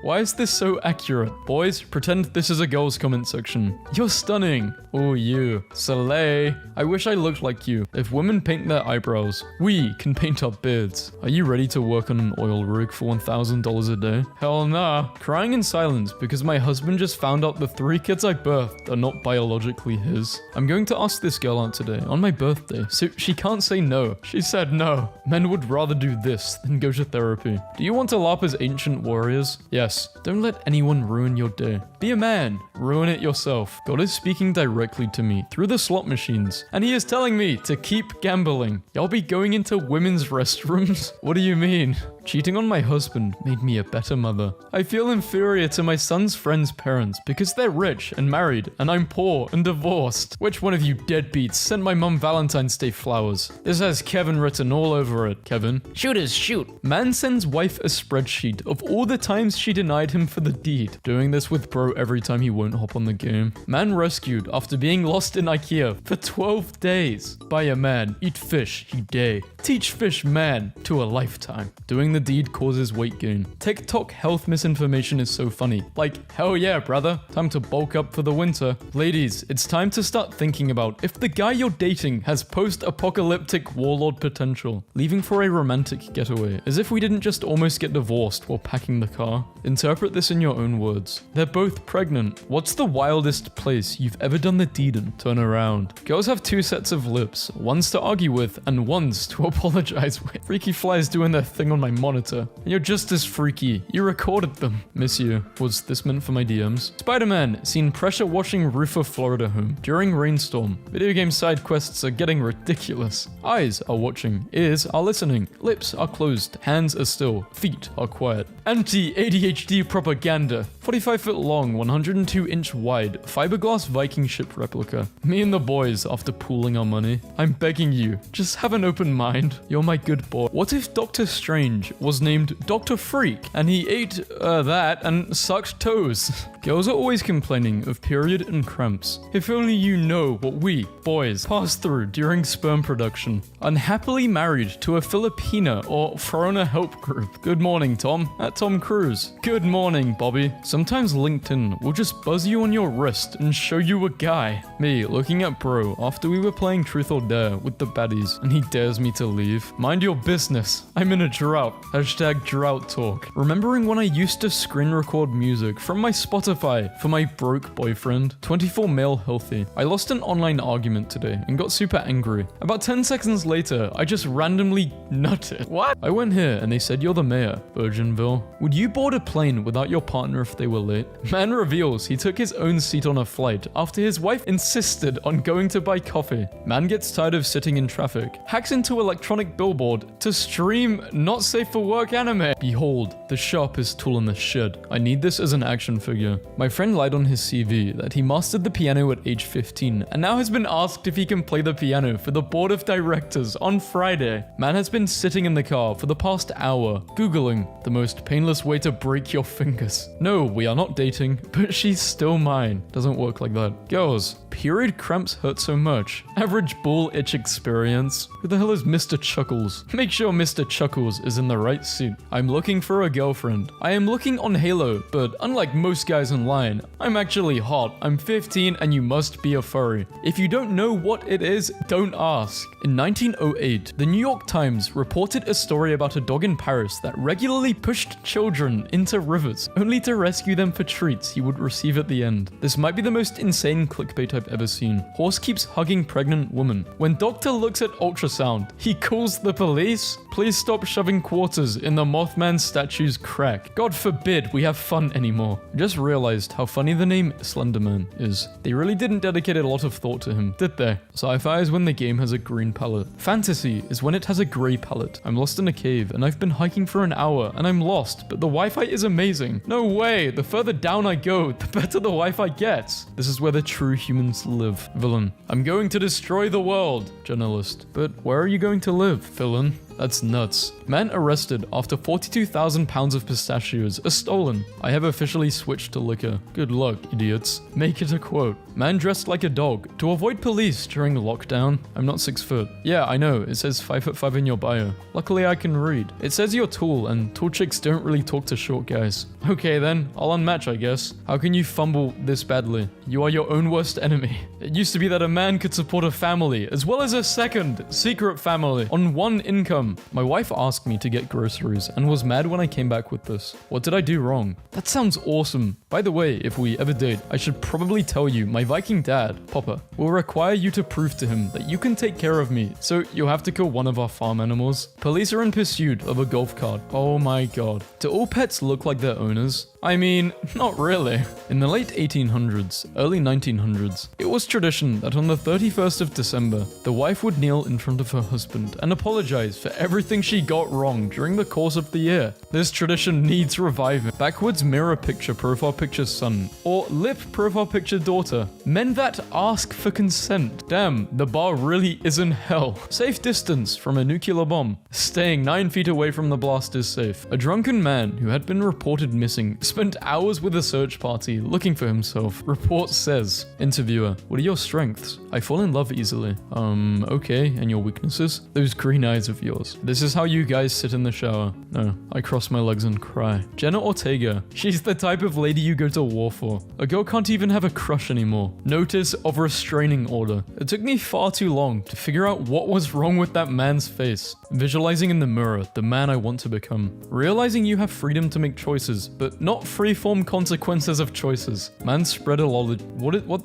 Why is this so accurate? Boys, pretend this is a girl's comment section. You're stunning. Oh, you. Soleil. I wish I looked like you. If women paint their eyebrows, we can paint our beards. Are you ready to work on an oil rig for $1,000 a day? Hell nah. Crying in silence because my husband just found out the 3 kids I birthed are not biologically his. I'm going to ask this girl out today on my birthday, so she can't say no. She said no. Men would rather do this than go to therapy. Do you want to LARP as ancient warriors? Yes. Don't let anyone ruin your day. Be a man. Ruin it yourself. God is speaking directly to me through the slot machines, and he is telling me to keep gambling. Y'all be going into women's restrooms? What do you mean? Cheating on my husband made me a better mother. I feel inferior to my son's friend's parents because they're rich and married, and I'm poor and divorced. Which one of you deadbeats sent my mum Valentine's Day flowers? This has Kevin written all over it. Kevin. Shooters, shoot. Man sends wife a spreadsheet of all the times she denied him for the deed. Doing this with bro every time he won't hop on the game. Man rescued after being lost in IKEA for 12 days. By a man, eat fish, he day. Teach fish man to a lifetime. Doing the deed causes weight gain. TikTok health misinformation is so funny. Like, hell yeah, brother. Time to bulk up for the winter. Ladies, it's time to start thinking about if the guy you're dating has post-apocalyptic warlord potential. Leaving for a romantic getaway, as if we didn't just almost get divorced while packing the car. Interpret this in your own words. They're both pregnant. What's the wildest place you've ever done the deed in? Turn around. Girls have 2 sets of lips. One's to argue with, and one's to apologize with. Freaky flies doing their thing on my monitor. And you're just as freaky. You recorded them. Miss you. Was this meant for my DMs? Spider-Man seen pressure washing roof of Florida home during rainstorm. Video game side quests are getting ridiculous. Eyes are watching. Ears are listening. Lips are closed. Hands are still. Feet are quiet. Anti-ADHD propaganda. 45 foot long, 102 inch wide, fiberglass Viking ship replica. Me and the boys after pooling our money. I'm begging you, just have an open mind. You're my good boy. What if Doctor Strange was named Dr. Freak and he ate that and sucked toes? Girls are always complaining of period and cramps. If only you know what we, boys, pass through during sperm production. Unhappily married to a Filipina or thrown a help group. Good morning, Tom. At Tom Cruise. Good morning, Bobby. Sometimes LinkedIn will just buzz you on your wrist and show you a guy. Me looking at bro after we were playing Truth or Dare with the baddies and he dares me to leave. Mind your business. I'm in a drought. Hashtag drought talk. Remembering when I used to screen record music from my Spotify for my broke boyfriend. 24 male healthy. I lost an online argument today and got super angry. About 10 seconds later, I just randomly nutted. What? I went here and they said you're the mayor, Virginville. Would you board a plane without your partner if they were late? Man reveals he took his own seat on a flight after his wife insisted on going to buy coffee. Man gets tired of sitting in traffic. Hacks into electronic billboard to stream not safe for work anime. Behold, the sharpest tool in the shed. I need this as an action figure. My friend lied on his CV that he mastered the piano at age 15 and now has been asked if he can play the piano for the board of directors on Friday. Man has been sitting in the car for the past hour, Googling the most painless way to break your fingers. No, we are not dating, but she's still mine. Doesn't work like that. Girls, period cramps hurt so much. Average bull itch experience. Who the hell is Mr. Chuckles? Make sure Mr. Chuckles is in the right suit. I'm looking for a girlfriend. I am looking on Halo, but unlike most guys online, I'm actually hot. I'm 15 and you must be a furry. If you don't know what it is, don't ask. In 1908, the New York Times reported a story about a dog in Paris that regularly pushed children into rivers, only to rescue them for treats he would receive at the end. This might be the most insane clickbait I've ever seen. Horse keeps hugging pregnant woman. When doctor looks at ultrasound, he calls the police. Please stop shoving quarters in the Mothman statue's crack. God forbid we have fun anymore. Just realized how funny the name Slenderman is. They really didn't dedicate a lot of thought to him, did they? Sci-fi is when the game has a green palette. Fantasy is when it has a gray palette. I'm lost in a cave and I've been hiking for an hour and I'm lost, but the Wi-Fi is amazing. No way, the further down I go, the better the Wi-Fi gets. This is where the true humans live. Villain. I'm going to destroy the world. Journalist. But where are you going to live, villain? That's nuts. Man arrested after 42,000 pounds of pistachios are stolen. I have officially switched to liquor. Good luck, idiots. Make it a quote. Man dressed like a dog to avoid police during lockdown. I'm not 6 foot. Yeah, I know. It says 5'5" in your bio. Luckily, I can read. It says you're tall, and tall chicks don't really talk to short guys. Okay then, I'll unmatch, I guess. How can you fumble this badly? You are your own worst enemy. It used to be that a man could support a family, as well as a second secret family, on one income. My wife asked me to get groceries and was mad when I came back with this. What did I do wrong? That sounds awesome. By the way, if we ever date, I should probably tell you my Viking dad, Papa, will require you to prove to him that you can take care of me, so you'll have to kill one of our farm animals. Police are in pursuit of a golf cart. Oh my god. Do all pets look like their owners? I mean, not really. In the late 1800s, early 1900s, it was tradition that on the 31st of December, the wife would kneel in front of her husband and apologize for everything she got wrong during the course of the year. This tradition needs reviving. Backwards mirror picture profile picture son, or lip profile picture daughter. Men that ask for consent. Damn, the bar really is in hell. Safe distance from a nuclear bomb. Staying 9 feet away from the blast is safe. A drunken man who had been reported missing spent hours with a search party looking for himself. Report says, interviewer, what are your strengths? I fall in love easily. Okay, and your weaknesses? Those green eyes of yours. This is how you guys sit in the shower. No, I cross my legs and cry. Jenna Ortega. She's the type of lady you go to war for. A girl can't even have a crush anymore. Notice of restraining order. It took me far too long to figure out what was wrong with that man's face. Visualizing in the mirror the man I want to become. Realizing you have freedom to make choices, but not free-form consequences of choices. Manspreadologist.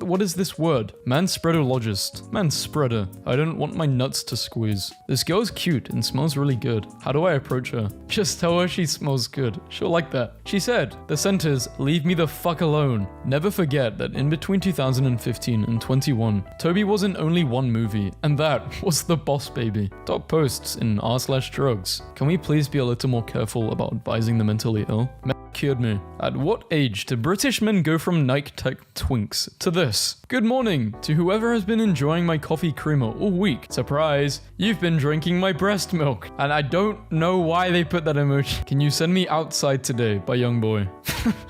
What is this word? Manspreadologist. Manspreader. I don't want my nuts to squeeze. This girl's cute and smells really good. How do I approach her? Just tell her she smells good. She'll like that. She said, the sentence, leave me the fuck alone. Never forget that in between 2015 and 21, Toby was in only one movie, and that was The Boss Baby. Top posts in r/drugs. Can we please be a little more careful about advising the mentally ill? Cured me. At what age do British men go from Nike Tech Twinks to this? Good morning to whoever has been enjoying my coffee creamer all week. Surprise, you've been drinking my breast milk. And I don't know why they put that emoji. Can you send me Outside Today by Youngboy?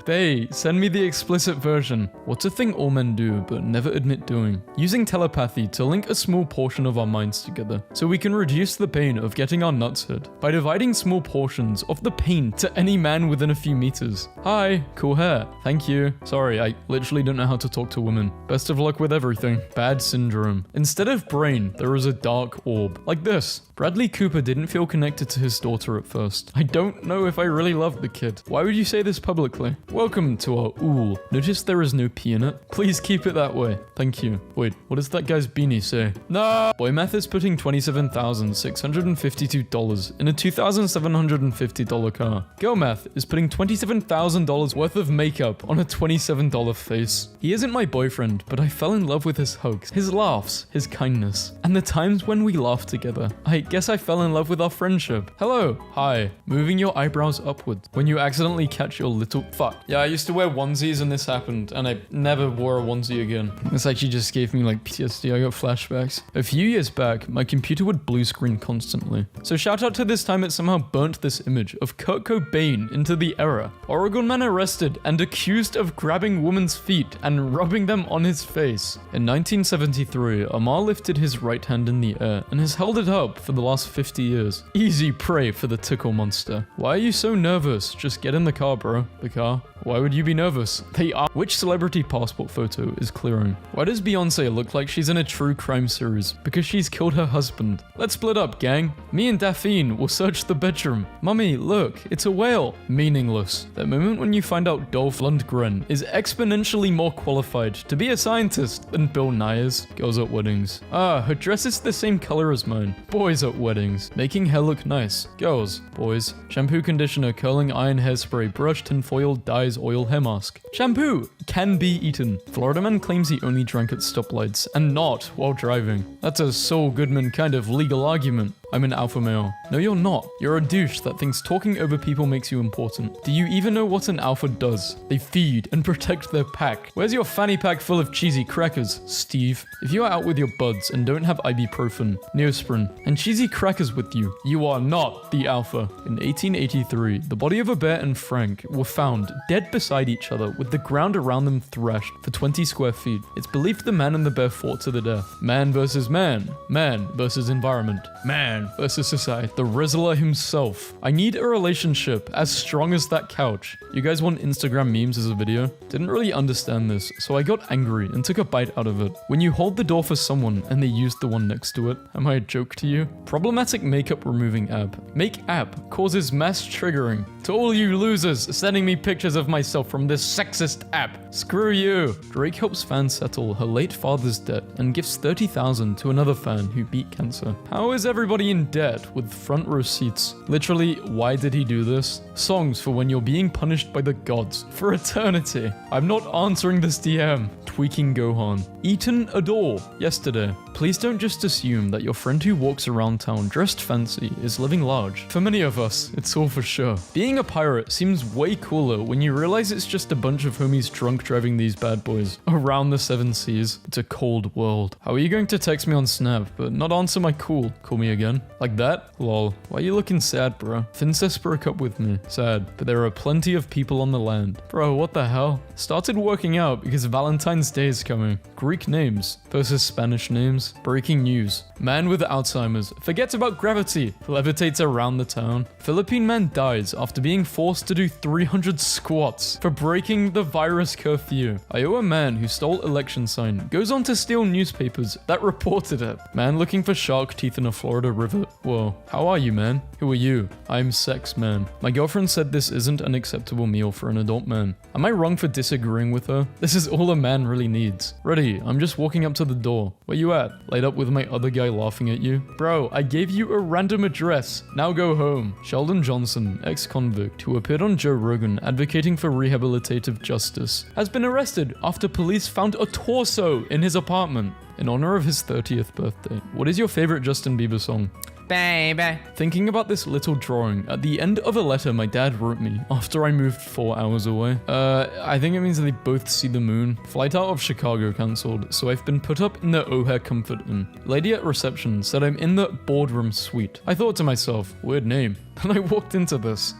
They send me the explicit version. What's a thing all men do but never admit doing? Using telepathy to link a small portion of our minds together so we can reduce the pain of getting our nuts hit by dividing small portions of the pain to any man within a few meters. Hi, cool hair. Thank you. Sorry, I literally don't know how to talk to women. Best of luck with everything. Bad syndrome. Instead of brain, there is a dark orb. Like this. Bradley Cooper didn't feel connected to his daughter at first. I don't know if I really love the kid. Why would you say this publicly? Welcome to our ool. Notice there is no P in it? Please keep it that way. Thank you. Wait, what does that guy's beanie say? No! Boy Math is putting $27,652 in a $2,750 car. Girl Math is putting $27,000 worth of makeup on a $27 face. He isn't my boyfriend, but I fell in love with his hugs, his laughs, his kindness, and the times when we laughed together. I guess I fell in love with our friendship. Hello. Hi. Moving your eyebrows upwards when you accidentally catch your little fuck. Yeah, I used to wear onesies and this happened, and I never wore a onesie again. This actually just gave me like PTSD. I got flashbacks. A few years back, my computer would blue screen constantly. So shout out to this time it somehow burnt this image of Kurt Cobain into the era. Oregon man arrested and accused of grabbing woman's feet and rubbing them on his face. In 1973, Amar lifted his right hand in the air and has held it up for the last 50 years. Easy prey for the tickle monster. Why are you so nervous? Just get in the car, bro. The car? Why would you be nervous? They are. Which celebrity passport photo is clearing? Why does Beyonce look like she's in a true crime series? Because she's killed her husband. Let's split up, gang. Me and Daphne will search the bedroom. Mummy, look, it's a whale. Meaningless. That moment when you find out Dolph Lundgren is exponentially more qualified to be a scientist than Bill Nye is. Girls at weddings. Ah, her dress is the same color as mine. Boys at weddings. Making hair look nice. Girls. Boys. Shampoo, conditioner, curling iron, hairspray, brush, tinfoil, dyes, oil, hair mask. Shampoo can be eaten. Florida man claims he only drank at stoplights and not while driving. That's a Saul Goodman kind of legal argument. I'm an alpha male. No, you're not. You're a douche that thinks talking over people makes you important. Do you even know what an alpha does? They feed and protect their pack. Where's your fanny pack full of cheesy crackers, Steve? If you are out with your buds and don't have ibuprofen, Neosporin, and cheesy crackers with you, you are not the alpha. In 1883, the body of a bear and Frank were found dead beside each other with the ground around them thrashed for 20 square feet. It's believed the man and the bear fought to the death. Man versus man. Man versus environment. Man versus society. The Rizzler himself. I need a relationship as strong as that couch. You guys want Instagram memes as a video? Didn't really understand this, so I got angry and took a bite out of it. When you hold the door for someone and they use the one next to it, am I a joke to you? Problematic makeup removing app. Make app causes mass triggering. To all you losers sending me pictures of myself from this sexist app. Screw you. Drake helps fan settle her late father's debt and gives $30,000 to another fan who beat cancer. How is everybody in debt with front row seats? Literally, why did he do this? Songs for when you're being punished by the gods for eternity. I'm not answering this DM. Tweaking Gohan. Eaten a door yesterday. Please don't just assume that your friend who walks around town dressed fancy is living large. For many of us, it's all for sure. Being a pirate seems way cooler when you realize it's just a bunch of homies drunk driving these bad boys around the 7 seas. It's a cold world. How are you going to text me on Snap but not answer my call? Call me again? Like that? Lol. Why are you looking sad, bro? Fincest broke up with me. Sad. But there are plenty of people on the land. Bro, what the hell? Started working out because Valentine's Day is coming. Greek names versus Spanish names. Breaking news. Man with Alzheimer's forgets about gravity. Levitates around the town. Philippine man dies after being forced to do 300 squats for breaking the virus curfew. Iowa man who stole election sign goes on to steal newspapers that reported it. Man looking for shark teeth in a Florida river. Whoa. How are you, man? Who are you? I'm sex man. My girlfriend said this isn't an acceptable meal for an adult man. Am I wrong for disagreeing with her? This is all a man really needs. Ready, I'm just walking up to the door. Where you at? Laid up with my other guy laughing at you? Bro, I gave you a random address. Now go home. Sheldon Johnson, ex-convict who appeared on Joe Rogan advocating for rehabilitative justice, has been arrested after police found a torso in his apartment in honor of his 30th birthday. What is your favorite Justin Bieber song? Baby. Thinking about this little drawing at the end of a letter my dad wrote me after I moved 4 hours away. I think it means that they both see the moon. Flight out of Chicago cancelled, so I've been put up in the O'Hare Comfort Inn. Lady at reception said I'm in the boardroom suite. I thought to myself, weird name. Then I walked into this.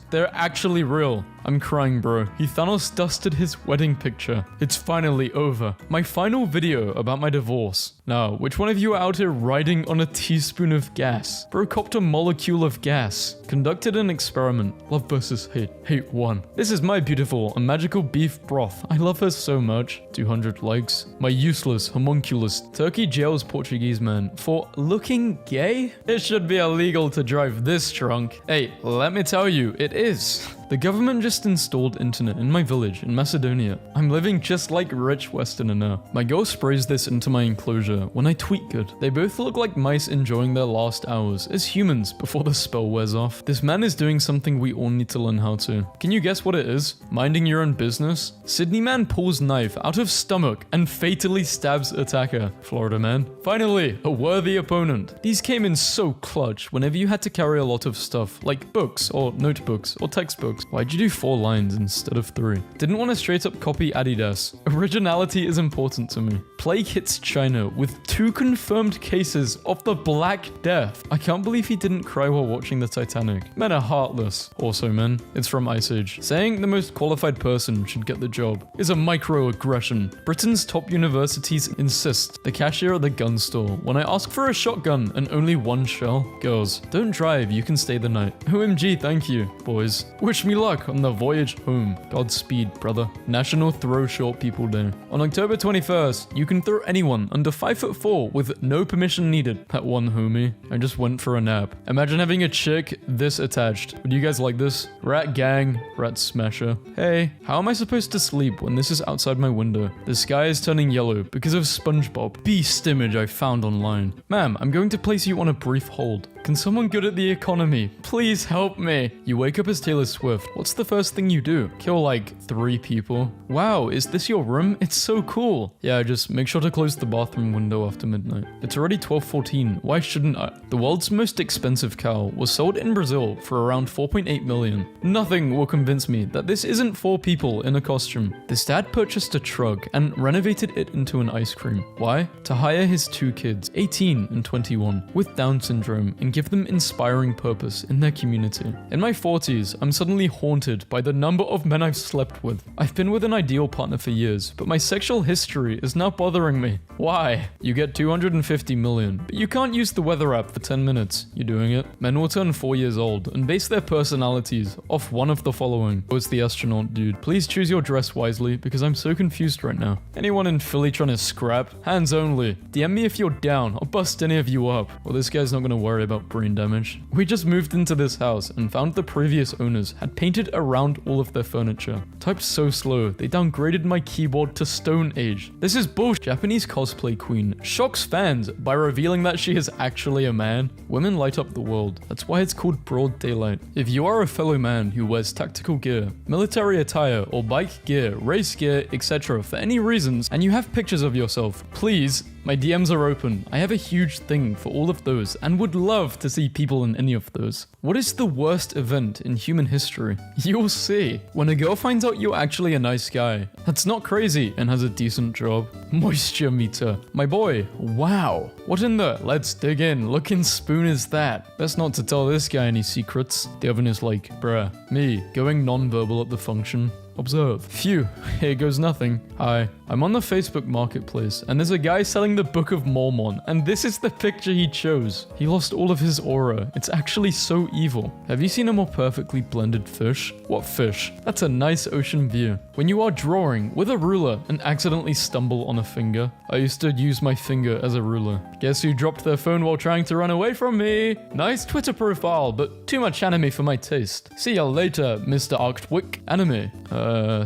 They're actually real. I'm crying, bro. He Thanos dusted his wedding picture. It's finally over. My final video about my divorce. Now, which one of you are out here riding on a teaspoon of gas? Bro copped a molecule of gas. Conducted an experiment. Love versus hate. Hate won. This is my beautiful and magical beef broth. I love her so much. 200 likes. My useless homunculus. Turkey jails Portuguese man for looking gay? It should be illegal to drive this drunk. Hey, let me tell you, it is. The government just installed internet in my village in Macedonia. I'm living just like rich Westerner now. My girl sprays this into my enclosure when I tweet good. They both look like mice enjoying their last hours as humans before the spell wears off. This man is doing something we all need to learn how to. Can you guess what it is? Minding your own business? Sydney man pulls knife out of stomach and fatally stabs attacker. Florida man. Finally, a worthy opponent. These came in so clutch whenever you had to carry a lot of stuff, like books or notebooks or textbooks. Why'd you do 4 lines instead of 3? Didn't want to straight up copy Adidas. Originality is important to me. Plague hits China with 2 confirmed cases of the Black Death. I can't believe he didn't cry while watching the Titanic. Men are heartless. Also, men, it's from Ice Age. Saying the most qualified person should get the job is a microaggression. Britain's top universities insist the cashier at the gun store when I ask for a shotgun and only 1 shell. Girls, don't drive, you can stay the night. OMG, thank you. Boys, wish me luck on the voyage home. Godspeed, brother. National Throw Short People Day. On October 21st, you can throw anyone under 5'4" with no permission needed. That one homie. I just went for a nap. Imagine having a chick this attached. Would you guys like this? Rat gang, rat smasher. Hey, how am I supposed to sleep when this is outside my window? The sky is turning yellow because of SpongeBob. Beast image I found online. Ma'am, I'm going to place you on a brief hold. Can someone good at the economy please help me? You wake up as Taylor Swift. What's the first thing you do? Kill like 3 people. Wow, is this your room? It's so cool. Yeah, I just made Make sure to close the bathroom window after midnight. It's already 12:14. Why shouldn't I? The world's most expensive cow was sold in Brazil for around 4.8 million. Nothing will convince me that this isn't 4 people in a costume. This dad purchased a truck and renovated it into an ice cream. Why? To hire his 2 kids, 18 and 21, with Down syndrome and give them inspiring purpose in their community. In my 40s, I'm suddenly haunted by the number of men I've slept with. I've been with an ideal partner for years, but my sexual history is now bothering me. Why? You get 250 million, but you can't use the weather app for 10 minutes. You doing it? Men will turn 4 years old and base their personalities off one of the following. Oh, it's the astronaut dude. Please choose your dress wisely because I'm so confused right now. Anyone in Philly trying to scrap? Hands only. DM me if you're down. I'll bust any of you up. Well, this guy's not gonna worry about brain damage. We just moved into this house and found the previous owners had painted around all of their furniture. Typed so slow, they downgraded my keyboard to Stone Age. This is bullshit. Japanese cosplay queen shocks fans by revealing that she is actually a man. Women light up the world. That's why it's called broad daylight. If you are a fellow man who wears tactical gear, military attire, or bike gear, race gear, etc. for any reasons, and you have pictures of yourself, please, my DMs are open. I have a huge thing for all of those and would love to see people in any of those. What is the worst event in human history? You'll see. When a girl finds out you're actually a nice guy, that's not crazy and has a decent job. Moisture meter. My boy, wow. What in the let's dig in looking spoon is that? Best not to tell this guy any secrets. The oven is like, bruh, me, going non-verbal at the function. Observe. Phew, here goes nothing. Hi, I'm on the Facebook marketplace and there's a guy selling the Book of Mormon and this is the picture he chose. He lost all of his aura. It's actually so evil. Have you seen a more perfectly blended fish? What fish? That's a nice ocean view. When you are drawing with a ruler and accidentally stumble on a finger. I used to use my finger as a ruler. Guess who dropped their phone while trying to run away from me? Nice Twitter profile, but too much anime for my taste. See ya later, Mr. Arctwick. Anime.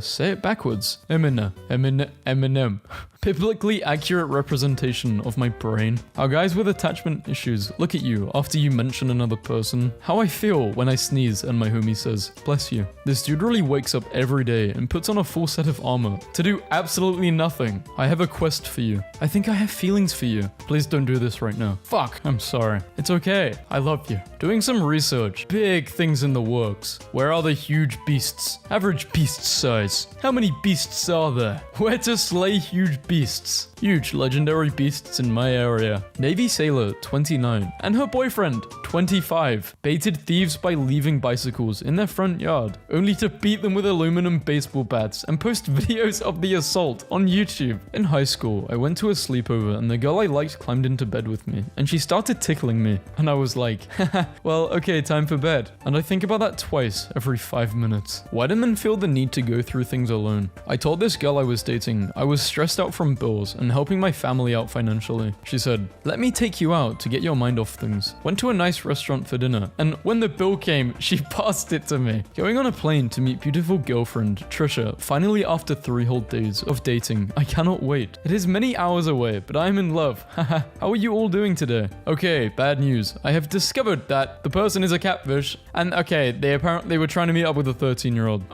Say it backwards. Eminem. Biblically accurate representation of my brain. How guys with attachment issues look at you after you mention another person. How I feel when I sneeze and my homie says, bless you. This dude really wakes up every day and puts on a full set of armor to do absolutely nothing. I have a quest for you. I think I have feelings for you. Please don't do this right now. Fuck, I'm sorry. It's okay. I love you. Doing some research. Big things in the works. Where are the huge beasts? Average beast size. How many beasts are there? Where to slay huge beasts? Huge legendary beasts in my area. Navy sailor 29 and her boyfriend 25 baited thieves by leaving bicycles in their front yard, only to beat them with aluminum baseball bats and post videos of the assault on YouTube. In high school, I went to a sleepover and the girl I liked climbed into bed with me and she started tickling me and I was like, haha, well, okay, time for bed. And I think about that twice every 5 minutes. Why do men feel the need to go through things alone? I told this girl I was dating I was stressed out from bills and helping my family out financially. She said, let me take you out to get your mind off things. Went to a nice restaurant for dinner and when the bill came, she passed it to me. Going on a plane to meet beautiful girlfriend, Trisha, finally after 3 whole days of dating. I cannot wait. It is many hours away, but I am in love. Haha. How are you all doing today? Okay, bad news. I have discovered that the person is a catfish and okay, they were trying to meet up with a 13-year-old.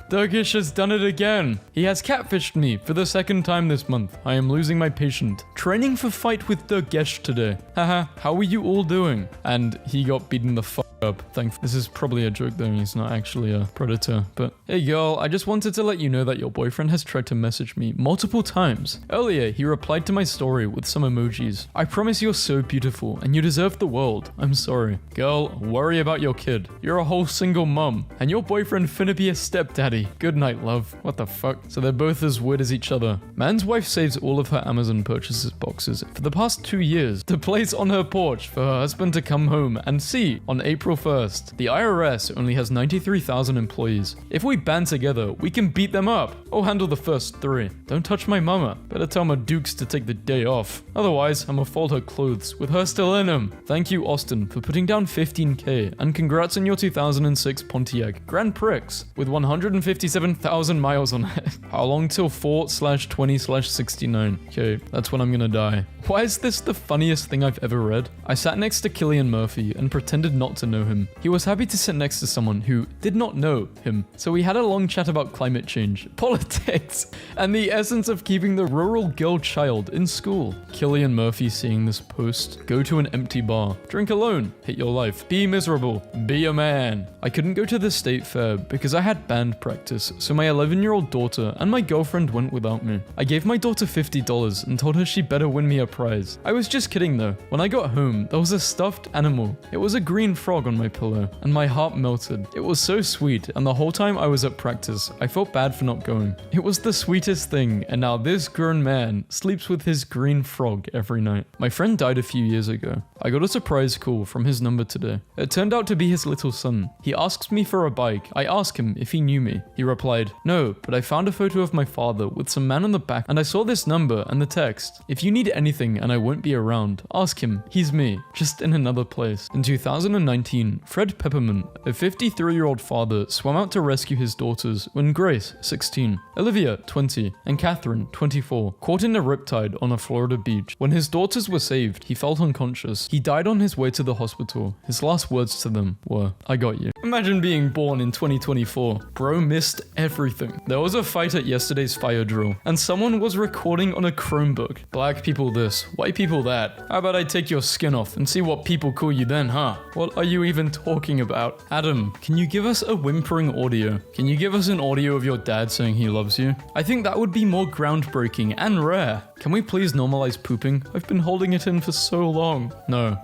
Turkish has done it again. He has catfished me for the 2nd time this month. I am losing my patience. Training for fight with Turkish today. Haha, how are you all doing? And he got beaten the fuck up. This is probably a joke though, he's not actually a predator. But hey girl, I just wanted to let you know that your boyfriend has tried to message me multiple times. Earlier, he replied to my story with some emojis. I promise you're so beautiful and you deserve the world. I'm sorry. Girl, worry about your kid. You're a whole single mum and your boyfriend finna be a stepdaddy. Good night, love. What the fuck? So they're both as weird as each other. Man's wife saves all of her Amazon purchases boxes for the past 2 years to place on her porch for her husband to come home and see on April 1st. The IRS only has 93,000 employees. If we band together, we can beat them up. Or handle the first 3. Don't touch my mama. Better tell my dukes to take the day off. Otherwise, I'ma fold her clothes with her still in them. Thank you, Austin, for putting down 15k and congrats on your 2006 Pontiac Grand Prix with 157,000 miles on it. How long till 4/20/69? Okay, that's when I'm gonna die. Why is this the funniest thing I've ever read? I sat next to Cillian Murphy and pretended not to know know him. He was happy to sit next to someone who did not know him. So we had a long chat about climate change, politics, and the essence of keeping the rural girl child in school. Killian Murphy seeing this post. Go to an empty bar. Drink alone. Hate your life. Be miserable. Be a man. I couldn't go to the state fair because I had band practice, so my 11-year-old daughter and my girlfriend went without me. I gave my daughter $50 and told her she better win me a prize. I was just kidding though. When I got home, there was a stuffed animal. It was a green frog on my pillow, and my heart melted. It was so sweet, and the whole time I was at practice, I felt bad for not going. It was the sweetest thing, and now this grown man sleeps with his green frog every night. My friend died a few years ago. I got a surprise call from his number today. It turned out to be his little son. He asks me for a bike. I ask him if he knew me. He replied, "No, but I found a photo of my father with some man on the back, and I saw this number and the text. If you need anything and I won't be around, ask him. He's me, just in another place." In 2019, Fred Peppermint, a 53-year-old father, swam out to rescue his daughters when Grace, 16, Olivia, 20, and Catherine, 24, caught in a riptide on a Florida beach. When his daughters were saved, he felt unconscious. He died on his way to the hospital. His last words to them were, "I got you." Imagine being born in 2024. Bro missed everything. There was a fight at yesterday's fire drill, and someone was recording on a Chromebook. Black people this, white people that. How about I take your skin off and see what people call you then, huh? What are you even talking about? Adam, can you give us a whimpering audio? Can you give us an audio of your dad saying he loves you? I think that would be more groundbreaking and rare. Can we please normalize pooping? I've been holding it in for so long. No.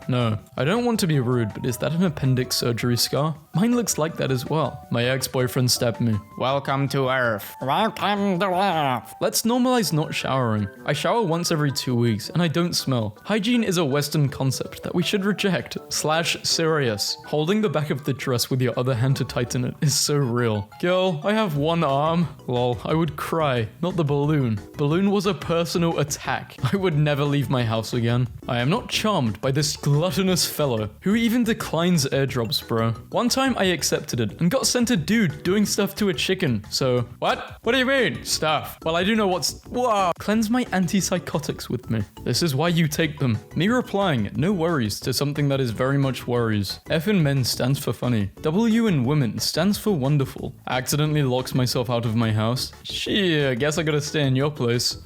I don't want to be rude, but is that an appendix surgery scar? Mine looks like that as well. My ex-boyfriend stabbed me. Welcome to Earth. Welcome to Earth. Let's normalize not showering. I shower once every 2 weeks, and I don't smell. Hygiene is a Western concept that we should reject. /serious. Holding the back of the dress with your other hand to tighten it is so real. Girl, I have one arm. Lol, I would cry. Not the balloon. Balloon was a personal attack. I would never leave my house again. I am not charmed by this gluttonous fellow who even declines airdrops, bro. One time I accepted it and got sent a dude doing stuff to a chicken. So, what? What do you mean? Stuff. Well, I do know what's... Whoa. Cleanse my antipsychotics with me. This is why you take them. Me replying, "No worries," to something that is very much worries. F in men stands for funny. W in women stands for wonderful. Accidentally locks myself out of my house. Shit, I guess I gotta stay in your place.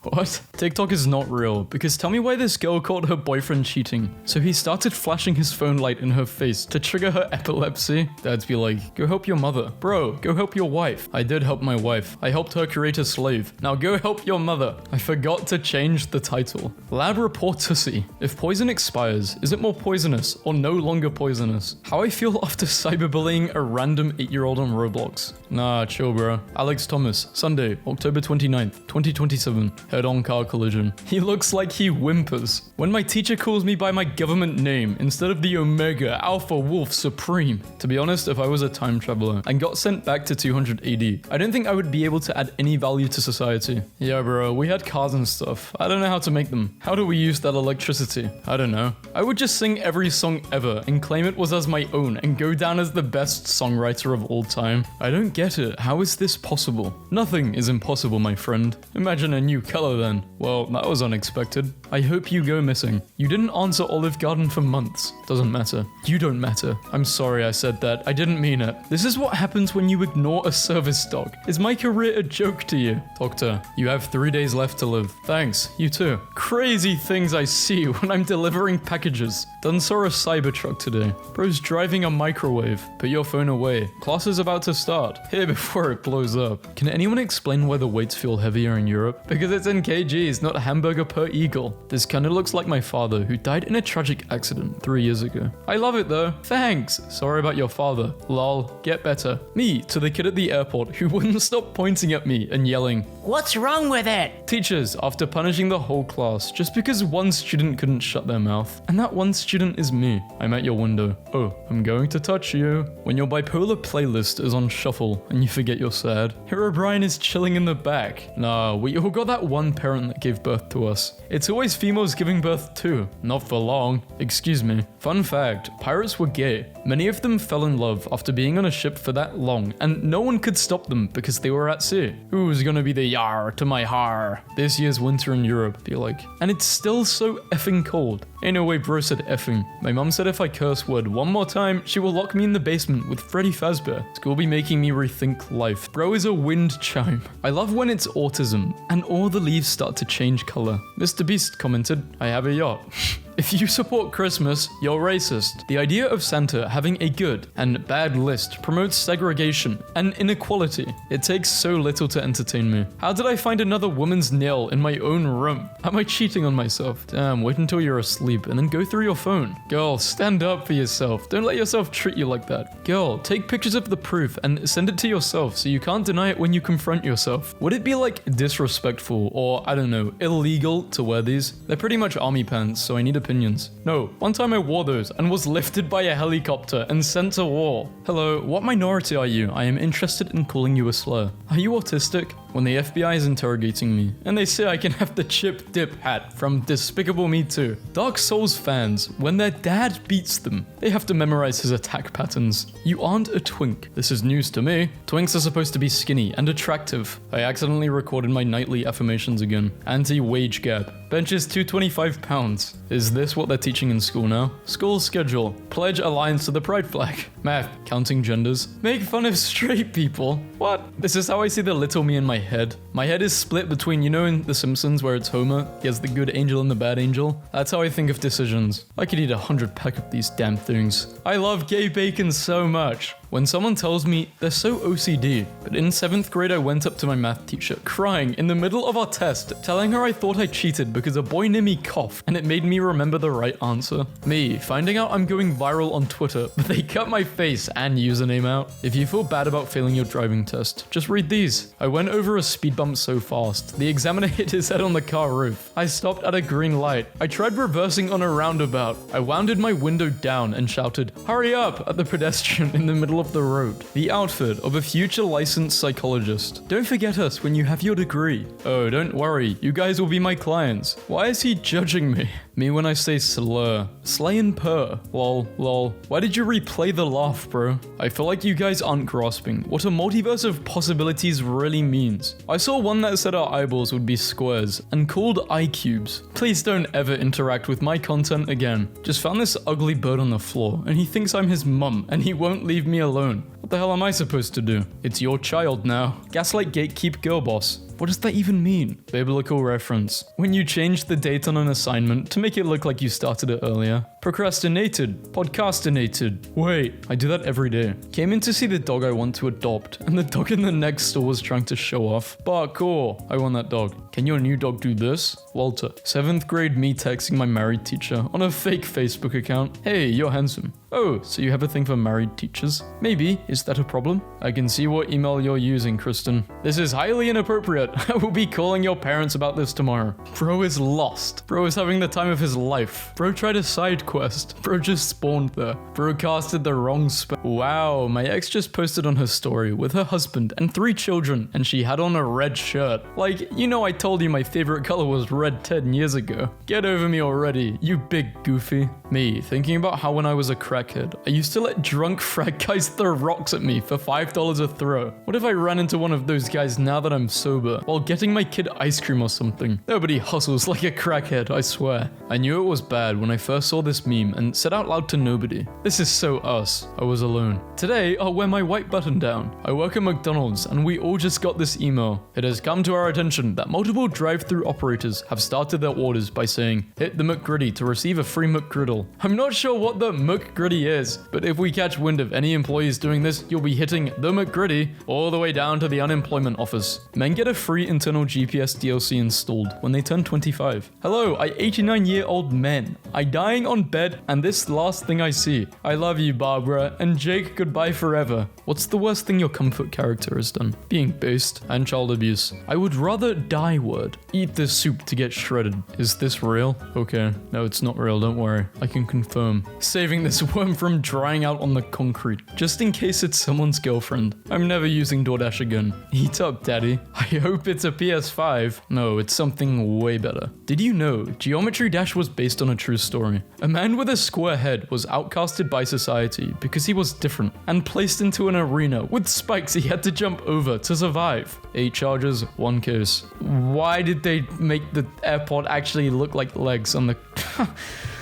What? TikTok is not real, because tell me why this girl caught her boyfriend cheating. So he started flashing his phone light in her face to trigger her epilepsy. Dads be like, "Go help your mother." Bro, go help your wife. I did help my wife. I helped her create a slave. Now go help your mother. I forgot to change the title. Lab report Tussie. If poison expires, is it more poisonous or no longer poisonous? How I feel after cyberbullying a random 8-year-old on Roblox. Nah, chill bro. Alex Thomas, Sunday, October 29th, 2027. Head-on car collision. He looks like he whimpers. When my teacher calls me by my government name instead of the Omega Alpha Wolf Supreme. To be honest, if I was a time traveler and got sent back to 200 AD, I don't think I would be able to add any value to society. Yeah bro, we had cars and stuff. I don't know how to make them. How do we use that electricity? I don't know. I would just sing every song ever and claim it was as my own and go down as the best songwriter of all time. I don't get it. How is this possible? Nothing is impossible, my friend. Imagine a new color then. Well, that was unexpected. I hope you go missing. You didn't answer Olive Garden for months. Doesn't matter. You don't matter. I'm sorry I said that. I didn't mean it. This is what happens when you ignore a service dog. Is my career a joke to you? Doctor, you have 3 days left to live. Thanks. You too. Crazy things I see when I'm delivering packages. Done saw a Cybertruck today. Bro's driving a microwave. Put your phone away. Class is about to start. Here before it blows up. Can anyone explain why the weights feel heavier in Europe? Because it's in kgs, not hamburger per eagle. This kinda looks like my father who died in a tragic accident 3 years ago. I love it though. Thanks. Sorry about your father. Lol. Get better. Me to the kid at the airport who wouldn't stop pointing at me and yelling, "What's wrong with it?" Teachers after punishing the whole class just because one student couldn't shut their mouth. And that one student is me. I'm at your window. Oh, I'm going to touch you. When your bipolar playlist is on shuffle and you forget you're sad. Herobrine is chilling in the back. Nah, we all got that one parent parent that gave birth to us. It's always females giving birth too. Not for long. Excuse me. Fun fact, pirates were gay. Many of them fell in love after being on a ship for that long, and no one could stop them because they were at sea. Who's gonna be the yar to my har? This year's winter in Europe, feel like. And it's still so effing cold. Ain't no way bro said effing. My mum said if I curse word one more time, she will lock me in the basement with Freddy Fazbear. School be making me rethink life. Bro is a wind chime. I love when it's autism and all the leaves start to change color. Mr. Beast commented, I have a yacht. If you support Christmas, you're racist. The idea of Santa having a good and bad list promotes segregation and inequality. It takes so little to entertain me. How did I find another woman's nail in my own room? Am I cheating on myself? Damn, wait until you're asleep and then go through your phone. Girl, stand up for yourself. Don't let yourself treat you like that. Girl, take pictures of the proof and send it to yourself so you can't deny it when you confront yourself. Would it be like disrespectful or, I don't know, illegal to wear these? They're pretty much army pants, so I need opinions. No, one time I wore those and was lifted by a helicopter and sent to war. Hello, what minority are you? I am interested in calling you a slur. Are you autistic? When the FBI is interrogating me, and they say I can have the chip dip hat from Despicable Me 2. Dark Souls fans, when their dad beats them, they have to memorize his attack patterns. You aren't a twink. This is news to me. Twinks are supposed to be skinny and attractive. I accidentally recorded my nightly affirmations again. Anti-wage gap. Benches 225 pounds. Is this what they're teaching in school now? School schedule. Pledge allegiance to the pride flag. Math. Counting genders. Make fun of straight people. What? This is how I see the little me in my head. My head is split between, you know in The Simpsons where it's Homer, he has the good angel and the bad angel? That's how I think of decisions. I could eat 100 pack of these damn things. I love gay bacon so much. When someone tells me they're so OCD, but in 7th grade I went up to my math teacher, crying in the middle of our test, telling her I thought I cheated because a boy near me coughed, and it made me remember the right answer. Me, finding out I'm going viral on Twitter, but they cut my face and username out. If you feel bad about failing your driving test, just read these. I went over a speed bump so fast, the examiner hit his head on the car roof. I stopped at a green light. I tried reversing on a roundabout. I wounded my window down and shouted, "Hurry up!" at the pedestrian in the middle of the road. The outfit of a future licensed psychologist. Don't forget us when you have your degree. Oh, don't worry, you guys will be my clients. Why is he judging me? Me when I say slur. Slay and purr. Lol, lol. Why did you replay the laugh, bro? I feel like you guys aren't grasping what a multiverse of possibilities really means. I saw one that said our eyeballs would be squares and called eye cubes. Please don't ever interact with my content again. Just found this ugly bird on the floor and he thinks I'm his mum and he won't leave me alone. What the hell am I supposed to do? It's your child now. Gaslight gatekeep girl boss. What does that even mean? Biblical reference. When you change the date on an assignment to make it look like you started it earlier. Procrastinated. Podcastinated. Wait, I do that every day. Came in to see the dog I want to adopt, and the dog in the next store was trying to show off. But cool, I want that dog. Can your new dog do this? Walter. 7th grade me texting my married teacher on a fake Facebook account. Hey, you're handsome. Oh, so you have a thing for married teachers? Maybe. Is that a problem? I can see what email you're using, Kristen. This is highly inappropriate. I will be calling your parents about this tomorrow. Bro is lost. Bro is having the time of his life. Bro tried a side quest. Bro just spawned there. Bro casted the wrong spell. Wow, my ex just posted on her story with her husband and 3 children, and she had on a red shirt. Like, you know I told you my favorite color was red 10 years ago. Get over me already, you big goofy. Me, thinking about how when I was a crackhead, I used to let drunk frat guys throw rocks at me for $5 a throw. What if I ran into one of those guys now that I'm sober, while getting my kid ice cream or something? Nobody hustles like a crackhead, I swear. I knew it was bad when I first saw this meme and said out loud to nobody, this is so us. I was alone. Today, I'll wear my white button down. I work at McDonald's and we all just got this email. It has come to our attention that multiple drive-thru operators have started their orders by saying, hit the McGritty to receive a free McGriddle. I'm not sure what the McGritty is, but if we catch wind of any employees doing this, you'll be hitting the McGritty all the way down to the unemployment office. Men get a free internal GPS DLC installed when they turn 25. Hello, I 89-year-old men. I dying on bed, and this last thing I see. I love you, Barbara, and Jake, goodbye forever. What's the worst thing your comfort character has done? Being based and child abuse. I would rather die word. Eat this soup to get shredded. Is this real? Okay. No, it's not real. Don't worry. I can confirm. Saving this worm from drying out on the concrete. Just in case it's someone's girlfriend. I'm never using DoorDash again. Eat up, daddy. I hope it's a PS5. No, it's something way better. Did you know Geometry Dash was based on a true story? A man with a square head was outcasted by society because he was different and placed into an arena with spikes he had to jump over to survive. 8 charges, 1 case. Why did they make the airport actually look like legs on the...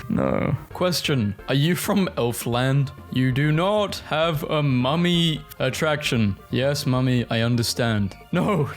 No. Question. Are you from Elfland? You do not have a mummy attraction. Yes, mummy, I understand. No.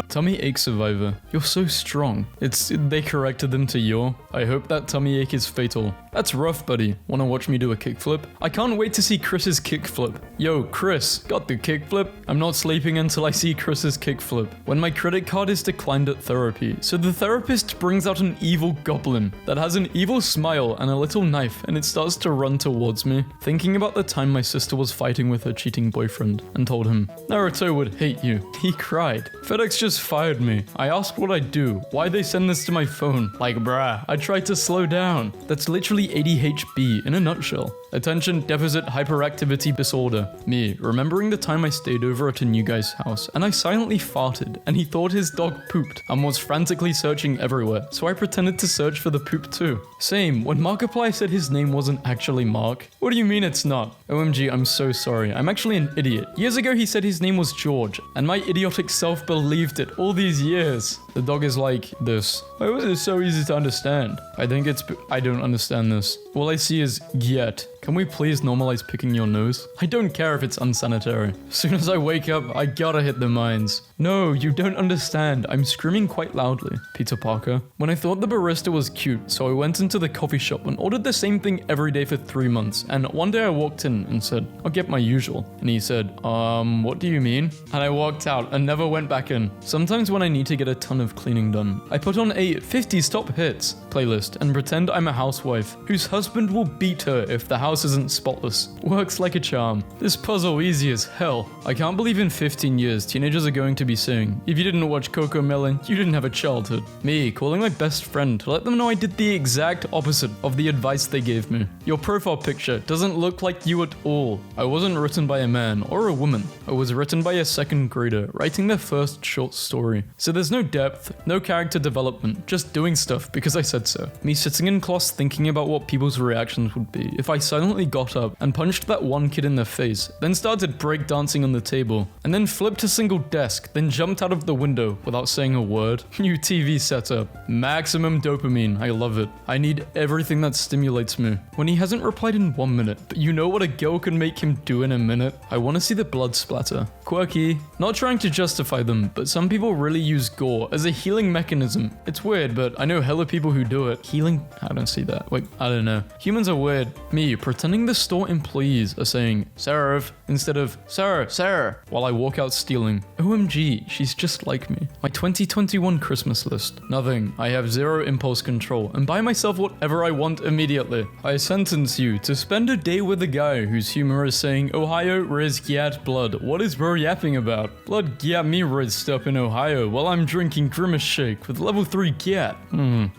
Tummy ache survivor. You're so strong. They corrected them to your. I hope that tummy ache is fatal. That's rough, buddy. Wanna watch me do a kickflip? I can't wait to see Chris's kickflip. Yo, Chris, got the kickflip? I'm not sleeping until I see Chris's kickflip. When my credit card is declined at therapy, so the therapist brings out an evil goblin that has an evil smile and a little knife, and it starts to run towards me. Thinking about the time my sister was fighting with her cheating boyfriend and told him, Naruto would hate you. He cried. FedEx just fired me. I asked what I'd do. Why they send this to my phone? Like, bruh, I tried to slow down. That's literally ADHD in a nutshell. Attention deficit hyperactivity disorder. Me, remembering the time I stayed over at a new guy's house and I silently farted and he thought his dog pooped and was frantically searching everywhere, so I pretended to search for the poop too. Same, when Markiplier said his name wasn't actually Mark. What do you mean it's not? OMG, I'm so sorry. I'm actually an idiot. Years ago he said his name was George and my idiotic self believed it all these years. The dog is like this. Why was it so easy to understand? I don't understand this. All I see is yet. Can we please normalize picking your nose? I don't care if it's unsanitary. As soon as I wake up, I gotta hit the mines. No, you don't understand. I'm screaming quite loudly. Peter Parker. When I thought the barista was cute, so I went into the coffee shop and ordered the same thing every day for 3 months. And one day I walked in and said, I'll get my usual. And he said, what do you mean? And I walked out and never went back in. Sometimes when I need to get a ton of cleaning done, I put on a 50 Stop Hits playlist and pretend I'm a housewife whose husband will beat her if the house isn't spotless. Works like a charm. This puzzle easy as hell. I can't believe in 15 years teenagers are going to be saying, if you didn't watch Coco Melon, you didn't have a childhood. Me, calling my best friend to let them know I did the exact opposite of the advice they gave me. Your profile picture doesn't look like you at all. I wasn't written by a man or a woman. I was written by a second grader writing their first short story. So there's no depth, no character development, just doing stuff because I said so. Me sitting in class thinking about what people's reactions would be if I silently got up and punched that one kid in the face, then started breakdancing on the table, and then flipped a single desk, then jumped out of the window without saying a word. New TV setup. Maximum dopamine. I love it. I need everything that stimulates me. When he hasn't replied in 1 minute, but you know what a girl can make him do in a minute? I want to see the blood splatter. Quirky. Not trying to justify them, but some people really use gore as a healing mechanism. It's weird, but I know hella people who do it. Healing? I don't see that. Wait, I don't know. Humans are weird. Me, pretending the store employees are saying, serve, instead of, sir, while I walk out stealing. OMG, she's just like me. My 2021 Christmas list. Nothing. I have zero impulse control and buy myself whatever I want immediately. I sentence you to spend a day with a guy whose humor is saying, Ohio riz gyat blood. What is bro yapping about? Blood gyat me rizzed up in Ohio while I'm drinking Grimace Shake with level 3 gyat.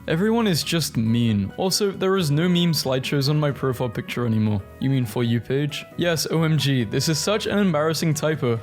Everyone is just mean. Also, there is no meme slideshows on my profile picture anymore. You mean For You page? Yes, OMG, this is such an embarrassing typo.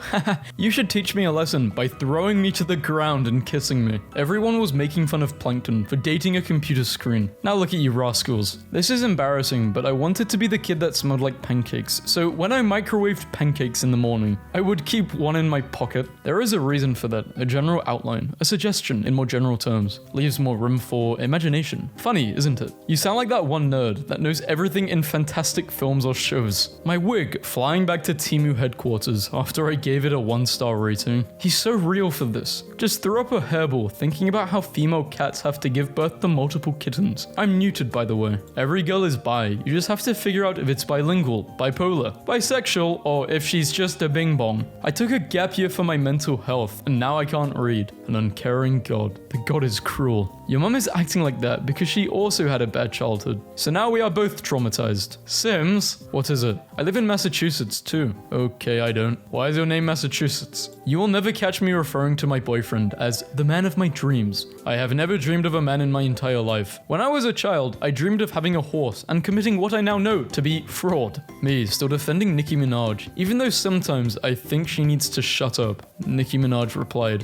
You should teach me a lesson by throwing me to the ground and kissing me. Everyone was making fun of Plankton for dating a computer screen. Now look at you rascals. This is embarrassing, but I wanted to be the kid that smelled like pancakes. So when I microwaved pancakes in the morning, I would keep one in my pocket. There is a reason for that, a general outline, a suggestion in more general terms. Leaves more room for imagination. Funny, isn't it? You sound like that one nerd that knows everything in fantastic films or shows. My wig flying back to Temu headquarters after I gave it a 1-star rating. He's so real for this. Just threw up a hairball thinking about how female cats have to give birth to multiple kittens. I'm neutered, by the way. Every girl is bi. You just have to figure out if it's bilingual, bipolar, bisexual, or if she's just a bing bong. I took a gap year for my mental health, and now I can't read. An uncaring God. The God is cruel. Your mum is acting like that because she also had a bad childhood. So now we are both traumatized. Sims? What is it? I live in Massachusetts too. Okay, I don't. Why is your name Massachusetts? You will never catch me referring to my boyfriend as the man of my dreams. I have never dreamed of a man in my entire life. When I was a child, I dreamed of having a horse and committing what I now know to be fraud. Me, still defending Nicki Minaj, even though sometimes I think she needs to shut up. Nicki Minaj replied,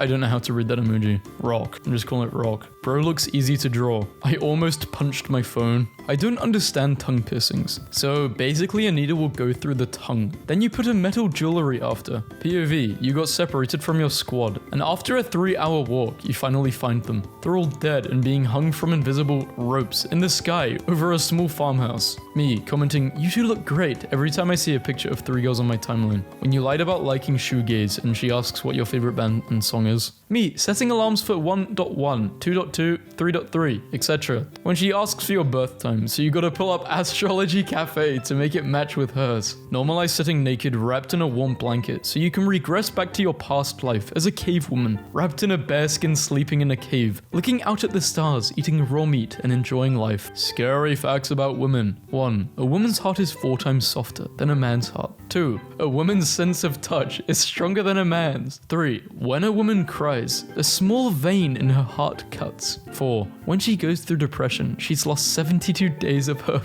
I don't know how to read that emoji. Rock. I'm just calling it rock. Bro looks easy to draw. I almost punched my phone. I don't understand tongue piercings. So basically a needle will go through the tongue. Then you put a metal jewelry after. POV, you got separated from your squad. And after a 3-hour walk, you finally find them. They're all dead and being hung from invisible ropes in the sky over a small farmhouse. Me commenting, you two look great every time I see a picture of 3 girls on my timeline. When you lied about liking shoegaze and she asks what your favorite band and song is. Me setting alarms for 1.1, 2.2, 3.3, etc. When she asks for your birth time, so you gotta pull up Astrology Cafe to make it match with hers. Normalize sitting naked wrapped in a warm blanket so you can regress back to your past life as a cave woman, wrapped in a bearskin sleeping in a cave, looking out at the stars, eating raw meat and enjoying life. Scary facts about women. 1. A woman's heart is 4 times softer than a man's heart. 2. A woman's sense of touch is stronger than a man's. 3. When a woman cries, a small vein in her heart cuts. 4. When she goes through depression, she's lost 72 days of her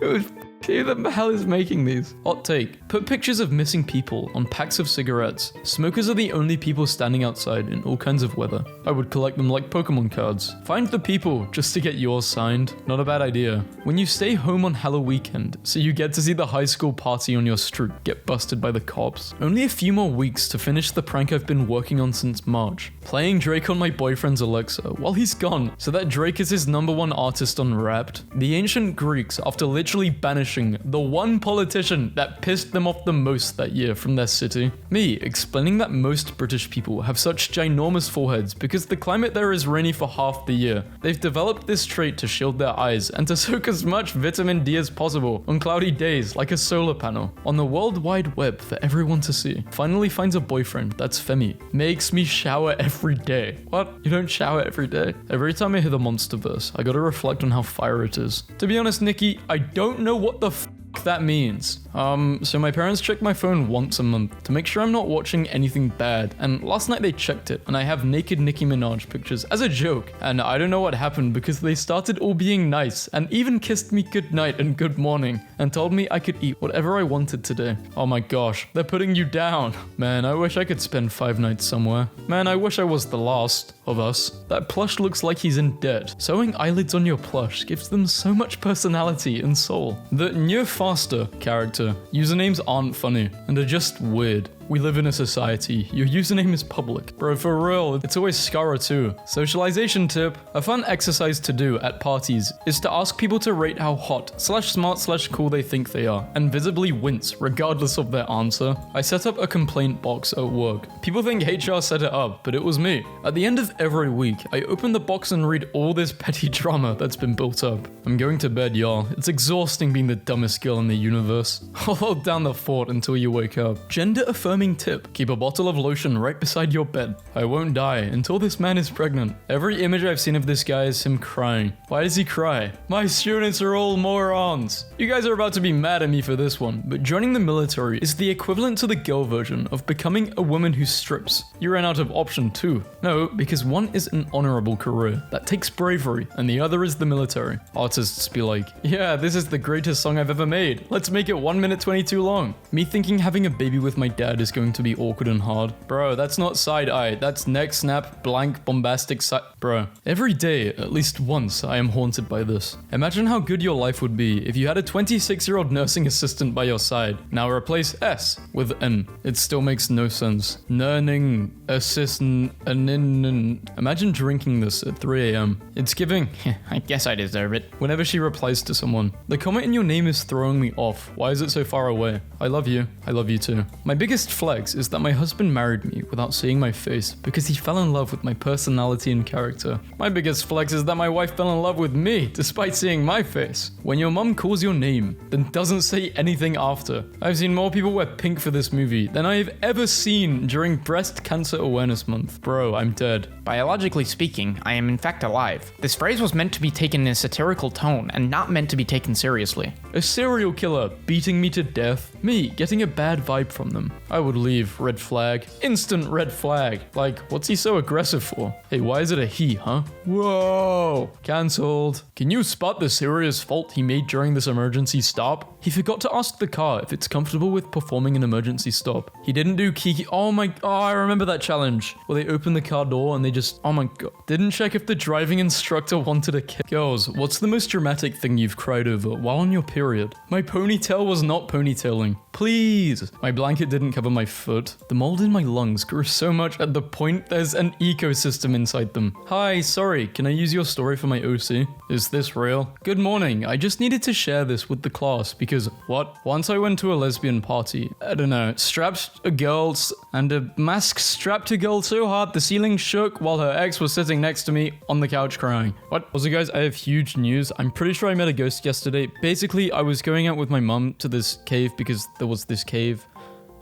Who the hell is making these? Hot take. Put pictures of missing people on packs of cigarettes. Smokers are the only people standing outside in all kinds of weather. I would collect them like Pokemon cards. Find the people just to get yours signed. Not a bad idea. When you stay home on Halloween weekend, so you get to see the high school party on your street get busted by the cops. Only a few more weeks to finish the prank I've been working on since March. Playing Drake on my boyfriend's Alexa while he's gone, so that Drake is his #1 artist on Wrapped. The ancient Greeks, after literally banishing the one politician that pissed them off the most that year from their city. Me explaining that most British people have such ginormous foreheads because the climate there is rainy for half the year. They've developed this trait to shield their eyes and to soak as much vitamin D as possible on cloudy days like a solar panel. On the World Wide Web for everyone to see. Finally finds a boyfriend that's femi. Makes me shower every day. What? You don't shower every day? Every time I hear the Monsterverse, I gotta reflect on how fire it is. To be honest, Nikki, I don't know what the f that means. So my parents check my phone once a month to make sure I'm not watching anything bad, and last night they checked it and I have naked Nicki Minaj pictures as a joke, and I don't know what happened because they started all being nice and even kissed me goodnight and good morning and told me I could eat whatever I wanted today. Oh my gosh, they're putting you down. Man, I wish I could spend 5 nights somewhere. Man, I wish I was the last of us. That plush looks like he's in debt. Sewing eyelids on your plush gives them so much personality and soul. The New Faster character usernames aren't funny and are just weird. We live in a society. Your username is public. Bro, for real, it's always Scara too. Socialization tip. A fun exercise to do at parties is to ask people to rate how hot/smart/cool they think they are and visibly wince regardless of their answer. I set up a complaint box at work. People think HR set it up, but it was me. At the end of every week, I open the box and read all this petty drama that's been built up. I'm going to bed, y'all. It's exhausting being the dumbest girl in the universe. I'll hold down the fort until you wake up. Gender affirming tip. Keep a bottle of lotion right beside your bed. I won't die until this man is pregnant. Every image I've seen of this guy is him crying. Why does he cry? My students are all morons. You guys are about to be mad at me for this one, but joining the military is the equivalent to the girl version of becoming a woman who strips. You ran out of option 2. No, because one is an honorable career that takes bravery and the other is the military. Artists be like, yeah, this is the greatest song I've ever made. Let's make it 1 minute 22 long. Me thinking having a baby with my dad is going to be awkward and hard. Bro, that's not side eye. That's neck snap, blank, bombastic side. Bro, every day, at least once, I am haunted by this. Imagine how good your life would be if you had a 26-year-old nursing assistant by your side. Now replace S with N. It still makes no sense. Learning assistant. Imagine drinking this at 3 a.m. It's giving, I guess I deserve it. Whenever she replies to someone, the comment in your name is throwing me off. Why is it so far away? I love you. I love you too. My biggest flex is that my husband married me without seeing my face because he fell in love with my personality and character. My biggest flex is that my wife fell in love with me despite seeing my face. When your mum calls your name, then doesn't say anything after. I've seen more people wear pink for this movie than I've ever seen during Breast Cancer Awareness Month. Bro, I'm dead. Biologically speaking, I am in fact alive. This phrase was meant to be taken in a satirical tone and not meant to be taken seriously. A serial killer beating me to death, me getting a bad vibe from them. I would leave, red flag. Instant red flag. Like, what's he so aggressive for? Hey, why is it a he, huh? Whoa! Cancelled. Can you spot the serious fault he made during this emergency stop? He forgot to ask the car if it's comfortable with performing an emergency stop. He didn't do Kiki. Oh, I remember that challenge where they open the car door and they just, oh my god. Didn't check if the driving instructor wanted a kid. Girls, what's the most dramatic thing you've cried over while on your period? My ponytail was not ponytailing. Please. My blanket didn't cover my foot. The mold in my lungs grew so much at the point there's an ecosystem inside them. Hi, sorry, can I use your story for my OC? Is this real? Good morning, I just needed to share this with the class because, what? Once I went to a lesbian party, I don't know, strapped a girl and a mask strapped a girl so hard the ceiling shook while her ex was sitting next to me on the couch crying. What? Also guys, I have huge news. I'm pretty sure I met a ghost yesterday. Basically, I was going out with my mum to this cave because there was this cave.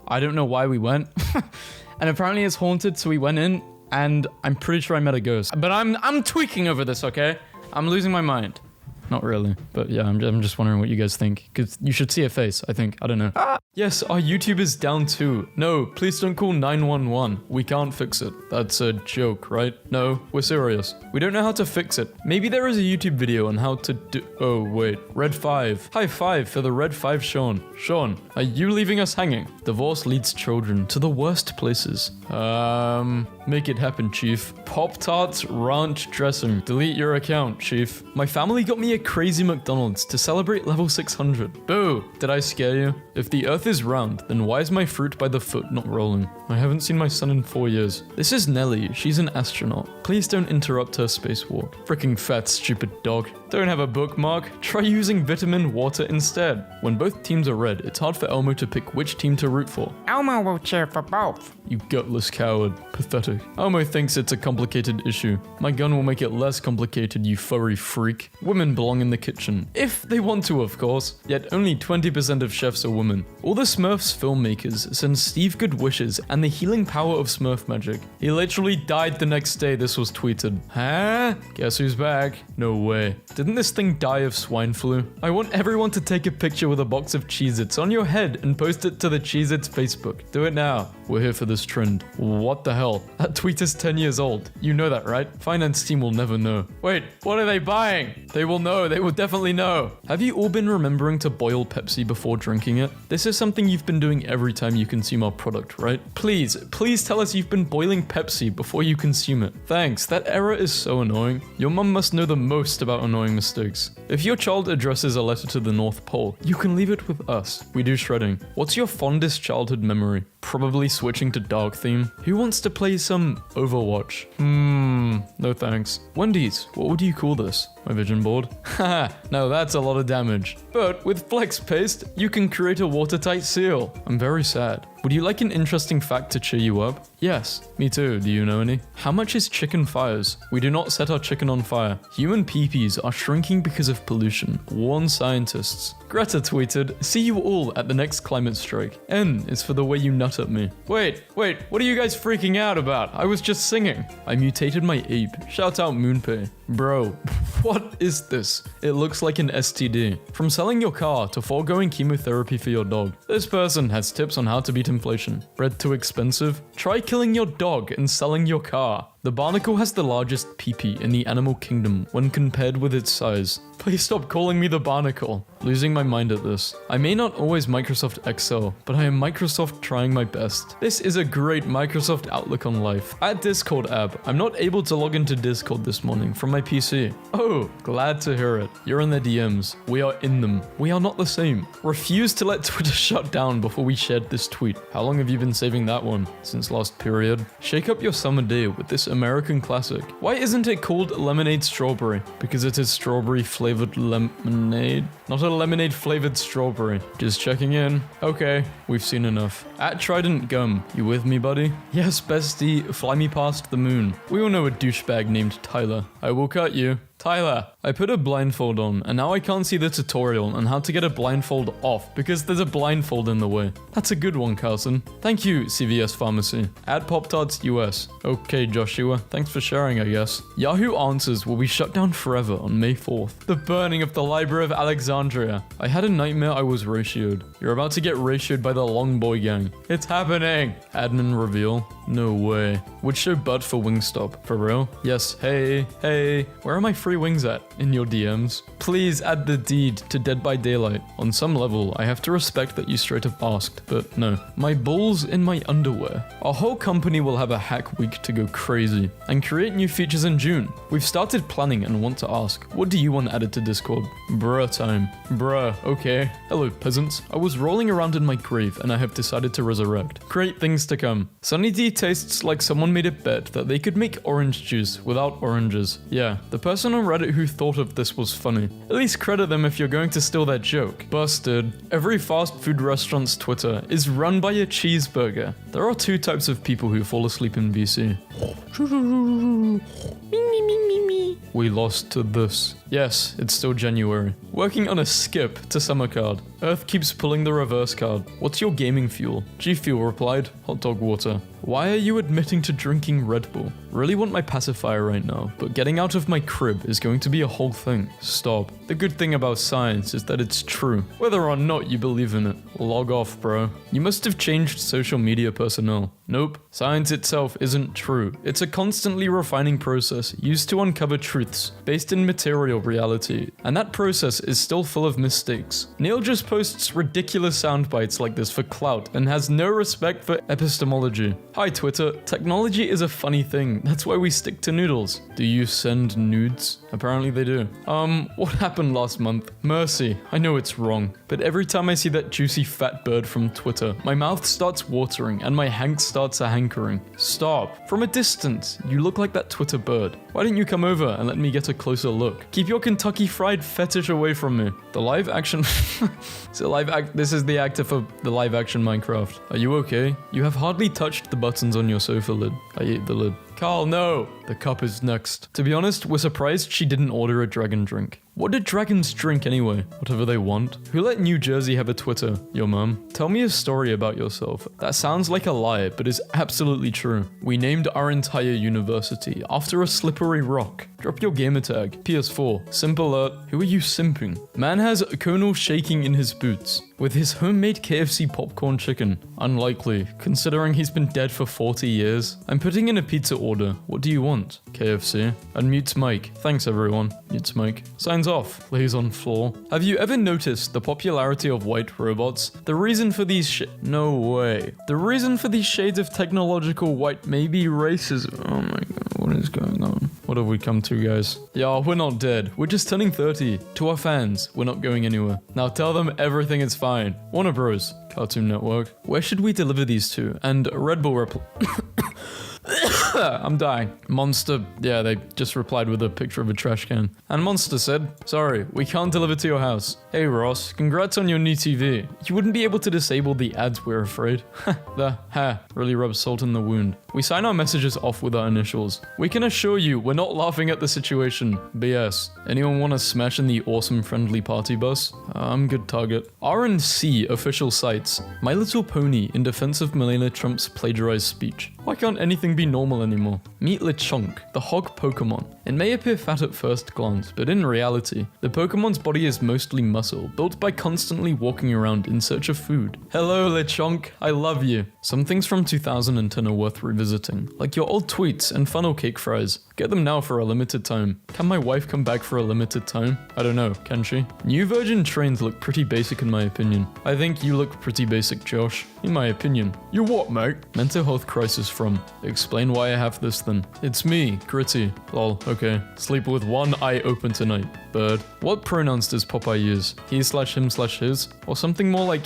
I don't know why we went. And apparently it's haunted, so we went in and I'm pretty sure I met a ghost. But I'm tweaking over this, okay? I'm losing my mind. Not really, but yeah, I'm just wondering what you guys think. Because you should see a face, I think. I don't know. Yes, our YouTube is down too. No, please don't call 911. We can't fix it. That's a joke, right? No, we're serious. We don't know how to fix it. Maybe there is a YouTube video on how to do... Oh, wait. Red 5. High five for the Red 5 Sean. Sean, are you leaving us hanging? Divorce leads children to the worst places. Make it happen, Chief. Pop-Tarts Ranch Dressing. Delete your account, Chief. My family got me a crazy McDonald's to celebrate level 600. Boo! Did I scare you? If the earth is round, then why is my fruit by the foot not rolling? I haven't seen my son in 4 years. This is Nelly. She's an astronaut. Please don't interrupt her spacewalk. Freaking fat, stupid dog. Don't have a bookmark? Try using vitamin water instead. When both teams are red, it's hard for Elmo to pick which team to root for. Elmo will cheer for both. You gutless coward. Pathetic. Elmo thinks it's a complicated issue. My gun will make it less complicated, you furry freak. Women belong in the kitchen. If they want to, of course. Yet only 20% of chefs are women. All the Smurfs filmmakers send Steve good wishes and the healing power of Smurf magic. He literally died the next day this was tweeted. Huh? Guess who's back? No way. Didn't this thing die of swine flu? I want everyone to take a picture with a box of Cheez-Its on your head and post it to the Cheez-Its Facebook. Do it now. We're here for this trend. What the hell? That tweet is 10 years old. You know that, right? Finance team will never know. Wait, what are they buying? They will know. They will definitely know. Have you all been remembering to boil Pepsi before drinking it? This is something you've been doing every time you consume our product, right? Please tell us you've been boiling Pepsi before you consume it. Thanks, that error is so annoying. Your mum must know the most about annoying mistakes. If your child addresses a letter to the North Pole, you can leave it with us. We do shredding. What's your fondest childhood memory? Probably switching to dark theme. Who wants to play some Overwatch? No thanks. Wendy's, what would you call this? My vision board? Haha, no, that's a lot of damage. But with Flex Paste, you can create a watertight seal. I'm very sad. Would you like an interesting fact to cheer you up? Yes, me too. Do you know any? How much is chicken fires? We do not set our chicken on fire. Human peepees are shrinking because of pollution. Warn scientists. Greta tweeted, see you all at the next climate strike. N is for the way you nut at me. Wait, what are you guys freaking out about? I was just singing. I mutated my ape. Shout out Moonpay. Bro, what is this? It looks like an STD. From selling your car to foregoing chemotherapy for your dog. This person has tips on how to beat inflation. Bread too expensive? Try killing your dog and selling your car. The barnacle has the largest peepee in the animal kingdom when compared with its size. Please stop calling me the barnacle. Losing my mind at this. I may not always Microsoft Excel, but I am Microsoft trying my best. This is a great Microsoft outlook on life. At Discord app, I'm not able to log into Discord this morning from my my PC. Oh, glad to hear it. You're in the DMs. We are in them. We are not the same. Refuse to let Twitter shut down before we shared this tweet. How long have you been saving that one? Since last period. Shake up your summer day with this American classic. Why isn't it called lemonade strawberry? Because it is strawberry flavored lemonade. Not a lemonade flavored strawberry. Just checking in. Okay, we've seen enough. At Trident Gum, you with me, buddy? Yes, bestie, fly me past the moon. We all know a douchebag named Tyler. I will cut you. Tyler, I put a blindfold on, and now I can't see the tutorial on how to get a blindfold off because there's a blindfold in the way. That's a good one, Carson. Thank you, CVS Pharmacy. At Pop-Tarts US. Okay, Joshua, thanks for sharing, I guess. Yahoo Answers will be shut down forever on May 4th. The burning of the Library of Alexandria. I had a nightmare I was ratioed. You're about to get ratioed by the Long Boy Gang. It's happening. Admin reveal. No way. Would show butt for Wingstop. For real? Yes, hey. Where are my free wings at? In your DMs? Please add the deed to Dead by Daylight. On some level, I have to respect that you straight up asked, but no. My balls in my underwear. Our whole company will have a hack week to go crazy and create new features in June. We've started planning and want to ask, what do you want added to Discord? Bruh time. Bruh, okay. Hello, peasants. I was rolling around in my grave and I have decided to resurrect. Great things to come. Sunny D tastes like someone made a bet that they could make orange juice without oranges. Yeah, the person on Reddit who thought of this was funny. At least credit them if you're going to steal their joke. Busted. Every fast food restaurant's Twitter is run by a cheeseburger. There are two types of people who fall asleep in VC. We lost to this. Yes, it's still January. Working on a skip to summer card. Earth keeps pulling the reverse card. What's your gaming fuel? G Fuel replied, hot dog water. Why are you admitting to drinking Red Bull? Really want my pacifier right now, but getting out of my crib is going to be a whole thing. Stop. The good thing about science is that it's true, whether or not you believe in it. Log off, bro. You must have changed social media personnel. Nope. Science itself isn't true. It's a constantly refining process used to uncover truths based in material reality, and that process is still full of mistakes. Neil just posts ridiculous sound bites like this for clout and has no respect for epistemology. Hi Twitter, technology is a funny thing. That's why we stick to noodles. Do you send nudes? Apparently they do. What happened last month? Mercy, I know it's wrong, but every time I see that juicy fat bird from Twitter, my mouth starts watering and my hank starts a hankering. Stop. From a distance, you look like that Twitter bird. Why didn't you come over and let me get a closer look? Keep your Kentucky Fried fetish away from me. The live action... This is the actor for the live action Minecraft. Are you okay? You have hardly touched the buttons on your sofa lid. I ate the lid. Carl, no! The cup is next. To be honest, we're surprised she didn't order a dragon drink. What do dragons drink anyway? Whatever they want. Who let New Jersey have a Twitter? Your mum? Tell me a story about yourself. That sounds like a lie, but is absolutely true. We named our entire university after a slippery rock. Drop your gamertag. PS4. Simp alert. Who are you simping? Man has a conal shaking in his boots. With his homemade KFC popcorn chicken. Unlikely, considering he's been dead for 40 years. I'm putting in a pizza order. What do you want? KFC. Unmutes mic. Thanks everyone. Mutes mic. Signs off. Lays on floor. Have you ever noticed the popularity of white robots? The reason for these No way. The reason for these shades of technological white may be racism. Oh my god, what is going on? What have we come to, guys? Yeah, we're not dead. We're just turning 30. To our fans, we're not going anywhere. Now tell them everything is fine. Warner Bros. Cartoon Network. Where should we deliver these to? And Red Bull I'm dying. Monster, yeah, they just replied with a picture of a trash can. And Monster said, sorry, we can't deliver to your house. Hey Ross, congrats on your new TV. You wouldn't be able to disable the ads, we're afraid. Really rubs salt in the wound. We sign our messages off with our initials. We can assure you we're not laughing at the situation. BS. Anyone want to smash in the awesome friendly party bus? I'm good target. RNC official sites. My Little Pony in defense of Melania Trump's plagiarized speech. Why can't anything be normal anymore? Meet Lechonk, the hog Pokemon. It may appear fat at first glance, but in reality, the Pokemon's body is mostly muscle, built by constantly walking around in search of food. Hello Lechonk, I love you. Some things from 2010 are worth revisiting, like your old tweets and funnel cake fries. Get them now for a limited time. Can my wife come back for a limited time? I don't know, can she? New Virgin trains look pretty basic in my opinion. I think you look pretty basic, Josh. In my opinion. You what, mate? Mental health crisis from. Explain why I have this then? It's me, Gritty. Lol, okay. Sleep with one eye open tonight. Bird. What pronouns does Popeye use? He/him/his? Or something more like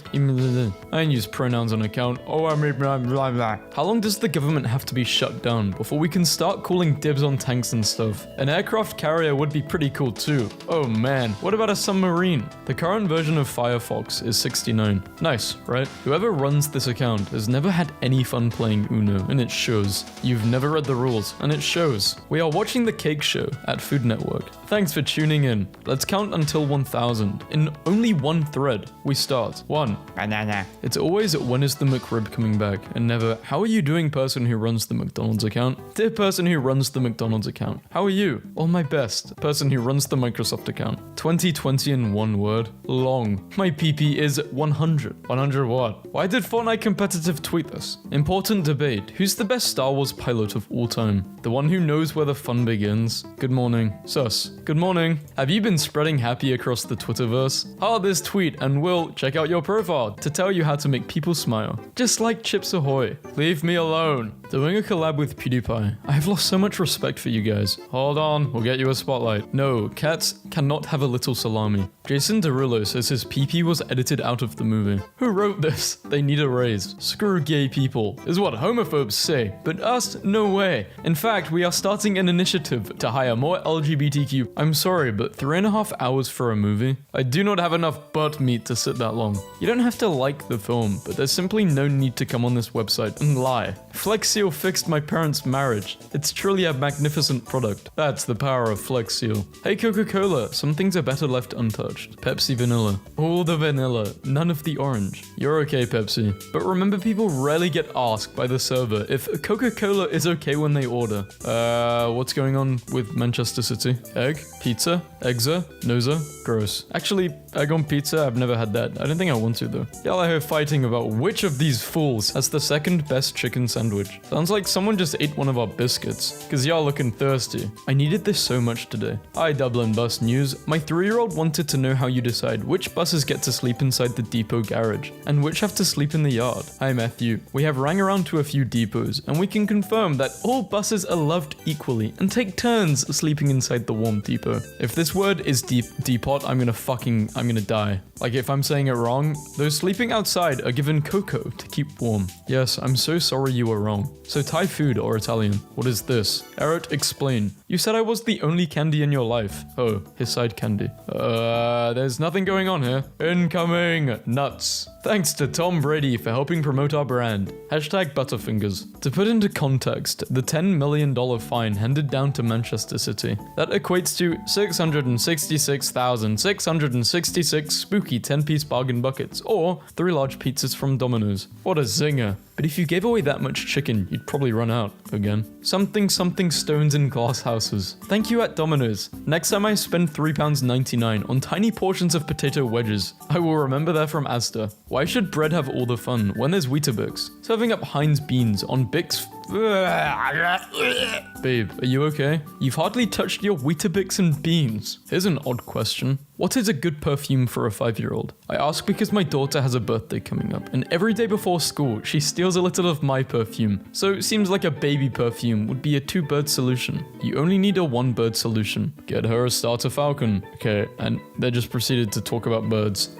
I use pronouns on account. Oh, I mean blah blah blah. How long does the government have to be shut down before we can start calling dibs on tanks and stuff? An aircraft carrier would be pretty cool too. Oh man, what about a submarine? The current version of Firefox is 69. Nice, right? Whoever runs this account has never had any fun playing Uno, and it shows. You've never read the rules, and it shows. We are watching The Cake Show at Food Network. Thanks for tuning in. Let's count until 1000. In only one thread, we start. 1. Banana. It's always, when is the McRib coming back? And never, how are you doing, person who runs the McDonald's account? Dear person who runs the McDonald's account, how are you? All my best. Person who runs the Microsoft account. 2020 in one word. Long. My PP is 100. 100 what? Why did Fortnite Competitive tweet this? Important debate. Who's the best Star Wars pilot of all time? The one who knows where the fun begins? Good morning. Sus. Good morning. Have you been spreading happy across the Twitterverse? Heart this tweet and we'll check out your profile to tell you how to make people smile. Just like Chips Ahoy. Leave me alone. Doing a collab with PewDiePie. I have lost so much respect for you guys. Hold on, we'll get you a spotlight. No, cats cannot have a little salami. Jason Derulo says his PP was edited out of the movie. Who wrote this? They need a raise. Screw gay people, is what homophobes say. But us, no way. In fact, we are starting an initiative to hire more LGBTQ. I'm sorry, but 3.5 hours for a movie? I do not have enough butt meat to sit that long. You don't have to like the film, but there's simply no need to come on this website and lie. Flex Seal fixed my parents' marriage. It's truly a magnificent product. That's the power of Flex Seal. Hey Coca-Cola, some things are better left untouched. Pepsi vanilla. All the vanilla, none of the orange. You're okay, Pepsi. But remember, people rarely get asked by the server if Coca-Cola is okay when they order. What's going on with Manchester City? Egg? Pizza? Eggs'a? Noza? Gross. Actually, egg on pizza, I've never had that. I don't think I want to though. Y'all are here fighting about which of these fools has the second best chicken sandwich. Sounds like someone just ate one of our biscuits. Cause y'all looking thirsty. I needed this so much today. Hi Dublin Bus News. My 3-year-old wanted to know how you decide which buses get to sleep inside the depot garage and which have to sleep in the yard. Hi Matthew. We have rang around to a few depots and we can confirm that all buses are loved equally and take turns sleeping inside the warm depot. If this word is depot, I'm gonna die. Like if I'm saying it wrong, those sleeping outside are given cocoa to keep warm. Yes, I'm so sorry you were wrong. So Thai food or Italian? What is this? Eric, explain. You said I was the only candy in your life. Oh, his side candy. There's nothing going on here. Incoming nuts. Thanks to Tom Brady for helping promote our brand. Hashtag Butterfingers. To put into context, the $10 million fine handed down to Manchester City. That equates to 666,666 spooky 10-piece bargain buckets, or 3 large pizzas from Domino's. What a zinger. But if you gave away that much chicken, you'd probably run out again. Something stones in glass houses. Thank you at Domino's. Next time I spend £3.99 on tiny portions of potato wedges, I will remember they're from Asda. Why should bread have all the fun when there's Weetabix? Serving up Heinz beans on Bix. Babe, are you okay? You've hardly touched your Weetabix and beans. Here's an odd question. What is a good perfume for a 5-year-old? I ask because my daughter has a birthday coming up, and every day before school, she steals a little of my perfume. So it seems like a baby perfume would be a 2-bird solution. You only need a 1-bird solution. Get her a starter falcon. Okay, and they just proceeded to talk about birds.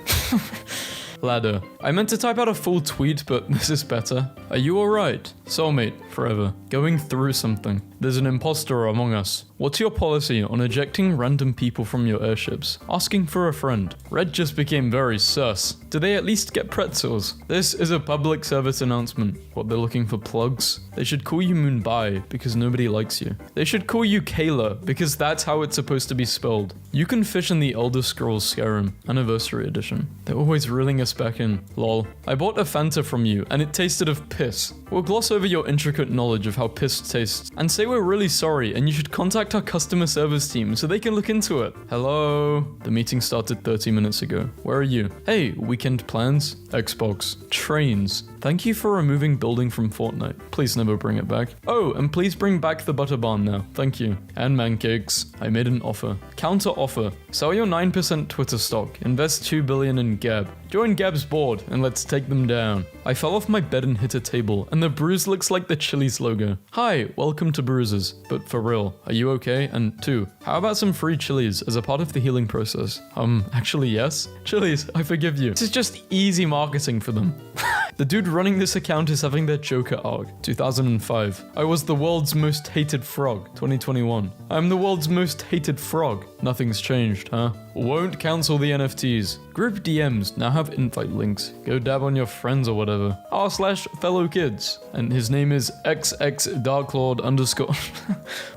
Ladder. I meant to type out a full tweet, but this is better. Are you alright? Soulmate, forever. Going through something. There's an imposter among us. What's your policy on ejecting random people from your airships? Asking for a friend. Red just became very sus. Do they at least get pretzels? This is a public service announcement. What, they're looking for plugs? They should call you Moonbai because nobody likes you. They should call you Kayla because that's how it's supposed to be spelled. You can fish in the Elder Scrolls Skyrim Anniversary Edition. They're always reeling us back in. Lol. I bought a Fanta from you and it tasted of piss. We'll gloss over your intricate knowledge of how piss tastes and say we're really sorry and you should contact our customer service team so they can look into it. Hello? The meeting started 30 minutes ago. Where are you? Hey, weekend plans? Xbox. Trains. Thank you for removing building from Fortnite. Please never bring it back. Oh, and please bring back the butter barn now. Thank you. And mancakes. I made an offer. Counter offer. Sell your 9% Twitter stock. Invest $2 billion in Gab. Join Gab's board and let's take them down. I fell off my bed and hit a table, and the bruise looks like the Chili's logo. Hi, welcome to Bruises. But for real, are you okay? And 2, how about some free Chili's as a part of the healing process? Actually yes. Chili's, I forgive you. This is just easy marketing for them. The dude running this account is having their Joker arc. 2005. I was the world's most hated frog. 2021. I'm the world's most hated frog. Nothing's changed, huh? Won't cancel the NFTs. Group DMs now have invite links. Go dab on your friends or whatever. r/fellow kids. And his name is xxdarklord_.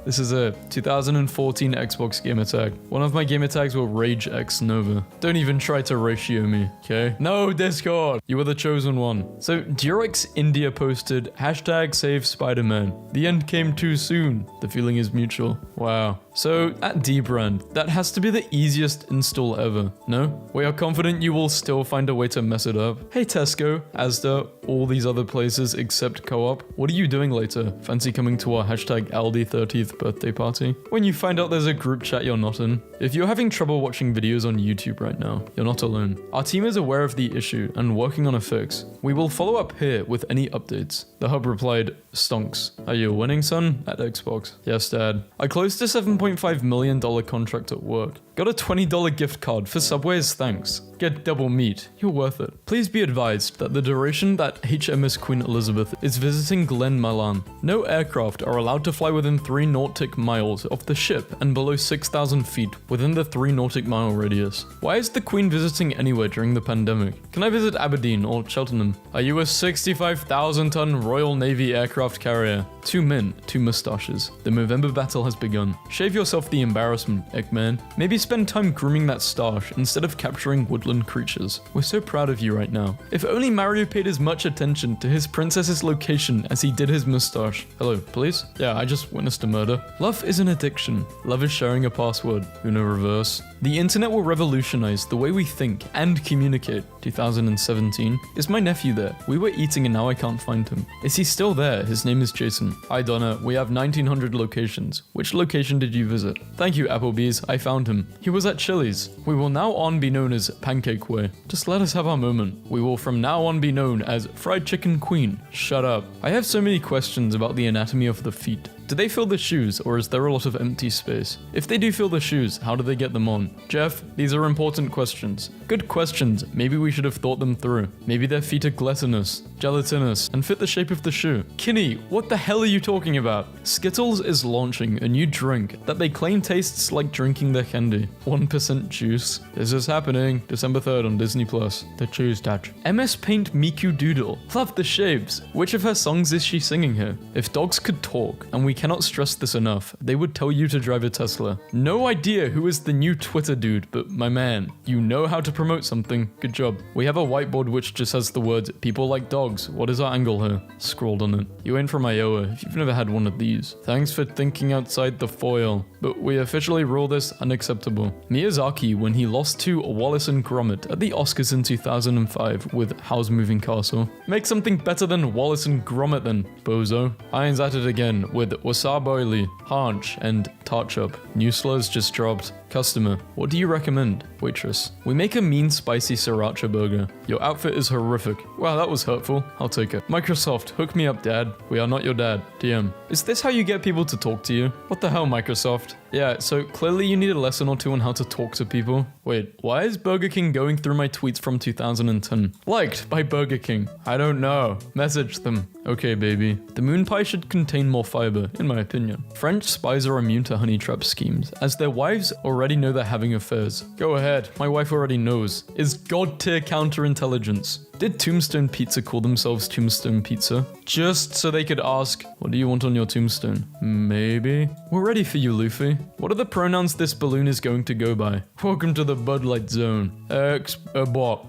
This is a 2014 Xbox gamer tag. One of my gamer tags will RageXNova. Don't even try to ratio me, okay? No, Discord! You were the chosen one. So, Durex India posted #save Spider-Man. The end came too soon. The feeling is mutual. Wow. So, at dbrand, that has to be the easiest install ever, no? We are confident you will still find a way to mess it up. Hey Tesco, Asda, all these other places except Co-op. What are you doing later? Fancy coming to our #Aldi30th birthday party? When you find out there's a group chat you're not in. If you're having trouble watching videos on YouTube right now, you're not alone. Our team is aware of the issue and working on a fix. We will follow up here with any updates. The hub replied, stonks. Are you winning, son? At Xbox. Yes, dad. I closed a $7.5 million contract at work. Got a $20 gift card for Subway as thanks. Get double meat. You're worth it. Please be advised that the duration that HMS Queen Elizabeth is visiting Glen Malan, no aircraft are allowed to fly within 3 nautic miles of the ship and below 6,000 feet within the 3 nautic mile radius. Why is the Queen visiting anywhere during the pandemic? Can I visit Aberdeen or Cheltenham? Are you a 65,000-ton Royal Navy aircraft carrier? 2 men, 2 mustaches. The Movember battle has begun. Shave yourself the embarrassment, Eggman. Maybe spend time grooming that stash instead of capturing woodland creatures. We're so proud of you right now. If only Mario paid as much attention to his princess's location as he did his mustache. Hello, police? Yeah, I just witnessed a murder. Love is an addiction. Love is sharing a password. Uno reverse. The internet will revolutionize the way we think and communicate. 2017. Is my nephew there? We were eating and now I can't find him. Is he still there? His name is Jason. Hi Donna, we have 1900 locations. Which location did you visit? Thank you Applebee's, I found him. He was at Chili's. We will now on be known as Pancake Way. Just let us have our moment. We will from now on be known as Fried Chicken Queen. Shut up. I have so many questions about the anatomy of the feet. Do they fill the shoes, or is there a lot of empty space? If they do fill the shoes, how do they get them on? Jeff, these are important questions. Good questions, maybe we should have thought them through. Maybe their feet are gelatinous, gelatinous, and fit the shape of the shoe. Kinney, what the hell are you talking about? Skittles is launching a new drink that they claim tastes like drinking their candy. 1% juice. This is happening December 3rd on Disney+. The Choose Touch. MS Paint Miku Doodle. Love the shapes. Which of her songs is she singing here? If dogs could talk, and we cannot stress this enough, they would tell you to drive a Tesla. No idea who is the new Twitter dude, but my man, you know how to promote something. Good job. We have a whiteboard which just has the words, people like dogs. What is our angle here? Scrolled on it. You ain't from Iowa if you've never had one of these. Thanks for thinking outside the foil. But we officially rule this unacceptable. Miyazaki, when he lost to Wallace and Gromit at the Oscars in 2005 with Howl's Moving Castle. Make something better than Wallace and Gromit then, bozo. Irons at it again with Wasaboily, Haunch, and Tarchup. New slurs just dropped. Customer, what do you recommend? Waitress, we make a mean spicy sriracha burger. Your outfit is horrific. Wow, that was hurtful. I'll take it. Microsoft, hook me up, dad. We are not your dad. DM. Is this how you get people to talk to you? What the hell, Microsoft? Yeah, so clearly you need a lesson or two on how to talk to people. Wait, why is Burger King going through my tweets from 2010? Liked by Burger King. I don't know. Message them. Okay, baby. The moon pie should contain more fiber, in my opinion. French spies are immune to honey trap schemes, as their wives already know they're having affairs. Go ahead, my wife already knows. Is god tier counterintelligence. Did Tombstone Pizza call themselves Tombstone Pizza? Just so they could ask, what do you want on your tombstone? Maybe? We're ready for you, Luffy. What are the pronouns this balloon is going to go by? Welcome to the Bud Light Zone. Xbox.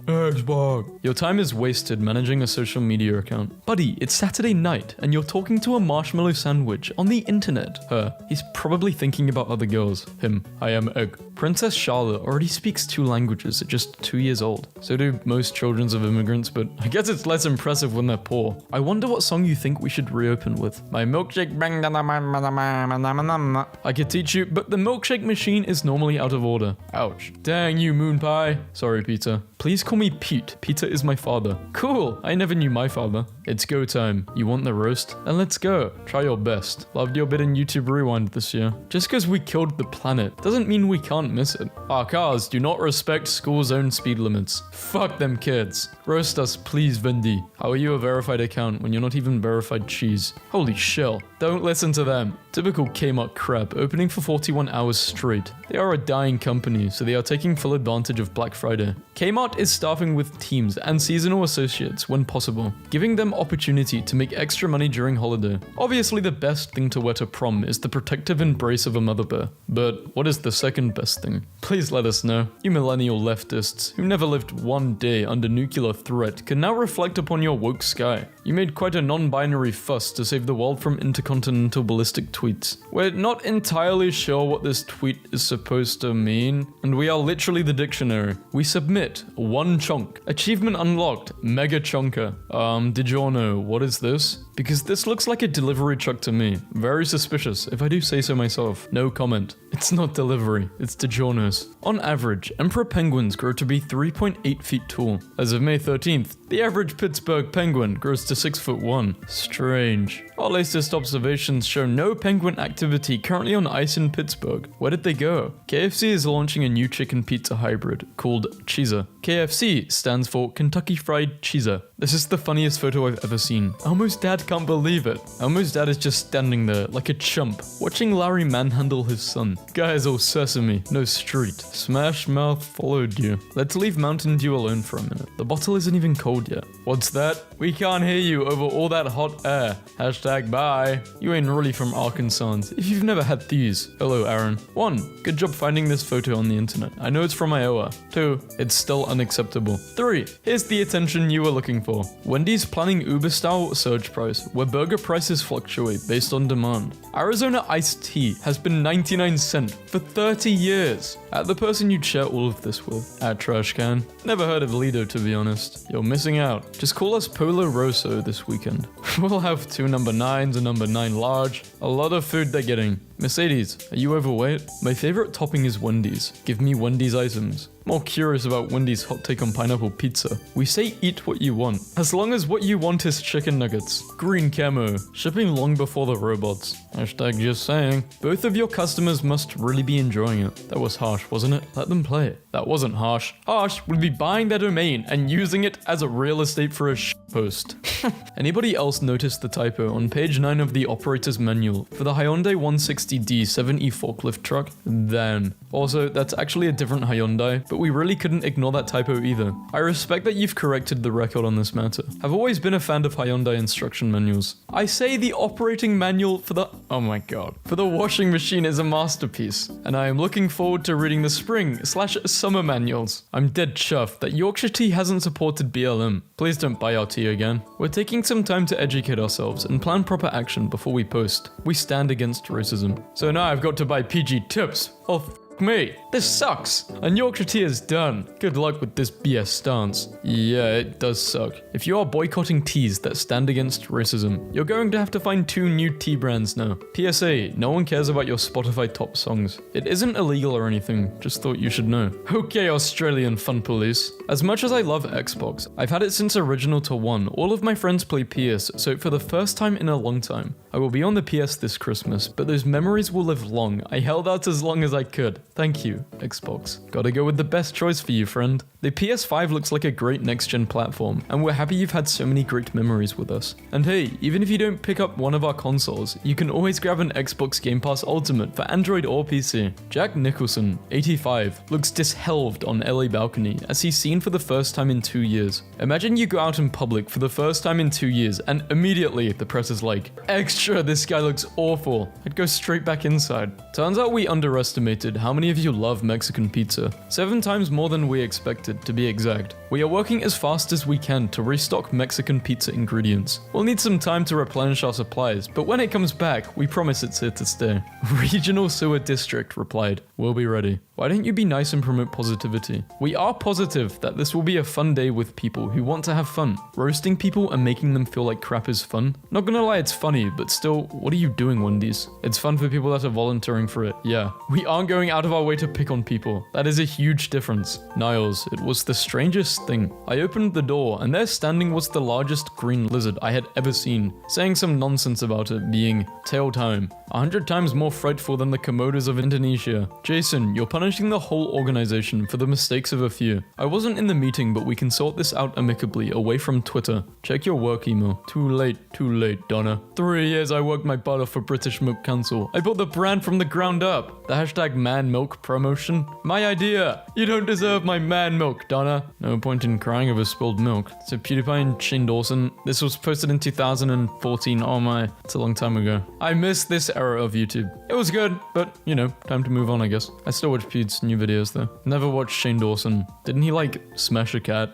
Your time is wasted managing a social media account. Buddy, it's Saturday night, and you're talking to a marshmallow sandwich on the internet. Her. He's probably thinking about other girls. Him. I am Egg. Princess Charlotte already speaks 2 languages at just 2 years old. So do most children of immigrants, but I guess it's less impressive when they're poor. I wonder what song you think we should reopen with. My milkshake bang. I could teach you, but the milkshake machine is normally out of order. Ouch. Dang you, moon pie. Sorry, Peter. Please call me Pete. Peter is my father. Cool. I never knew my father. It's go time. You want the roast? Then let's go. Try your best. Loved your bit in YouTube Rewind this year. Just because we killed the planet doesn't mean we can't miss it. Our cars do not respect school zone speed limits. Fuck them kids. Roast us, please, Vendy. How are you a verified account when you're not even verified cheese? Holy shell. Don't listen to them. Typical Kmart crap, opening for 41 hours straight. They are a dying company, so they are taking full advantage of Black Friday. Kmart is staffing with teams and seasonal associates when possible, giving them opportunity to make extra money during holiday. Obviously, the best thing to wear to prom is the protective embrace of a mother bear. But what is the second best thing? Please let us know. You millennial leftists who never lived one day under nuclear threat can now reflect upon your woke sky. You made quite a non-binary fuss to save the world from intercontinental ballistic tweets. We're not entirely sure what this tweet is supposed to mean, and we are literally the dictionary. We submit one chunk. Achievement unlocked. Mega chunker. Did you all know what is this? Because this looks like a delivery truck to me. Very suspicious, if I do say so myself. No comment. It's not delivery, it's DiGiorno's. On average, emperor penguins grow to be 3.8 feet tall. As of May 13th, the average Pittsburgh penguin grows to 6'1". Strange. Our latest observations show no penguin activity currently on ice in Pittsburgh. Where did they go? KFC is launching a new chicken pizza hybrid called Cheezer. KFC stands for Kentucky Fried Cheezer. This is the funniest photo I've ever seen. Elmo's dad can't believe it. Elmo's dad is just standing there like a chump, watching Larry manhandle his son. Guy is all sesame, no street. Smash Mouth followed you. Let's leave Mountain Dew alone for a minute. The bottle isn't even cold yet. What's that? We can't hear you over all that hot air. Hashtag bye. You ain't really from Arkansas if you've never had these. Hello, Aaron. 1. Good job finding this photo on the internet. I know it's from Iowa. 2. It's still unacceptable. 3. Here's the attention you were looking for. Wendy's planning Uber-style surge price, where burger prices fluctuate based on demand. Arizona iced tea has been 99 cents for 30 years. At the person you'd share all of this with. At Trash Can. Never heard of Lido, to be honest. You're missing out. Just call us Polo Rosso this weekend. We'll have 2 number 9s, a number 9 large. A lot of food they're getting. Mercedes, are you overweight? My favorite topping is Wendy's. Give me Wendy's items. More curious about Wendy's hot take on pineapple pizza. We say eat what you want, as long as what you want is chicken nuggets. Green camo, shipping long before the robots. Hashtag just saying. Both of your customers must really be enjoying it. That was harsh, wasn't it? Let them play it. That wasn't harsh. Harsh would be buying their domain and using it as a real estate for a post. Anybody else notice the typo on page 9 of the operator's manual for the Hyundai 160D 7E forklift truck? Then. Also, that's actually a different Hyundai, but we really couldn't ignore that typo either. I respect that you've corrected the record on this matter. I've always been a fan of Hyundai instruction manuals. I say the operating manual for the... oh my god. For the washing machine is a masterpiece, and I am looking forward to reading the spring/summer manuals. I'm dead chuffed that Yorkshire Tea hasn't supported BLM. Please don't buy our tea again. We're taking some time to educate ourselves and plan proper action before we post. We stand against racism. So now I've got to buy PG tips. Oh, me. This sucks. And Yorkshire Tea is done. Good luck with this BS stance. Yeah, it does suck. If you are boycotting teas that stand against racism, you're going to have to find 2 new tea brands now. PSA, no one cares about your Spotify top songs. It isn't illegal or anything, just thought you should know. Okay, Australian fun police. As much as I love Xbox, I've had it since original to 1. All of my friends play PS, so for the first time in a long time, I will be on the PS this Christmas, but those memories will live long. I held out as long as I could. Thank you, Xbox. Gotta go with the best choice for you, friend. The PS5 looks like a great next-gen platform, and we're happy you've had so many great memories with us. And hey, even if you don't pick up one of our consoles, you can always grab an Xbox Game Pass Ultimate for Android or PC. Jack Nicholson, 85, looks disheveled on LA balcony as he's seen for the first time in 2 years. Imagine you go out in public for the first time in 2 years, and immediately the press is like, extra, this guy looks awful. I'd go straight back inside. Turns out we underestimated how many of you love Mexican pizza. 7 times more than we expected, to be exact. We are working as fast as we can to restock Mexican pizza ingredients. We'll need some time to replenish our supplies, but when it comes back, we promise it's here to stay. Regional Sewer District replied, we'll be ready. Why don't you be nice and promote positivity? We are positive that this will be a fun day with people who want to have fun. Roasting people and making them feel like crap is fun. Not gonna lie, it's funny, but still, what are you doing, Wendy's? It's fun for people that are volunteering for it, yeah. We aren't going out of our way to pick on people. That is a huge difference. Niles, it was the strangest thing. I opened the door, and there standing was the largest green lizard I had ever seen, saying some nonsense about it being tail time. 100 times more frightful than the Komodos of Indonesia. Jason, you're punishing the whole organization for the mistakes of a few. I wasn't in the meeting, but we can sort this out amicably away from Twitter. Check your work email. Too late, Donna. 3 years I worked my butt off for British Milk Council. I built the brand from the ground up. The hashtag man milk promotion? My idea. You don't deserve my man milk, Donna. No point in crying over spilled milk. So PewDiePie and Shane Dawson. This was posted in 2014. Oh my, it's a long time ago. I miss this era of YouTube. It was good, but you know, time to move on, I guess. I still watch Pew's new videos though. Never watched Shane Dawson. Didn't he like smash a cat?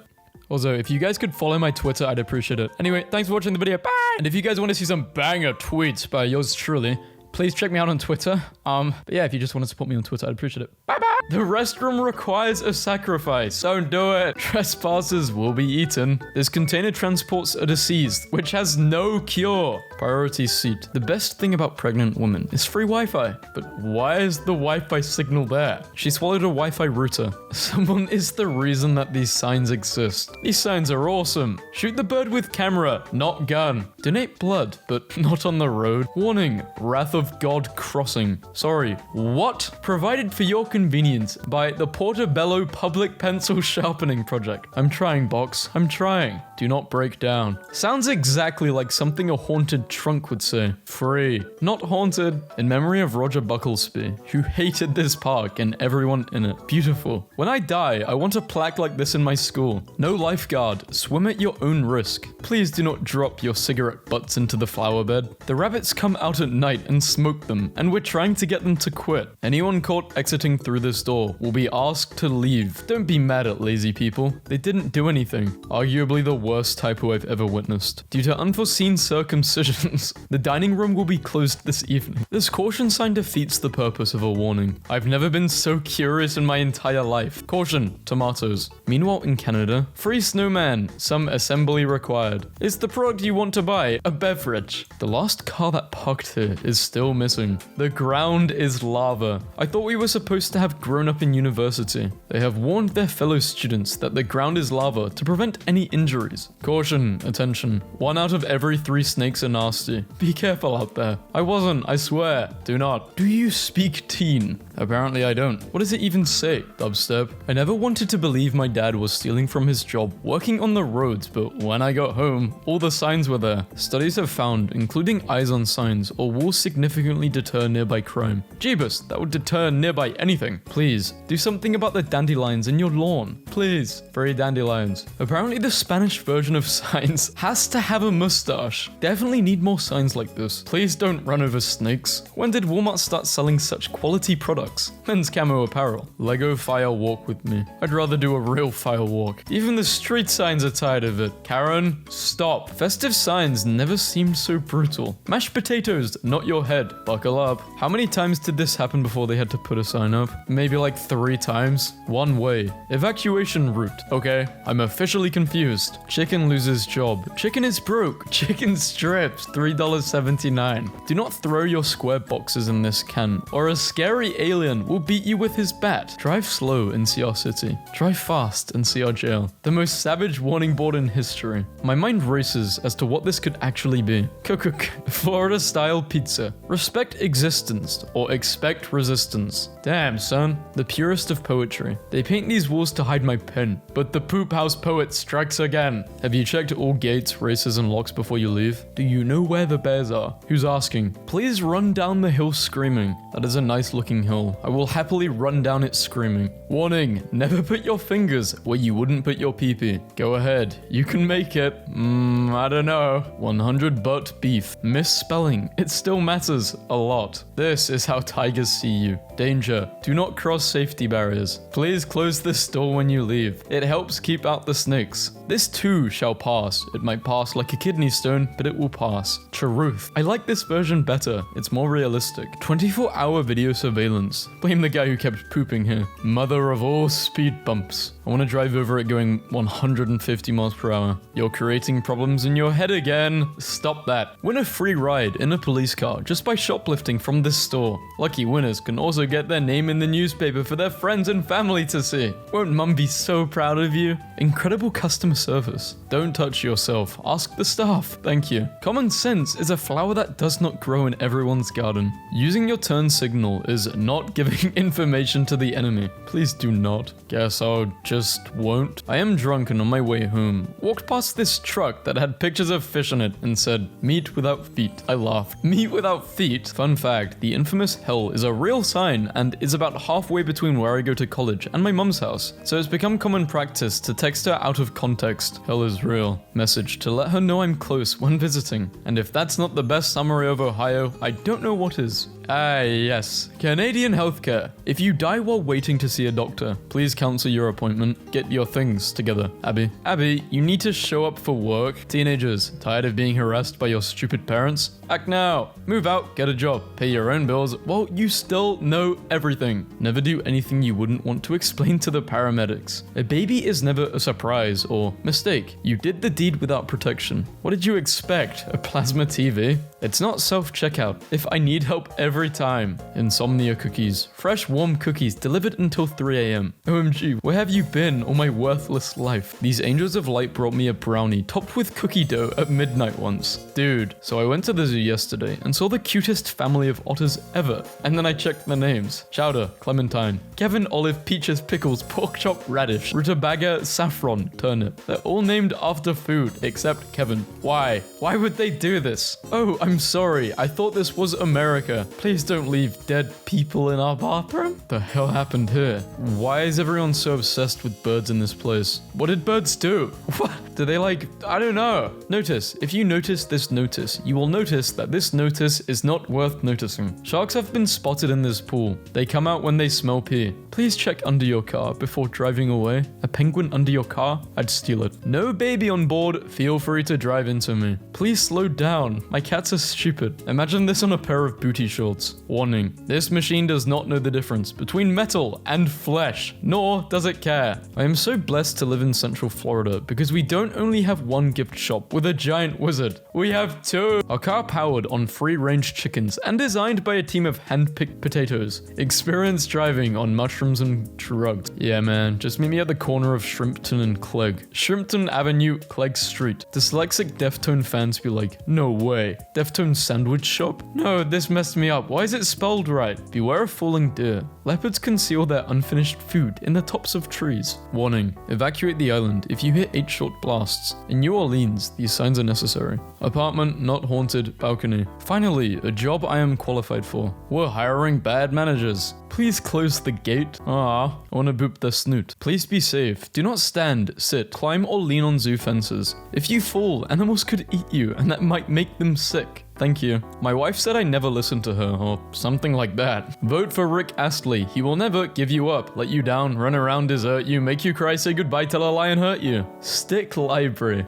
Also, if you guys could follow my Twitter, I'd appreciate it. Anyway, thanks for watching the video. Bye! And if you guys want to see some banger tweets by yours truly, please check me out on Twitter. But yeah, if you just want to support me on Twitter, I'd appreciate it. Bye-bye! The restroom requires a sacrifice. Don't do it. Trespassers will be eaten. This container transports a deceased, which has no cure. Priority seat. The best thing about pregnant women is free Wi-Fi. But why is the Wi-Fi signal there? She swallowed a Wi-Fi router. Someone is the reason that these signs exist. These signs are awesome. Shoot the bird with camera, not gun. Donate blood, but not on the road. Warning, Wrath of God crossing. Sorry, what? Provided for your convenience by the Portobello Public Pencil Sharpening Project. I'm trying, Box. I'm trying. Do not break down. Sounds exactly like something a haunted trunk would say. Free. Not haunted. In memory of Roger Bucklesby, who hated this park and everyone in it. Beautiful. When I die, I want a plaque like this in my school. No lifeguard. Swim at your own risk. Please do not drop your cigarette butts into the flower bed. The rabbits come out at night and smoke them, and we're trying to get them to quit. Anyone caught exiting through this door will be asked to leave. Don't be mad at lazy people. They didn't do anything. Arguably the worst typo I've ever witnessed. Due to unforeseen circumcisions, the dining room will be closed this evening. This caution sign defeats the purpose of a warning. I've never been so curious in my entire life. Caution, tomatoes. Meanwhile in Canada, free snowman, some assembly required. Is the product you want to buy a beverage? The last car that parked here is still missing. The ground is lava. I thought we were supposed to have grown up in university. They have warned their fellow students that the ground is lava to prevent any injuries. Caution, attention. 1 out of every 3 snakes are nasty. Be careful out there. I wasn't, I swear. Do not. Do you speak teen? Apparently I don't. What does it even say? Dubstep. I never wanted to believe my dad was stealing from his job working on the roads, but when I got home, all the signs were there. Studies have found, including eyes on signs or walls significantly deter nearby crime. Jeebus, that would deter nearby anything. Please, do something about the dandelions in your lawn. Please. Free dandelions. Apparently the Spanish version of signs has to have a mustache. Definitely need more signs like this. Please don't run over snakes. When did Walmart start selling such quality products? Men's camo apparel. Lego fire walk with me. I'd rather do a real fire walk. Even the street signs are tired of it. Karen, stop. Festive signs never seemed so brutal. Mashed potatoes, not your head. Buckle up. How many times did this happen before they had to put a sign up? Maybe like 3 times. One way. Evacuation route. Okay, I'm officially confused. Chicken loses job. Chicken is broke. Chicken strips. $3.79. Do not throw your square boxes in this can, or a scary alien will beat you with his bat. Drive slow and see our city. Drive fast and see our jail. The most savage warning board in history. My mind races as to what this could actually be. Cook. Florida-style pizza. Respect existence, or expect resistance. Damn, son. The purest of poetry. They paint these walls to hide my pen, but the poop house poet strikes again. Have you checked all gates, races, and locks before you leave? Do you know where the bears are? Who's asking? Please run down the hill screaming. That is a nice looking hill. I will happily run down it screaming. Warning, never put your fingers where you wouldn't put your pee-pee. Go ahead, you can make it. I don't know. 100 butt beef. Misspelling. It still matters a lot. This is how tigers see you. Danger. Do not cross safety barriers. Please close this door when you you leave. It helps keep out the snakes. This too shall pass. It might pass like a kidney stone, but it will pass. Truth. I like this version better. It's more realistic. 24-hour video surveillance. Blame the guy who kept pooping here. Mother of all speed bumps. I want to drive over it going 150 miles per hour. You're creating problems in your head again. Stop that. Win a free ride in a police car just by shoplifting from this store. Lucky winners can also get their name in the newspaper for their friends and family to see. Won't mum be so proud of you? Incredible customer service. Don't touch yourself. Ask the staff. Thank you. Common sense is a flower that does not grow in everyone's garden. Using your turn signal is not giving information to the enemy. Please do not. Guess I'll just won't. I am drunk and on my way home. Walked past this truck that had pictures of fish on it and said, meat without feet. I laughed. Meat without feet? Fun fact, the infamous hell is a real sign and is about halfway between where I go to college and my mum's house. So it's become common practice to text her out of context. Hell is real. Message to let her know I'm close when visiting. And if that's not the best summary of Ohio, I don't know what is. Ah, yes. Canadian healthcare. If you die while waiting to see a doctor, please cancel your appointment. Get your things together, Abby. Abby, you need to show up for work. Teenagers, tired of being harassed by your stupid parents? Act now. Move out, get a job, pay your own bills. Well, you still know everything. Never do anything you wouldn't want to explain to the paramedics. A baby is never a surprise or mistake. You did the deed without protection. What did you expect? A plasma TV? It's not self-checkout. If I need help every time. Insomnia cookies. Fresh warm cookies delivered until 3 a.m. OMG, where have you been all my worthless life? These angels of light brought me a brownie topped with cookie dough at midnight once. Dude, so I went to the zoo yesterday and saw the cutest family of otters ever. And then I checked the names. Chowder, Clementine, Kevin, Olive, Peaches, Pickles, Pork Chop, Radish, Rutabaga, Saffron, Turnip. They're all named after food, except Kevin. Why? Why would they do this? Oh, I'm sorry. I thought this was America. Please don't leave dead people in our bathroom. The hell happened here? Why is everyone so obsessed with birds in this place? What did birds do? What? Do they like, I don't know. Notice, if you notice this notice, you will notice that this notice is not worth noticing. Sharks have been spotted in this pool. They come out when they smell pee. Please check under your car before driving away. A penguin under your car? I'd steal it. No baby on board. Feel free to drive into me. Please slow down. My cats are stupid. Imagine this on a pair of booty shorts. Warning. This machine does not know the difference between metal and flesh, nor does it care. I am so blessed to live in Central Florida because we don't only have one gift shop with a giant wizard. We have two. Our car powered on free-range chickens and designed by a team of hand-picked potatoes. Experienced driving on mushrooms and drugs. Yeah, man. Just meet me at the corner of Shrimpton and Clegg. Shrimpton Avenue, Clegg Street. Dyslexic Deftone fans be like, no way. Deftone sandwich shop? No, this messed me up. Why is it spelled right? Beware of falling deer. Leopards conceal their unfinished food in the tops of trees. Warning. Evacuate the island if you hit 8 short blasts. In New Orleans, these signs are necessary. Apartment, not haunted, balcony. Finally, a job I am qualified for. We're hiring bad managers. Please close the gate. I wanna boop the snoot. Please be safe. Do not stand, sit, climb or lean on zoo fences. If you fall, animals could eat you and that might make them sick. Thank you. My wife said I never listened to her, or something like that. Vote for Rick Astley. He will never give you up, let you down, run around, desert you, make you cry, say goodbye, tell a lie and hurt you. Stick library.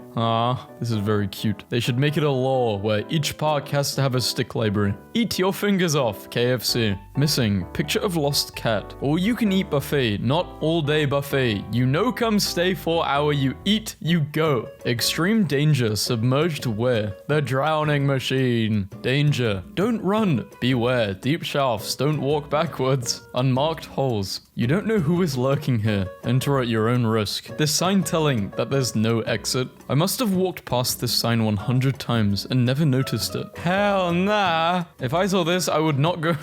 This is very cute. They should make it a law where each park has to have a stick library. Eat your fingers off, KFC. Missing. Picture of lost cat. All you can eat buffet, not all day buffet. You know come stay 4 hour, you eat, you go. Extreme danger, submerged where? The drowning machine. Danger. Don't run. Beware. Deep shafts. Don't walk backwards. Unmarked holes. You don't know who is lurking here. Enter at your own risk. This sign telling that there's no exit. I must have walked past this sign 100 times and never noticed it. Hell nah. If I saw this, I would not go.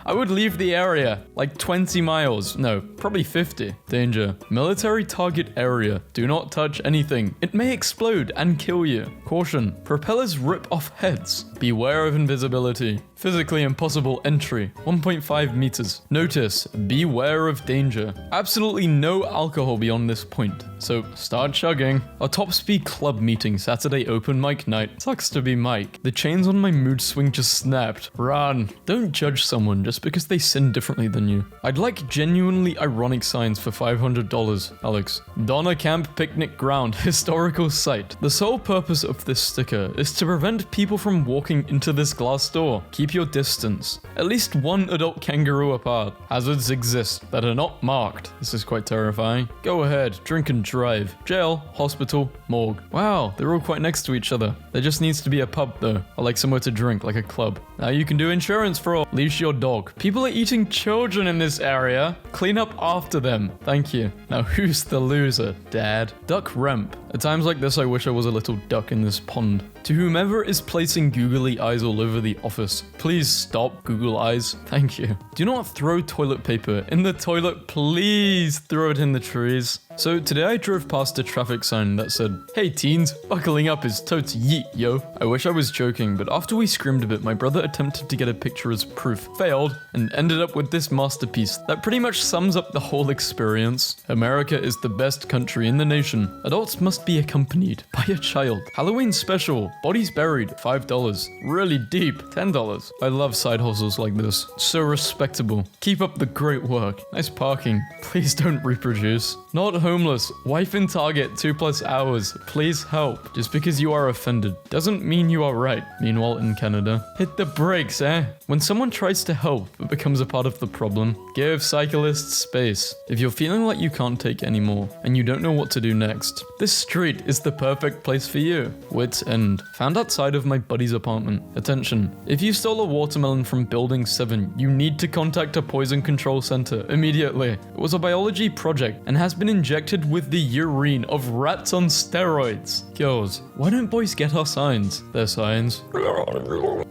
I would leave the area. Like 20 miles. No, probably 50. Danger. Military target area. Do not touch anything. It may explode and kill you. Caution. Propellers rip off heads. Beware of invisibility. Physically impossible entry. 1.5 meters. Notice. Beware of danger. Absolutely no alcohol beyond this point. So start chugging. A top speed club meeting Saturday open mic night. Sucks to be Mike. The chains on my mood swing just snapped. Run. Don't judge someone just just because they sin differently than you. I'd like genuinely ironic signs for $500, Alex. Donna Camp Picnic Ground, historical site. The sole purpose of this sticker is to prevent people from walking into this glass door. Keep your distance. At least one adult kangaroo apart. Hazards exist that are not marked. This is quite terrifying. Go ahead, drink and drive. Jail, hospital, morgue. Wow, they're all quite next to each other. There just needs to be a pub though, or like somewhere to drink, like a club. Now you can do insurance for all. Leash your dog. People are eating children in this area. Clean up after them. Thank you. Now who's the loser, Dad? Duck ramp. At times like this, I wish I was a little duck in this pond. To whomever is placing googly eyes all over the office, please stop Google eyes. Thank you. Do not throw toilet paper in the toilet. Please throw it in the trees. So today I drove past a traffic sign that said, "Hey teens, buckling up is totes yeet, yo." I wish I was joking, but after we screamed a bit, my brother attempted to get a picture as proof, failed, and ended up with this masterpiece that pretty much sums up the whole experience. America is the best country in the nation. Adults must be accompanied by a child. Halloween special, bodies buried, $5. Really deep, $10. I love side hustles like this. So respectable. Keep up the great work. Nice parking. Please don't reproduce. Not homeless. Wife in Target 2+ hours. Please help. Just because you are offended doesn't mean you are right. Meanwhile in Canada, hit the brakes, eh? When someone tries to help but becomes a part of the problem, give cyclists space. If you're feeling like you can't take anymore and you don't know what to do next, this street is the perfect place for you. Wits End. Found outside of my buddy's apartment. Attention. If you stole a watermelon from building 7, you need to contact a poison control center immediately. It was a biology project and has been injected with the urine of rats on steroids. Girls, why don't boys get our signs? Their signs.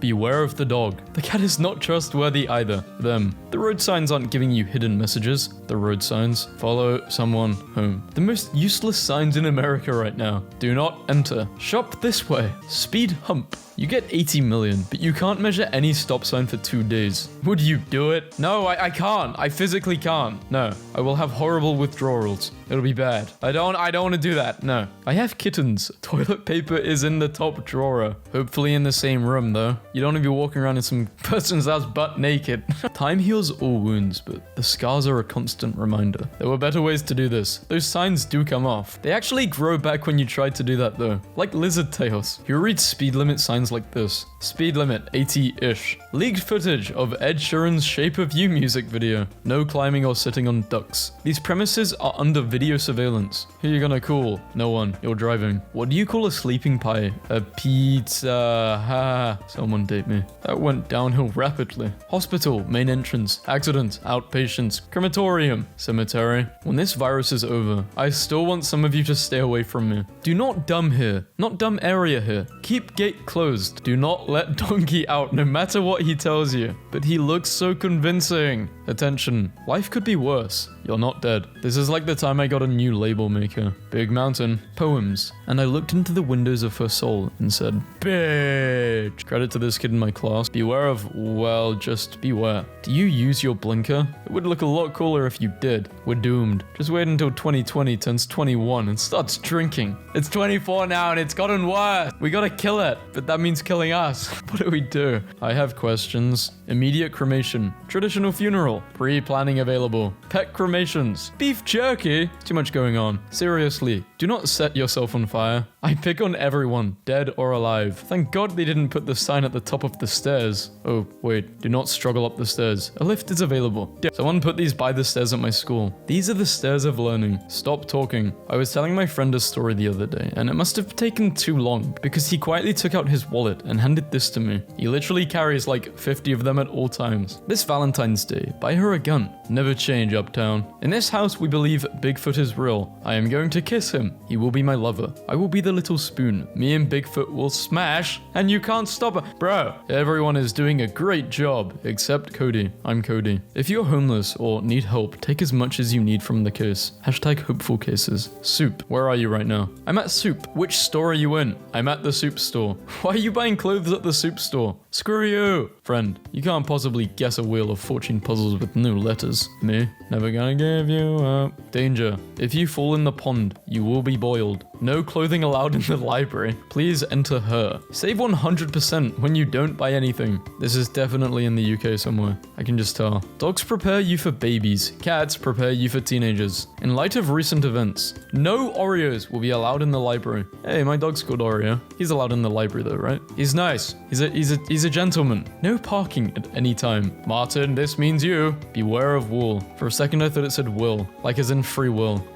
Beware of the dog. The cat is not trustworthy either. Them. The road signs aren't giving you hidden messages. The road signs. Follow someone home. The most useless signs in America right now. Do not enter. Shop this way. Speed hump. You get 80 million, but you can't measure any stop sign for 2 days. Would you do it? No, I can't. I physically can't. No, I will have horrible withdrawals. It'll be bad. I don't want to do that. No. I have kittens. Toilet paper is in the top drawer. Hopefully in the same room though. You don't want to be walking around in some person's house butt naked. Time heals all wounds, but the scars are a constant reminder. There were better ways to do this. Those signs do come off. They actually grow back when you try to do that though. Like lizard tails. You read speed limit signs like this. Speed limit 80-ish. Leaked footage of Ed Sheeran's Shape of You music video. No climbing or sitting on ducks. These premises are under video surveillance. Who you gonna call? No one. You're driving. What do you call a sleeping pie? A pizza. Ha. Someone date me. That went downhill rapidly. Hospital. Main entrance. Accident. Outpatients. Crematorium. Cemetery. When this virus is over, I still want some of you to stay away from me. Do not dumb here. Not dumb area here. Keep gate closed. Do not let Donkey out no matter what he tells you. But he looks so convincing. Attention. Life could be worse. You're not dead. This is like the time I got a new label maker. Big Mountain. Poems. And I looked into the windows of her soul and said, bitch. Credit to this kid in my class. Beware of, well, just beware. Do you use your blinker? It would look a lot cooler if you did. We're doomed. Just wait until 2020 turns 21 and starts drinking. It's 24 now and it's gotten worse. We gotta kill it. But that means killing us. What do we do? I have questions. Immediate cremation. Traditional funeral. Pre-planning available. Pet cremations. Beef jerky. Too much going on. Seriously, do not set yourself on fire. I pick on everyone, dead or alive. Thank God they didn't put the sign at the top of the stairs. Oh, wait. Do not struggle up the stairs. A lift is available. Someone put these by the stairs at my school. These are the stairs of learning. Stop talking. I was telling my friend a story the other day, and it must have taken too long because he quietly took out his wallet and handed this to me. He literally carries like 50 of them at all times. This Valentine's Day, buy her a gun. Never change, Uptown. In this house, we believe Bigfoot is real. I am going to kiss him. He will be my lover. I will be the little spoon. Me and Bigfoot will smash, and you can't stop it. Bro, everyone is doing a great job, except Cody. I'm Cody. If you're homeless or need help, take as much as you need from the case. Hashtag hopeful cases. Soup. Where are you right now? I'm at Soup. Which store are you in? I'm at the Soup store. Why are you buying clothes at the Soup store? Screw you. Friend, you can't possibly guess a wheel of fortune puzzles with no letters. Me? Never gonna I gave you up. Danger. If you fall in the pond, you will be boiled. No clothing allowed in the library. Please enter her. Save 100% when you don't buy anything. This is definitely in the UK somewhere. I can just tell. Dogs prepare you for babies. Cats prepare you for teenagers. In light of recent events, no Oreos will be allowed in the library. Hey, my dog's called Oreo. He's allowed in the library though, right? He's nice. He's a gentleman. No parking at any time. Martin, this means you. Beware of wool. For a second I thought it said will, like as in free will.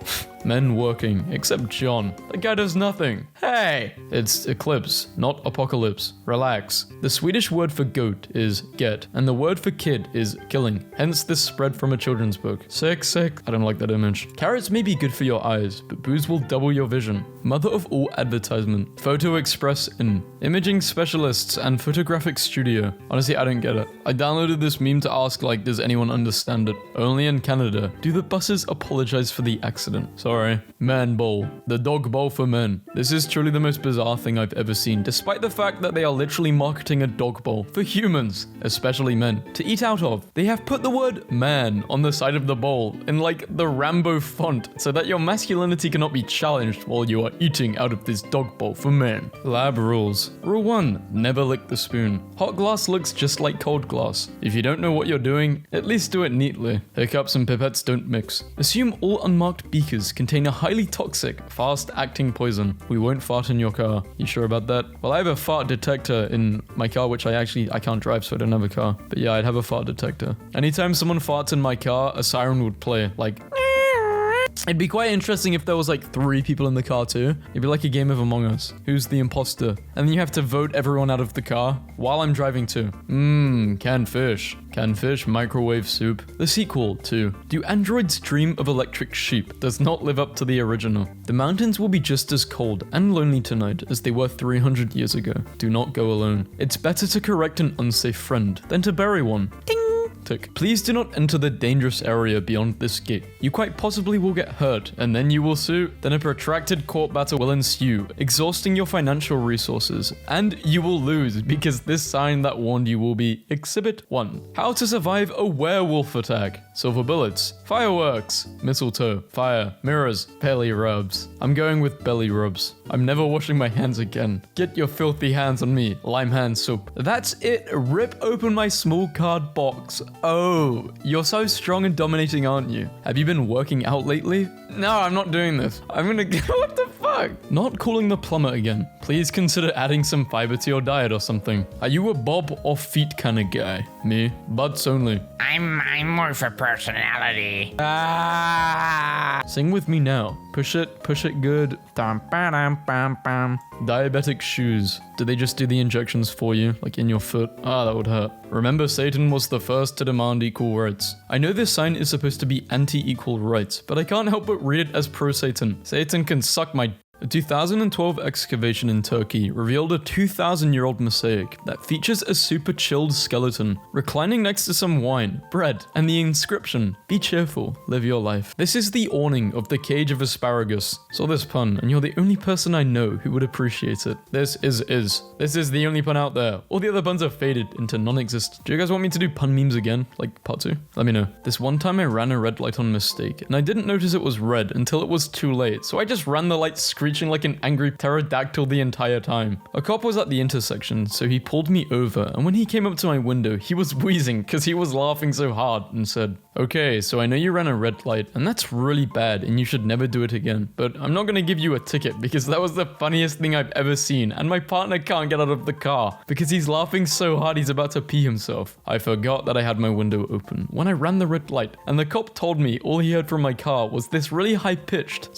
Men working, except John. That guy does nothing. Hey! It's eclipse, not apocalypse. Relax. The Swedish word for goat is get, and the word for kid is killing. Hence this spread from a children's book. Sick. I don't like that image. Carrots may be good for your eyes, but booze will double your vision. Mother of all advertisement. Photo Express in. Imaging specialists and photographic studio. Honestly, I don't get it. I downloaded this meme to ask, like, does anyone understand it? Only in Canada. Do the buses apologize for the accident? Sorry. Man bowl. The dog bowl for men. This is truly the most bizarre thing I've ever seen, despite the fact that they are literally marketing a dog bowl for humans, especially men, to eat out of. They have put the word man on the side of the bowl in like the Rambo font so that your masculinity cannot be challenged while you are eating out of this dog bowl for men. Lab rules. Rule 1. Never lick the spoon. Hot glass looks just like cold glass. If you don't know what you're doing, at least do it neatly. Hiccups and pipettes don't mix. Assume all unmarked beakers contain a highly toxic, fast-acting poison. We won't fart in your car. You sure about that? Well, I have a fart detector in my car, which I can't drive, so I don't have a car. But yeah, I'd have a fart detector. Anytime someone farts in my car, a siren would play, like... It'd be quite interesting if there was like 3 people in the car too. It'd be like a game of Among Us. Who's the imposter? And then you have to vote everyone out of the car while I'm driving too. Canned fish. Canned fish, microwave soup. The sequel to Do Androids Dream of Electric Sheep does not live up to the original. The mountains will be just as cold and lonely tonight as they were 300 years ago. Do not go alone. It's better to correct an unsafe friend than to bury one. Ding! Please do not enter the dangerous area beyond this gate. You quite possibly will get hurt, and then you will sue. Then a protracted court battle will ensue, exhausting your financial resources. And you will lose, because this sign that warned you will be Exhibit 1. How to survive a werewolf attack. Silver bullets, fireworks, mistletoe, fire, mirrors, belly rubs. I'm going with belly rubs. I'm never washing my hands again. Get your filthy hands on me, lime hand soap. That's it, rip open my small card box. Oh, you're so strong and dominating, aren't you? Have you been working out lately? No, I'm not doing this. I'm gonna go, what the fuck? Not calling the plumber again. Please consider adding some fiber to your diet or something. Are you a bob or feet kind of guy? Me? Butts only. I'm more for personality. Sing with me now. Push it good. Diabetic shoes. Do they just do the injections for you, like in your foot? That would hurt. Remember, Satan was the first to demand equal rights. I know this sign is supposed to be anti-equal rights, but I can't help but read it as pro-Satan. Satan can suck my... A 2012 excavation in Turkey revealed a 2,000-year-old mosaic that features a super chilled skeleton reclining next to some wine, bread, and the inscription, "Be cheerful, live your life." This is the awning of the cage of asparagus. Saw this pun, and you're the only person I know who would appreciate it. This is the only pun out there. All the other puns are faded into non-existent. Do you guys want me to do pun memes again? Like part 2? Let me know. This one time I ran a red light on mistake, and I didn't notice it was red until it was too late, so I just ran the light screeching like an angry pterodactyl the entire time. A cop was at the intersection, so he pulled me over, and when he came up to my window, he was wheezing because he was laughing so hard and said, "Okay, so I know you ran a red light, and that's really bad, and you should never do it again, but I'm not gonna give you a ticket because that was the funniest thing I've ever seen, and my partner can't get out of the car because he's laughing so hard he's about to pee himself." I forgot that I had my window open when I ran the red light, and the cop told me all he heard from my car was this really high-pitched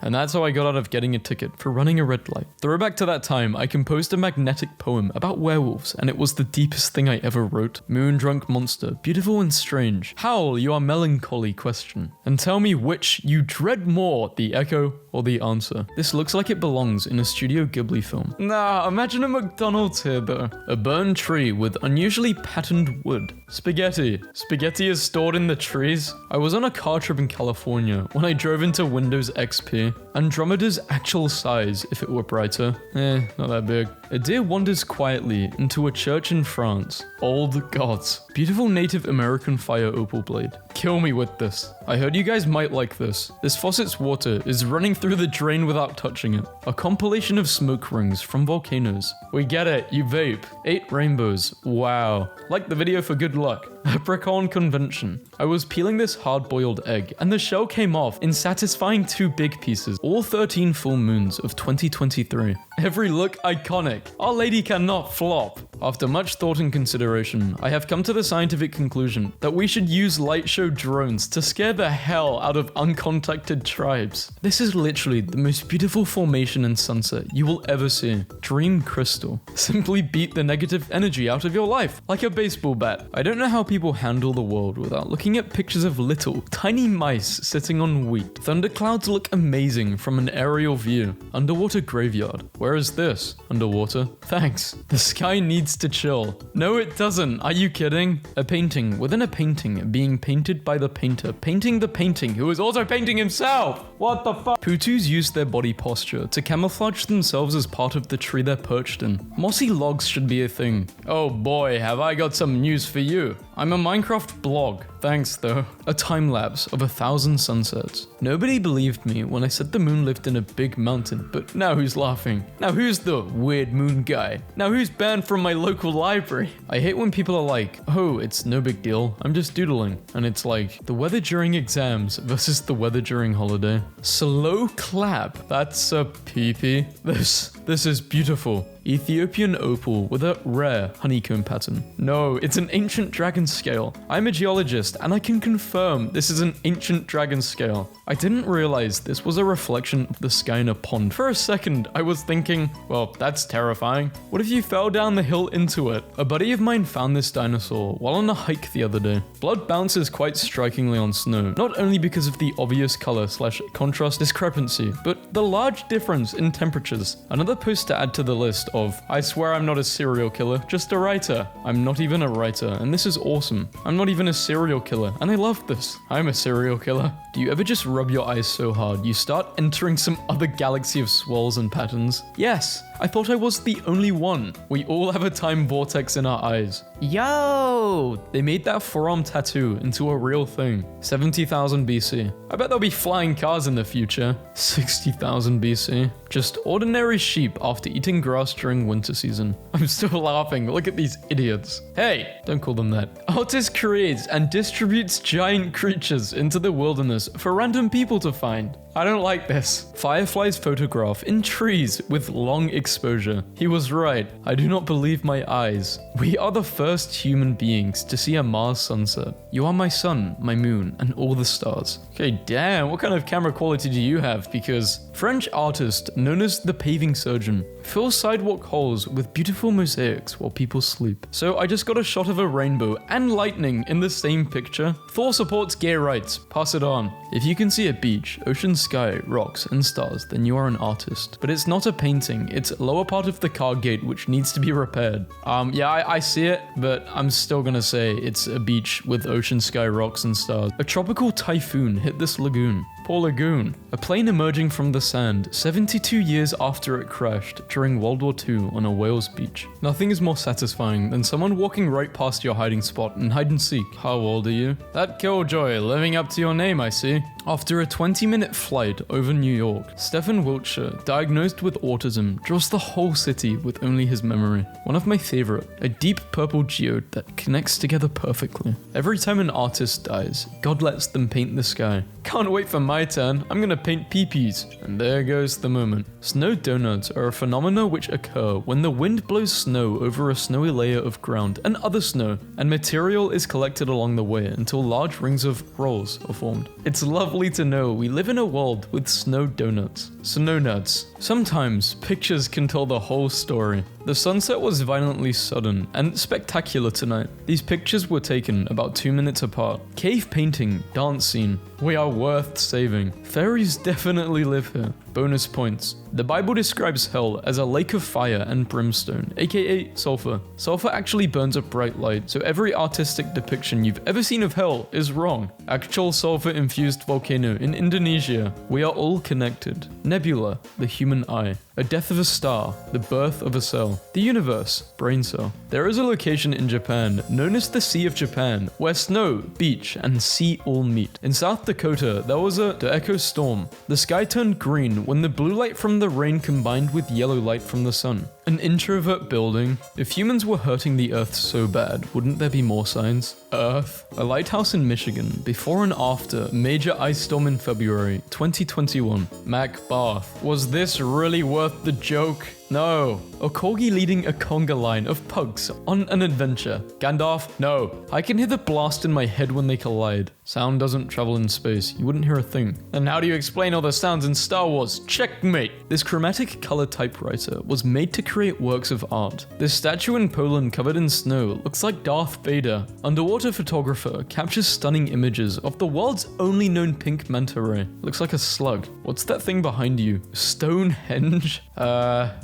and that's how I got out of getting a ticket for running a red light. Throwback to that time, I composed a magnetic poem about werewolves, and it was the deepest thing I ever wrote. Moon-drunk monster, beautiful and strange. Howl your melancholy question, and tell me which you dread more, the echo or the answer. This looks like it belongs in a Studio Ghibli film. Nah, imagine a McDonald's here though. A burned tree with unusually patterned wood. Spaghetti. Spaghetti is stored in the trees? I was on a car trip in California when I drove into Windows XP. Andromeda's actual size if it were brighter. Not that big. A deer wanders quietly into a church in France. Old gods. Beautiful Native American fire opal blade. Kill me with this. I heard you guys might like this. This faucet's water is running through the drain without touching it. A compilation of smoke rings from volcanoes. We get it, you vape. 8 rainbows. Wow. Like the video for good luck. Leprechaun convention. I was peeling this hard-boiled egg, and the shell came off in satisfying 2 big pieces. All 13 full moons of 2023. Every look iconic. Our lady cannot flop. After much thought and consideration, I have come to the scientific conclusion that we should use light show drones to scare the hell out of uncontacted tribes. This is literally the most beautiful formation and sunset you will ever see. Dream crystal. Simply beat the negative energy out of your life, like a baseball bat. I don't know how people handle the world without looking at pictures of little, tiny mice sitting on wheat. Thunderclouds look amazing from an aerial view. Underwater graveyard. Where is this? Underwater? Thanks. The sky needs to chill. No, it doesn't. Are you kidding? A painting within a painting being painted by the painter, painting the painting who is also painting himself. What the fuck? Putus use their body posture to camouflage themselves as part of the tree they're perched in. Mossy logs should be a thing. Oh boy, have I got some news for you. I'm a Minecraft blog. Thanks though. A time lapse of 1,000 sunsets. Nobody believed me when I said the moon lived in a big mountain, but now who's laughing? Now who's the weird moon guy? Now who's banned from my local library? I hate when people are like, oh, it's no big deal. I'm just doodling. And it's like, the weather during exams versus the weather during holiday. Slow clap. That's a peepee. This is beautiful. Ethiopian opal with a rare honeycomb pattern. No, it's an ancient dragon scale. I'm a geologist and I can confirm this is an ancient dragon scale. I didn't realize this was a reflection of the sky in a pond. For a second, I was thinking, well, that's terrifying. What if you fell down the hill into it? A buddy of mine found this dinosaur while on a hike the other day. Blood bounces quite strikingly on snow, not only because of the obvious color/contrast discrepancy, but the large difference in temperatures. Another post to add to the list of, I swear I'm not a serial killer, just a writer. I'm not even a writer, and this is awesome. I'm not even a serial killer, and I love this. I'm a serial killer. Do you ever just rub your eyes so hard you start entering some other galaxy of swirls and patterns? Yes, I thought I was the only one. We all have a time vortex in our eyes. Yo! They made that forearm tattoo into a real thing. 70,000 BC. I bet there'll be flying cars in the future. 60,000 BC. Just ordinary sheep after eating grass during winter season. I'm still laughing. Look at these idiots. Hey, don't call them that. Artist creates and distributes giant creatures into the wilderness for random people to find. I don't like this. Fireflies photograph in trees with long exposure. He was right. I do not believe my eyes. We are the first human beings to see a Mars sunset. You are my sun, my moon, and all the stars. Okay, damn, what kind of camera quality do you have? Because French artist known as the paving surgeon fills sidewalk holes with beautiful mosaics while people sleep. So I just got a shot of a rainbow and lightning in the same picture. Thor supports gay rights. Pass it on. If you can see a beach, ocean, sky, rocks, and stars, then you are an artist. But it's not a painting, it's lower part of the car gate which needs to be repaired. Yeah, I see it, but I'm still gonna say it's a beach with ocean, sky, rocks, and stars. A tropical typhoon hit this lagoon. Poor lagoon. A plane emerging from the sand 72 years after it crashed during World War II on a Wales beach. Nothing is more satisfying than someone walking right past your hiding spot in hide and seek. How old are you? That killjoy, living up to your name, I see. After a 20-minute flight over New York, Stephen Wiltshire, diagnosed with autism, draws the whole city with only his memory. One of my favorite, a deep purple geode that connects together perfectly. Every time an artist dies, God lets them paint the sky. Can't wait for my turn, I'm gonna paint peepees. And there goes the moment. Snow donuts are a phenomena which occur when the wind blows snow over a snowy layer of ground and other snow, and material is collected along the way until large rings of rolls are formed. It's lovely to know we live in a world with snow donuts. Snow nuts. Sometimes pictures can tell the whole story. The sunset was violently sudden and spectacular tonight. These pictures were taken about 2 minutes apart. Cave painting, dance scene. We are worth saving. Fairies definitely live here. Bonus points. The Bible describes hell as a lake of fire and brimstone, aka sulfur. Sulfur actually burns a bright light, so every artistic depiction you've ever seen of hell is wrong. Actual sulfur-infused volcano in Indonesia. We are all connected. Nebula, the human eye. A death of a star, the birth of a cell. The universe, brain cell. There is a location in Japan known as the Sea of Japan, where snow, beach, and sea all meet. In South Dakota, there was the Echo Storm. The sky turned green when the blue light from the rain combined with yellow light from the sun. An introvert building. If humans were hurting the earth so bad, wouldn't there be more signs? Earth. A lighthouse in Michigan, before and after major ice storm in February 2021. Mac Bath. Was this really worth the joke? No. A corgi leading a conga line of pugs on an adventure. Gandalf? No. I can hear the blast in my head when they collide. Sound doesn't travel in space. You wouldn't hear a thing. And how do you explain all the sounds in Star Wars? Checkmate. This chromatic color typewriter was made to create works of art. This statue in Poland covered in snow looks like Darth Vader. Underwater photographer captures stunning images of the world's only known pink manta ray. Looks like a slug. What's that thing behind you? Stonehenge?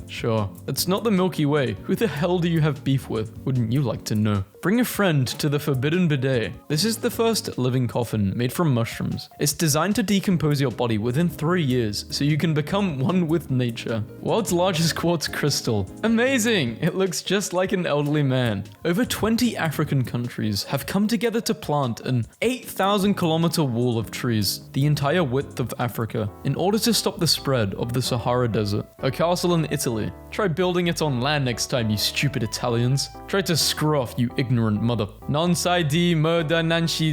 Sure. It's not the Milky Way. Who the hell do you have beef with? Wouldn't you like to know? Bring a friend to the forbidden bidet. This is the first living coffin made from mushrooms. It's designed to decompose your body within 3 years, so you can become one with nature. World's largest quartz crystal. Amazing! It looks just like an elderly man. Over 20 African countries have come together to plant an 8,000-kilometer wall of trees, the entire width of Africa, in order to stop the spread of the Sahara Desert. A castle in Italy. Try building it on land next time, you stupid Italians. Try to screw off, you ignorant mother. Non sai di murder nanshi.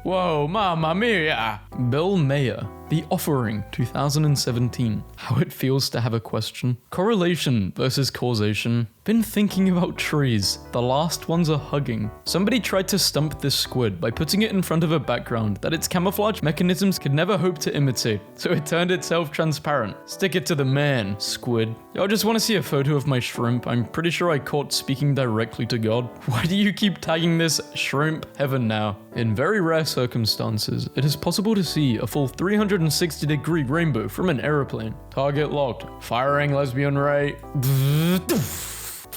Whoa, mamma mia. Bill Mayer. The Offering, 2017. How it feels to have a question. Correlation versus causation. Been thinking about trees. The last ones are hugging. Somebody tried to stump this squid by putting it in front of a background that its camouflage mechanisms could never hope to imitate, so it turned itself transparent. Stick it to the man, squid. Y'all just want to see a photo of my shrimp? I'm pretty sure I caught speaking directly to God. Why do you keep tagging this shrimp heaven now? In very rare circumstances, it is possible to see a full 360-degree rainbow from an aeroplane. Target locked. Firing lesbian ray.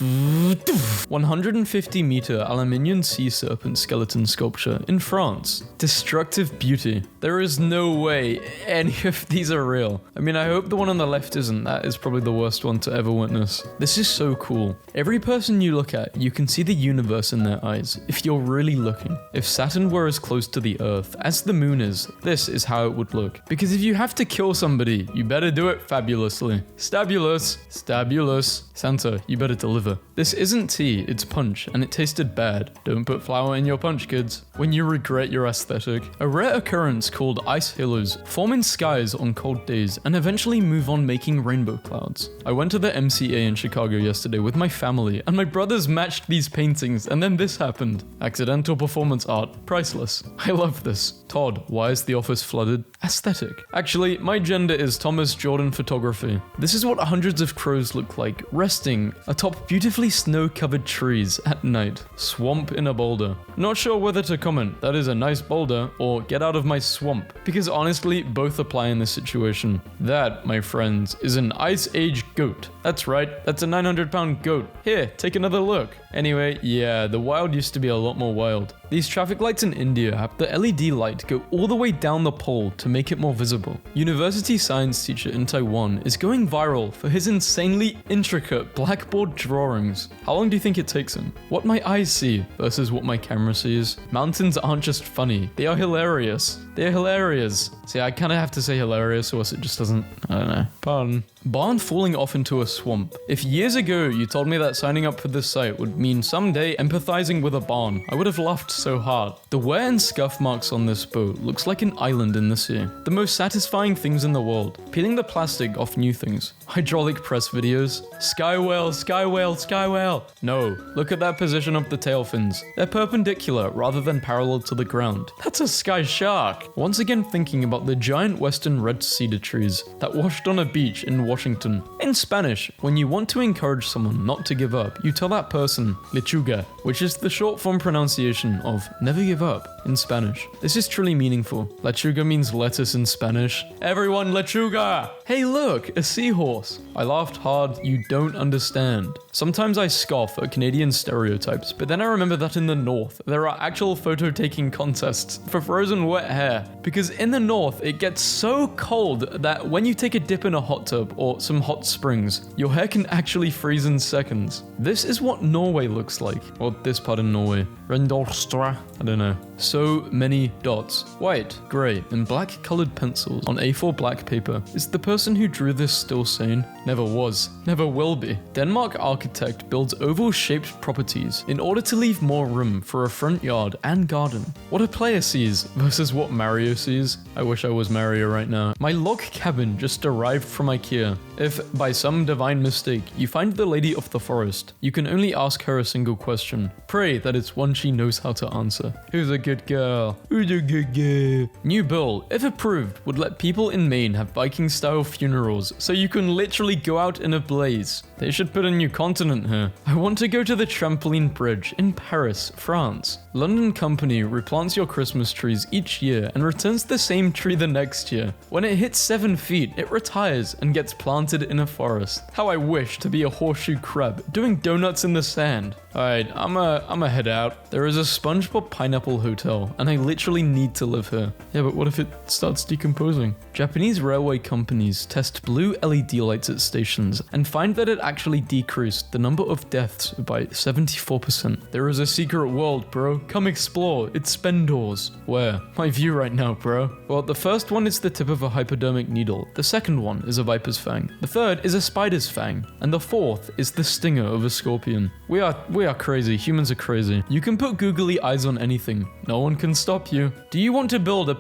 150-meter aluminium sea serpent skeleton sculpture in France. Destructive beauty. There is no way any of these are real. I mean, I hope the one on the left isn't. That is probably the worst one to ever witness. This is so cool. Every person you look at, you can see the universe in their eyes, if you're really looking. If Saturn were as close to the Earth as the moon is, this is how it would look. Because if you have to kill somebody, you better do it fabulously. Stabulous. Stabulous. Santa, you better deliver. This isn't tea, it's punch, and it tasted bad. Don't put flour in your punch, kids. When you regret your aesthetic. A rare occurrence called ice halos form in skies on cold days and eventually move on making rainbow clouds. I went to the MCA in Chicago yesterday with my family, and my brothers matched these paintings, and then this happened. Accidental performance art. Priceless. I love this. Todd, why is the office flooded? Aesthetic. Actually, my gender is Thomas Jordan Photography. This is what hundreds of crows look like, resting atop beautifully snow-covered trees at night. Swamp in a boulder. Not sure whether to comment, that is a nice boulder, or get out of my swamp, because honestly, both apply in this situation. That, my friends, is an Ice Age goat. That's right, that's a 900-pound goat. Here, take another look. Anyway, yeah, the wild used to be a lot more wild. These traffic lights in India have the LED light go all the way down the pole to make it more visible. University science teacher in Taiwan is going viral for his insanely intricate blackboard drawings. How long do you think it takes him? What my eyes see versus what my camera sees. Mountains aren't just funny, they are hilarious. They're hilarious. See, I kind of have to say hilarious or else it just doesn't, I don't know. Pardon. Barn falling off into a swamp. If years ago you told me that signing up for this site would mean someday empathizing with a barn, I would have laughed so hard. The wear and scuff marks on this boat looks like an island in the sea. The most satisfying things in the world. Peeling the plastic off new things. Hydraulic press videos. Sky whale, sky whale, sky whale. No, look at that position of the tail fins. They're perpendicular rather than parallel to the ground. That's a sky shark. Once again thinking about the giant western red cedar trees that washed on a beach in Washington. In Spanish, when you want to encourage someone not to give up, you tell that person lechuga, which is the short form pronunciation of never give up in Spanish. This is truly meaningful. Lechuga means lettuce in Spanish. Everyone, lechuga! Hey look, a seahorse. I laughed hard, you don't understand. Sometimes I scoff at Canadian stereotypes, but then I remember that in the North, there are actual photo taking contests for frozen wet hair. Because in the North, it gets so cold that when you take a dip in a hot tub or some hot springs, your hair can actually freeze in seconds. This is what Norway looks like. Or this part in Norway. Rendorstra? I don't know. So many dots. White, grey, and black colored pencils on A4 black paper. Is the person who drew this still sane? Never was. Never will be. Denmark architect builds oval-shaped properties in order to leave more room for a front yard and garden. What a player sees versus what Mario sees. I wish I was Mario right now. My log cabin just arrived from IKEA. If, by some divine mistake, you find the lady of the forest, you can only ask her a single question. Pray that it's one she knows how to answer. Who's a good girl? Who's a good girl? New bill, if approved, would let people in Maine have Viking-style funerals, so you can literally go out in a blaze. They should put a new continent here. I want to go to the trampoline bridge in Paris, France. London company replants your Christmas trees each year and returns the same tree the next year. When it hits 7 feet, it retires and gets planted in a forest. How I wish to be a horseshoe crab doing donuts in the sand. Alright, I'ma head out. There is a SpongeBob Pineapple Hotel, and I literally need to live here. Yeah, but what if it starts decomposing? Japanese railway companies test blue LED lights at stations and find that it actually decreased the number of deaths by 74%. There is a secret world, bro. Come explore. It's Spendors. Where? My view right now, bro. Well, the first one is the tip of a hypodermic needle. The second one is a viper's fang. The third is a spider's fang. And the fourth is the stinger of a scorpion. We are crazy. Humans are crazy. You can put googly eyes on anything. No one can stop you. Do you want to build a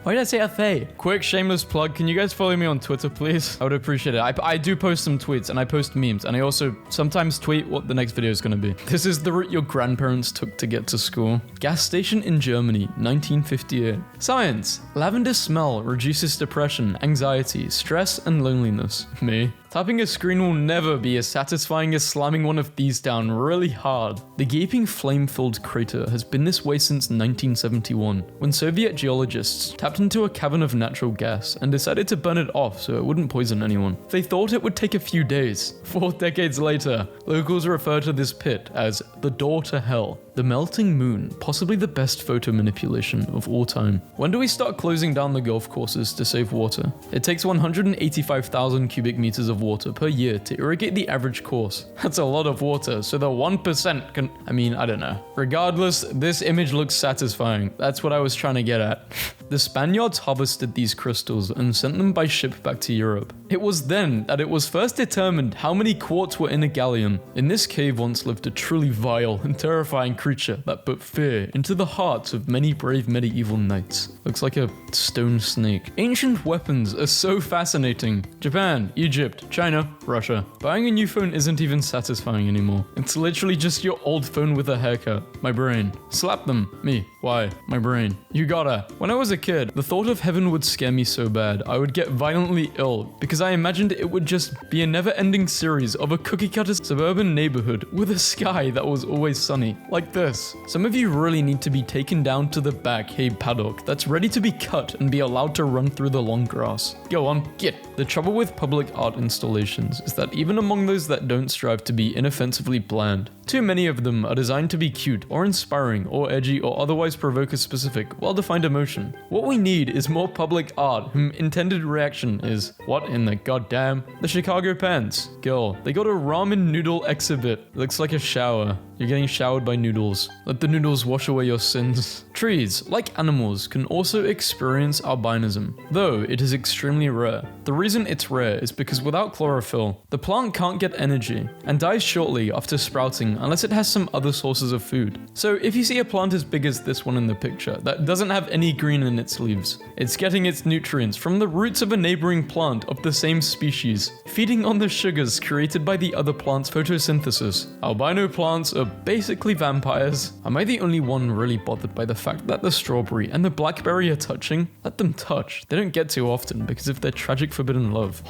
Why did I say Athe? Quick shameless plug. Can you guys follow me on Twitter, please? I would appreciate it. I do post some tweets and I post memes, and I also sometimes tweet what the next video is going to be. This is the route your grandparents took to get to school. Gas station in Germany, 1958. Science. Lavender smell reduces depression, anxiety, stress, and loneliness. Me. Tapping a screen will never be as satisfying as slamming one of these down really hard. The gaping flame-filled crater has been this way since 1971, when Soviet geologists tapped into a cavern of natural gas and decided to burn it off so it wouldn't poison anyone. They thought it would take a few days. 4 decades later, locals refer to this pit as the door to hell. The melting moon, possibly the best photo manipulation of all time. When do we start closing down the golf courses to save water? It takes 185,000 cubic meters of water per year to irrigate the average course. That's a lot of water, so the 1% can... I don't know. Regardless, this image looks satisfying. That's what I was trying to get at. The Spaniards harvested these crystals and sent them by ship back to Europe. It was then that it was first determined how many quartz were in a galleon. In this cave once lived a truly vile and terrifying creature that put fear into the hearts of many brave medieval knights. Looks like a stone snake. Ancient weapons are so fascinating. Japan, Egypt, China, Russia. Buying a new phone isn't even satisfying anymore. It's literally just your old phone with a haircut. My brain. Slap them. Me. Why? My brain. You gotta. When I was a kid, the thought of heaven would scare me so bad I would get violently ill because I imagined it would just be a never-ending series of a cookie-cutter suburban neighborhood with a sky that was always sunny. Like this. Some of you really need to be taken down to the back hay paddock that's ready to be cut and be allowed to run through the long grass. Go on, get. The trouble with public art installations is that even among those that don't strive to be inoffensively bland, too many of them are designed to be cute or inspiring or edgy or otherwise provoke a specific, well-defined emotion. What we need is more public art whose intended reaction is, what in the goddamn? The Chicago Pants. Girl, they got a ramen noodle exhibit. Looks like a shower. You're getting showered by noodles. Let the noodles wash away your sins. Trees, like animals, can also experience albinism, though it is extremely rare. The reason it's rare is because without chlorophyll, the plant can't get energy and dies shortly after sprouting unless it has some other sources of food. So if you see a plant as big as this one in the picture that doesn't have any green in its leaves, it's getting its nutrients from the roots of a neighboring plant of the same species, feeding on the sugars created by the other plant's photosynthesis. Albino plants are basically vampires. Am I the only one really bothered by the fact that the strawberry and the blackberry are touching? Let them touch. They don't get to often because of their tragic forbidden love.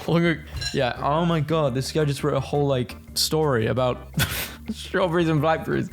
Yeah, oh my god, this guy just wrote a whole, like, story about strawberries and blackberries.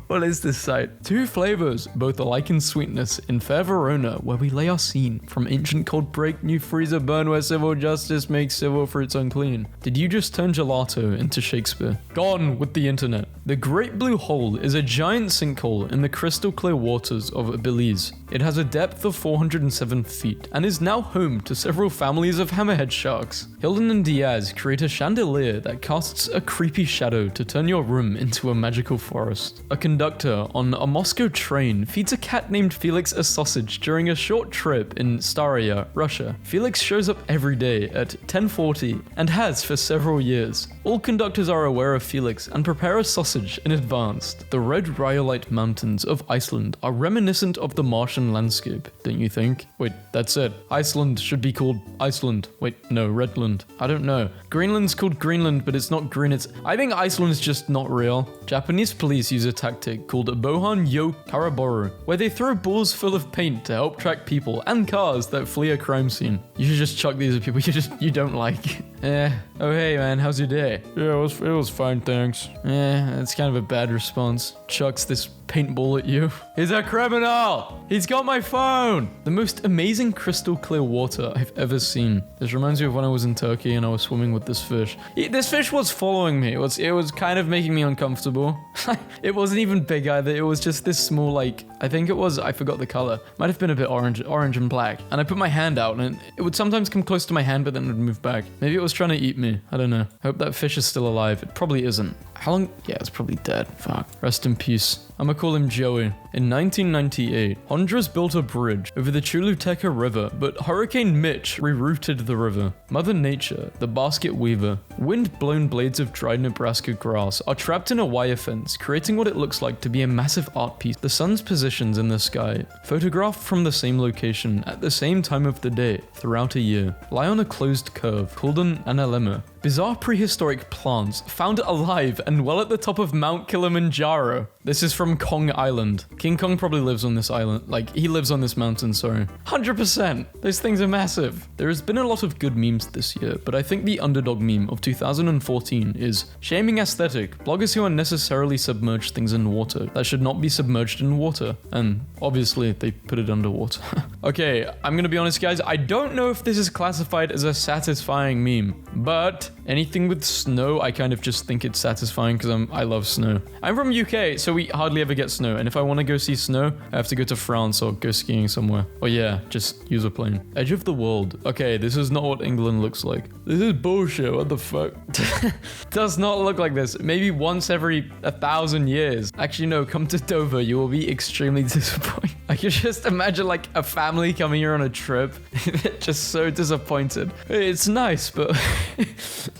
What is this site? 2 flavors, both alike in sweetness, in fair Verona, where we lay our scene. From ancient cold break, new freezer burn, where civil justice makes civil fruits unclean. Did you just turn gelato into Shakespeare? Gone with the internet. The Great Blue Hole is a giant sinkhole in the crystal clear waters of Belize. It has a depth of 407 feet and is now home to several families of hammerhead sharks. Hilden and Diaz create a chandelier that casts a creepy shadow to turn your room into a magical forest. A conductor on a Moscow train feeds a cat named Felix a sausage during a short trip in Staria, Russia. Felix shows up every day at 10:40 and has for several years. All conductors are aware of Felix and prepare a sausage in advance. The red rhyolite mountains of Iceland are reminiscent of the Martian landscape, don't you think? Wait, that's it. Iceland should be called Iceland. Wait, no, Redland. I don't know. Greenland's called Greenland, but it's not green. I think Iceland's just not real. Japanese police use a tactic called Bohan Yo Karaboru, where they throw balls full of paint to help track people and cars that flee a crime scene. You should just chuck these at people you don't like. Oh hey man, how's your day? Yeah, it was fine, thanks. That's kind of a bad response. Chucks this paintball at you. He's a criminal! He's got my phone! The most amazing crystal clear water I've ever seen. This reminds me of when I was in Turkey and I was swimming with this fish. This fish was following me. It was kind of making me uncomfortable. It wasn't even big either. It was just this small, like, I think it was, I forgot the color. Might have been a bit orange and black. And I put my hand out and it would sometimes come close to my hand, but then it would move back. Maybe it was trying to eat me. I don't know. I hope that fish is still alive. It probably isn't. How long? Yeah, it's probably dead. Fuck. Rest in peace. I'ma call him Joey. In 1998, Honduras built a bridge over the Choluteca River, but Hurricane Mitch rerouted the river. Mother Nature, the basket weaver, wind-blown blades of dried Nebraska grass are trapped in a wire fence, creating what it looks like to be a massive art piece. The sun's positions in the sky, photographed from the same location at the same time of the day throughout a year, lie on a closed curve called an analemma. Bizarre prehistoric plants found alive and well at the top of Mount Kilimanjaro. This is from Kong Island. King Kong probably lives on this island. Like, he lives on this mountain, sorry. 100%! Those things are massive. There has been a lot of good memes this year, but I think the underdog meme of 2014 is shaming aesthetic, bloggers who unnecessarily submerge things in water that should not be submerged in water. And obviously, they put it underwater. Okay, I'm gonna be honest, guys. I don't know if this is classified as a satisfying meme, but anything with snow, I kind of just think it's satisfying because I love snow. I'm from UK, so we hardly ever get snow, and if I want to go see snow, I have to go to France or go skiing somewhere. Or yeah, just use a plane. Edge of the world. Okay, this is not what England looks like. This is bullshit, what the fuck? Does not look like this. Maybe once every 1,000 years. Actually, no, come to Dover, you will be extremely disappointed. I can just imagine like a family coming here on a trip. They're just so disappointed. It's nice, but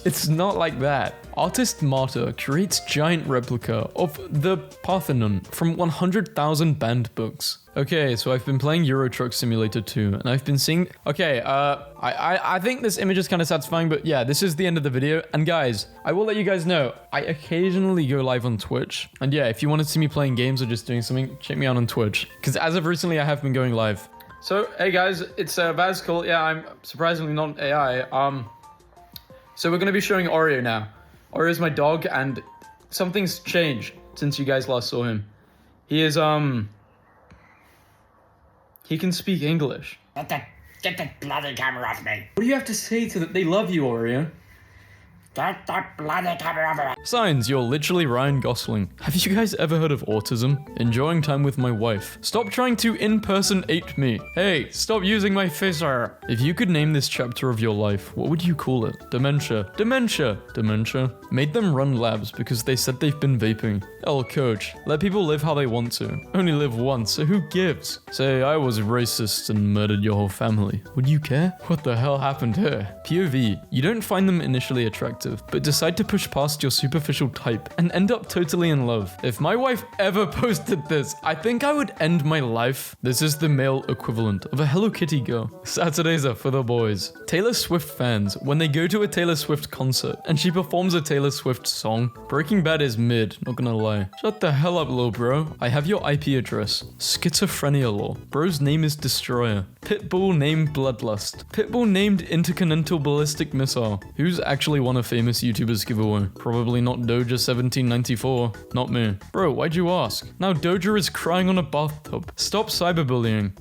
it's not like that. Artist Martyr creates giant replica of the Parthenon from 100,000 banned books. Okay, so I've been playing Euro Truck Simulator 2, and I've been seeing... Okay, I think this image is kind of satisfying, but yeah, this is the end of the video. And guys, I will let you guys know, I occasionally go live on Twitch. And yeah, if you want to see me playing games or just doing something, check me out on Twitch. Because as of recently, I have been going live. So, hey guys, it's VaazkL. Yeah, I'm surprisingly not AI. So we're going to be showing Oreo now. Oreo's my dog, and something's changed since you guys last saw him. He is, he can speak English. Get the bloody camera off me. What do you have to say to them? They love you, Oreo. Get the bloody camera off me. Signs, you're literally Ryan Gosling. Have you guys ever heard of autism? Enjoying time with my wife. Stop trying to in-person-ate me. Hey, stop using my phaser. If you could name this chapter of your life, what would you call it? Dementia. Dementia. Dementia. Made them run labs because they said they've been vaping. L coach. Let people live how they want to. Only live once, so who gives? Say I was racist and murdered your whole family. Would you care? What the hell happened here? POV. You don't find them initially attractive, attractive, but decide to push past your superficial type and end up totally in love. If my wife ever posted this, I think I would end my life. This is the male equivalent of a Hello Kitty girl. Saturdays are for the boys. Taylor Swift fans, when they go to a Taylor Swift concert and she performs a Taylor Swift song, Breaking Bad is mid, not gonna lie. Shut the hell up, little bro. I have your IP address. Schizophrenia law. Bro's name is Destroyer. Pitbull named Bloodlust. Pitbull named Intercontinental Ballistic Missile. Who's actually won a famous YouTuber's giveaway? Probably not Doja1794. Not me. Bro, why'd you ask? Now Doja is crying on a bathtub. Stop cyberbullying.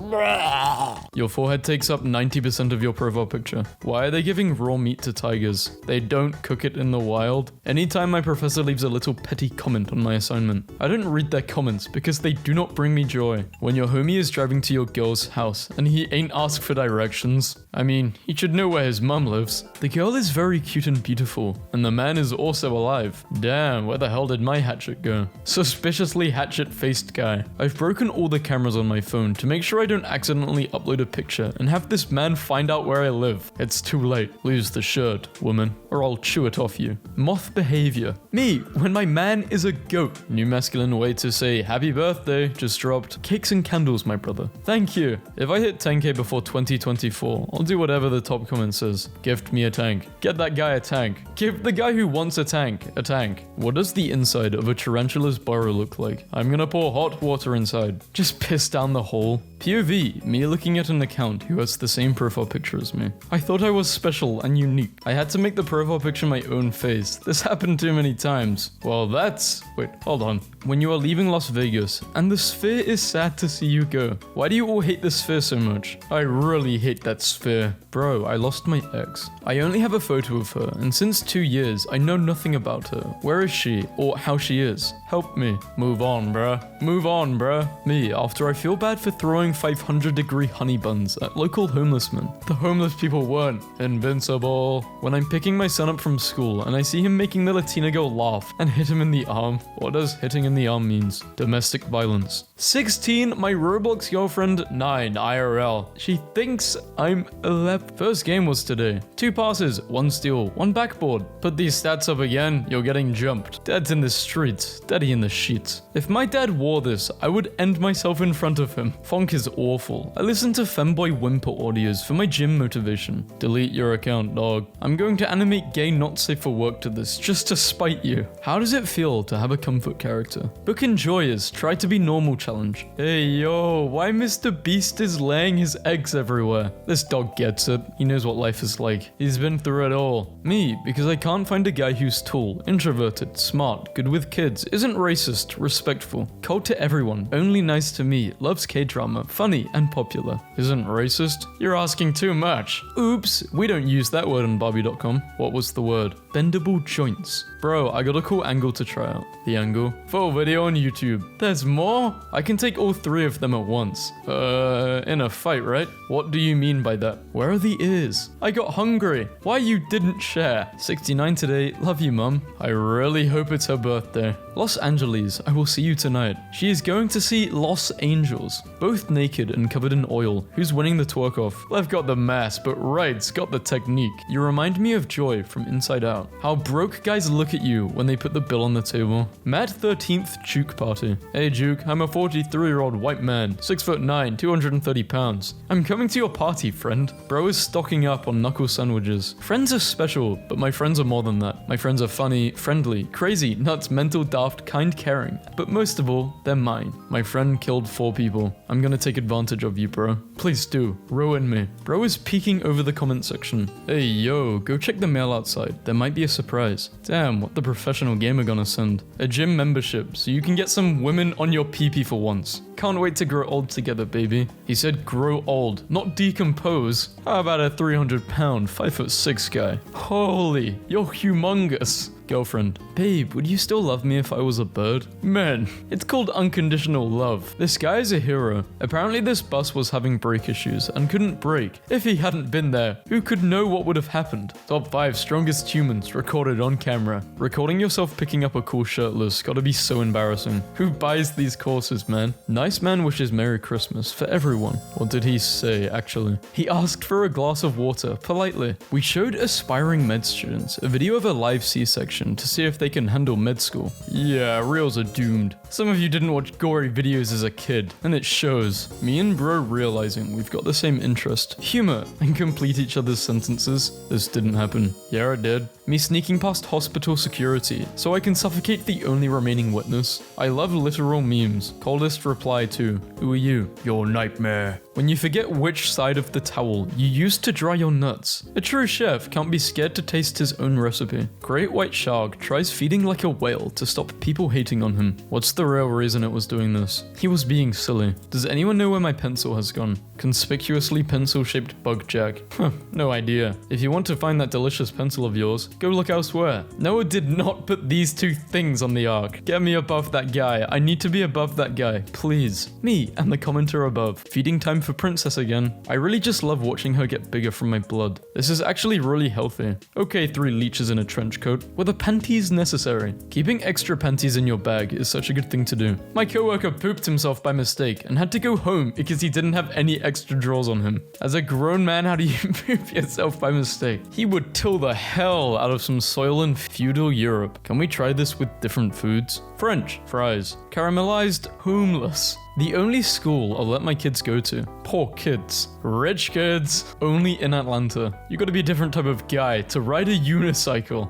Your forehead takes up 90% of your profile picture. Why are they giving raw meat to tigers? They don't cook it in the wild. Anytime my professor leaves a little petty comment on my assignment, I don't read their comments because they do not bring me joy. When your homie is driving to your girl's house and he ain't asked for directions, I mean, he should know where his mum lives. The girl is very cute and beautiful, and the man is also alive. Damn, where the hell did my hatchet go? Suspiciously hatchet-faced guy. I've broken all the cameras on my phone to make sure I don't accidentally upload a picture and have this man find out where I live. It's too late. Lose the shirt, woman, or I'll chew it off you. Moth behavior. Me, when my man is a goat. New masculine way to say happy birthday just dropped. Cakes and candles, my brother. Thank you. If I hit 10k before 2024, I'll do whatever the top comment says. Gift me a tank. Get that guy a tank. Give the guy who wants a tank a tank. What does the inside of a tarantula's burrow look like? I'm gonna pour hot water inside. Just piss down the hole. POV, me looking at an account who has the same profile picture as me. I thought I was special and unique. I had to make the profile picture my own face. This happened too many times. Well, that's... Wait, hold on. When you are leaving Las Vegas, and the Sphere is sad to see you go. Why do you all hate the Sphere so much? I really hate that Sphere. Bro, I lost my ex. I only have a photo of her, and since 2 years, I know nothing about her. Where is she, or how she is? Help me. Move on, bruh. Move on, bruh. Me, after I feel bad for throwing 500-degree honey buns at local homeless men. The homeless people weren't invincible. When I'm picking my son up from school, and I see him making the Latina girl laugh and hit him in the arm. What does hitting in the arm means? Domestic violence. 16, my Roblox girlfriend. 9, IRL. She thinks I'm 11. First game was today. 2 passes, 1 steal, 1 backboard. Put these stats up again, you're getting jumped. Dad's in the streets, daddy in the sheets. If my dad wore this, I would end myself in front of him. Fonk is awful. I listen to femboy whimper audios for my gym motivation. Delete your account, dog. I'm going to animate gay not safe for work to this, just to spite you. How does it feel to have a comfort character? Book Enjoyers, try to be normal challenge. Hey yo, why Mr. Beast is laying his eggs everywhere? This dog gets it. He knows what life is like. He's been through it all. Me, because I can't find a guy who's tall, introverted, smart, good with kids, isn't racist, respectful, cold to everyone, only nice to me, loves K-drama, funny and popular. Isn't racist? You're asking too much. Oops, we don't use that word on Barbie.com. What was the word? Bendable joints. Bro, I got a cool angle to try out. The angle. Full video on YouTube. There's more? I can take all 3 of them at once. In a fight, right? What do you mean by that? Where are the ears? I got hungry. Why you didn't share? 69 today. Love you, mum. I really hope it's her birthday. Los Angeles, I will see you tonight. She is going to see Los Angels. Both naked and covered in oil. Who's winning the twerk off? Left got the mass, but right's got the technique. You remind me of Joy from Inside Out. How broke guys look at you when they put the bill on the table. Mad 13th Juke party. Hey Juke, I'm a 43-year-old white man, 6'9", 230 pounds. I'm coming to your party, friend. Bro is stocking up on knuckle sandwiches. Friends are special, but my friends are more than that. My friends are funny, friendly, crazy, nuts, mental, daft, kind, caring. But most of all, they're mine. My friend killed 4 people. I'm gonna take advantage of you, bro. Please do. Ruin me. Bro is peeking over the comment section. Hey yo, go check the mail outside. There might be a surprise. Damn, what the professional gamer gonna send? A gym membership, so you can get some women on your pee-pee for once. Can't wait to grow old together, baby. He said grow old, not decompose. How about a 300-pound, 5'6" guy? Holy, you're humongous. Girlfriend. Babe, would you still love me if I was a bird? Men, it's called unconditional love. This guy is a hero. Apparently this bus was having brake issues and couldn't brake. If he hadn't been there, who could know what would have happened? Top 5 strongest humans recorded on camera. Recording yourself picking up a cool shirtless gotta be so embarrassing. Who buys these courses, man? Nice man wishes Merry Christmas for everyone. What did he say, actually? He asked for a glass of water, politely. We showed aspiring med students a video of a live C-section to see if they can handle med school. Yeah, reels are doomed. Some of you didn't watch gory videos as a kid, and it shows. Me and bro realizing we've got the same interest, humor, and complete each other's sentences. This didn't happen. Yeah, it did. Me sneaking past hospital security so I can suffocate the only remaining witness. I love literal memes. Coldest reply to, who are you? Your nightmare. When you forget which side of the towel you used to dry your nuts. A true chef can't be scared to taste his own recipe. Great white shark tries feeding like a whale to stop people hating on him. What's the real reason it was doing this? He was being silly. Does anyone know where my pencil has gone? Conspicuously pencil-shaped bug jack. Huh, no idea. If you want to find that delicious pencil of yours, go look elsewhere. Noah did not put these two things on the ark. Get me above that guy. I need to be above that guy, please. Me and the commenter above. Feeding time for Princess again. I really just love watching her get bigger from my blood. This is actually really healthy. Okay, 3 leeches in a trench coat. Were the panties necessary? Keeping extra panties in your bag is such a good thing to do. My coworker pooped himself by mistake and had to go home because he didn't have any extra drawers on him. As a grown man, how do you poop yourself by mistake? He would till the hell out of some soil in feudal Europe. Can we try this with different foods? French fries. Caramelized homeless. The only school I'll let my kids go to. Poor kids. Rich kids. Only in Atlanta. You gotta be a different type of guy to ride a unicycle.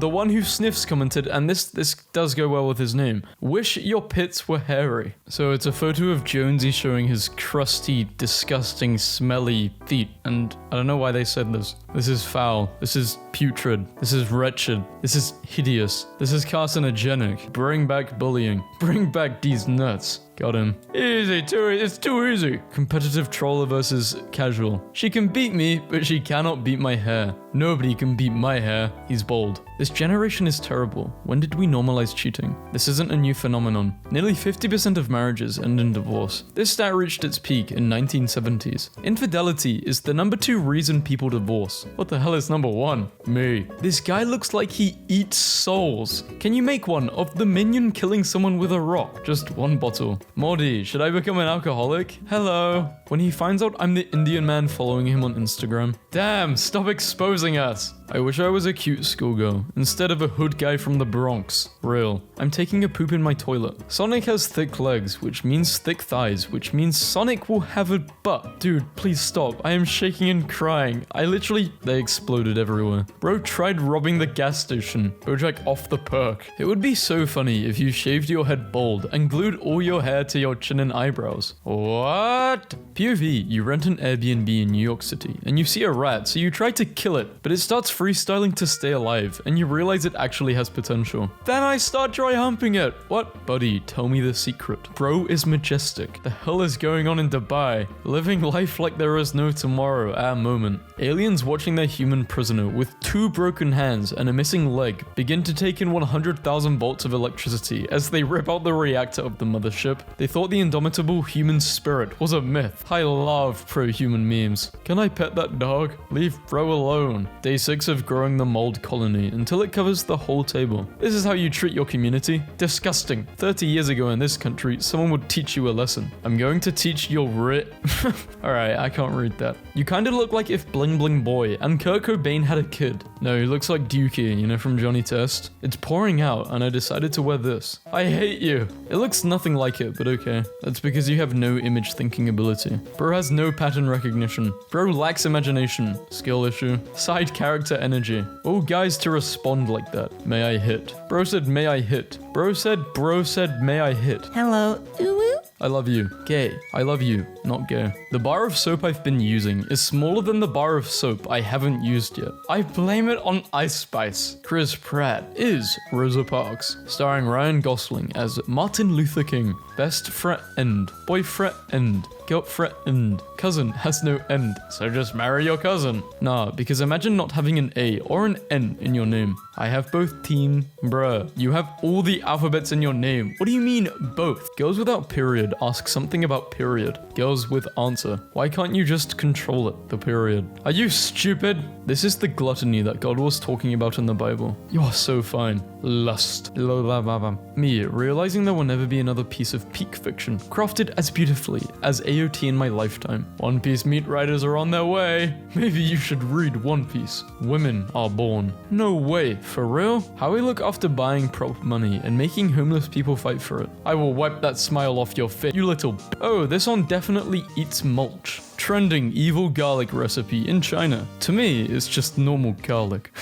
The one who sniffs commented, and this does go well with his name. Wish your pits were hairy. So it's a photo of Jonesy showing his crusty, disgusting, smelly feet. And I don't know why they said this. This is foul. This is putrid. This is wretched. This is hideous. This is carcinogenic. Bring back bullying. Bring back these nuts. Got him. Easy, it's too easy. Competitive troller versus casual. She can beat me, but she cannot beat my hair. Nobody can beat my hair. He's bald. This generation is terrible. When did we normalize cheating? This isn't a new phenomenon. Nearly 50% of marriages end in divorce. This stat reached its peak in 1970s. Infidelity is the number 2 reason people divorce. What the hell is number 1? Me. This guy looks like he eats souls. Can you make one of the minion killing someone with a rock? Just 1 bottle. Morty, should I become an alcoholic? Hello. When he finds out I'm the Indian man following him on Instagram. Damn, stop exposing us. I wish I was a cute schoolgirl instead of a hood guy from the Bronx. Real. I'm taking a poop in my toilet. Sonic has thick legs, which means thick thighs, which means Sonic will have a butt. Dude, please stop. I am shaking and crying. They exploded everywhere. Bro tried robbing the gas station. Bojack off the perk. It would be so funny if you shaved your head bald and glued all your hair to your chin and eyebrows. What? POV, you rent an Airbnb in New York City and you see a rat, so you try to kill it, but it starts freestyling to stay alive, and you realize it actually has potential. Then I start dry humping it. What? Buddy, tell me the secret. Bro is majestic. The hell is going on in Dubai? Living life like there is no tomorrow at a moment. Aliens watching their human prisoner with 2 broken hands and a missing leg begin to take in 100,000 volts of electricity as they rip out the reactor of the mothership. They thought the indomitable human spirit was a myth. I love pro-human memes. Can I pet that dog? Leave bro alone. Day 6 of growing the mold colony until it covers the whole table. This is how you treat your community? Disgusting. 30 years ago in this country, someone would teach you a lesson. I'm going to teach your Alright, I can't read that. You kinda look like if Bling Bling Boy and Kurt Cobain had a kid. No, he looks like Dookie, you know, from Johnny Test. It's pouring out and I decided to wear this. I hate you. It looks nothing like it, but okay. That's because you have no image thinking ability. Bro has no pattern recognition. Bro lacks imagination. Skill issue. Side character energy. All guys to respond like that. May I hit? Bro said, may I hit? Bro said, may I hit? Hello. I love you. Gay. I love you. Not gay. The bar of soap I've been using is smaller than the bar of soap I haven't used yet. I blame it on Ice Spice. Chris Pratt is Rosa Parks, starring Ryan Gosling as Martin Luther King. Best friend, boyfriend, girlfriend, cousin has no end, so just marry your cousin. Nah, because imagine not having an A or an N in your name. I have both team, bruh. You have all the alphabets in your name. What do you mean both? Girls without period ask something about period. Girls with answer. Why can't you just control it, the period? Are you stupid? This is the gluttony that God was talking about in the Bible. You are so fine. Lust. Me, realizing there will never be another piece of peak fiction, crafted as beautifully as AOT in my lifetime. One Piece meat riders are on their way. Maybe you should read One Piece. Women are born. No way, for real? How we look after buying prop money and making homeless people fight for it. I will wipe that smile off your face, you little Oh, this one definitely eats mulch. Trending evil garlic recipe in China. To me, it's just normal garlic.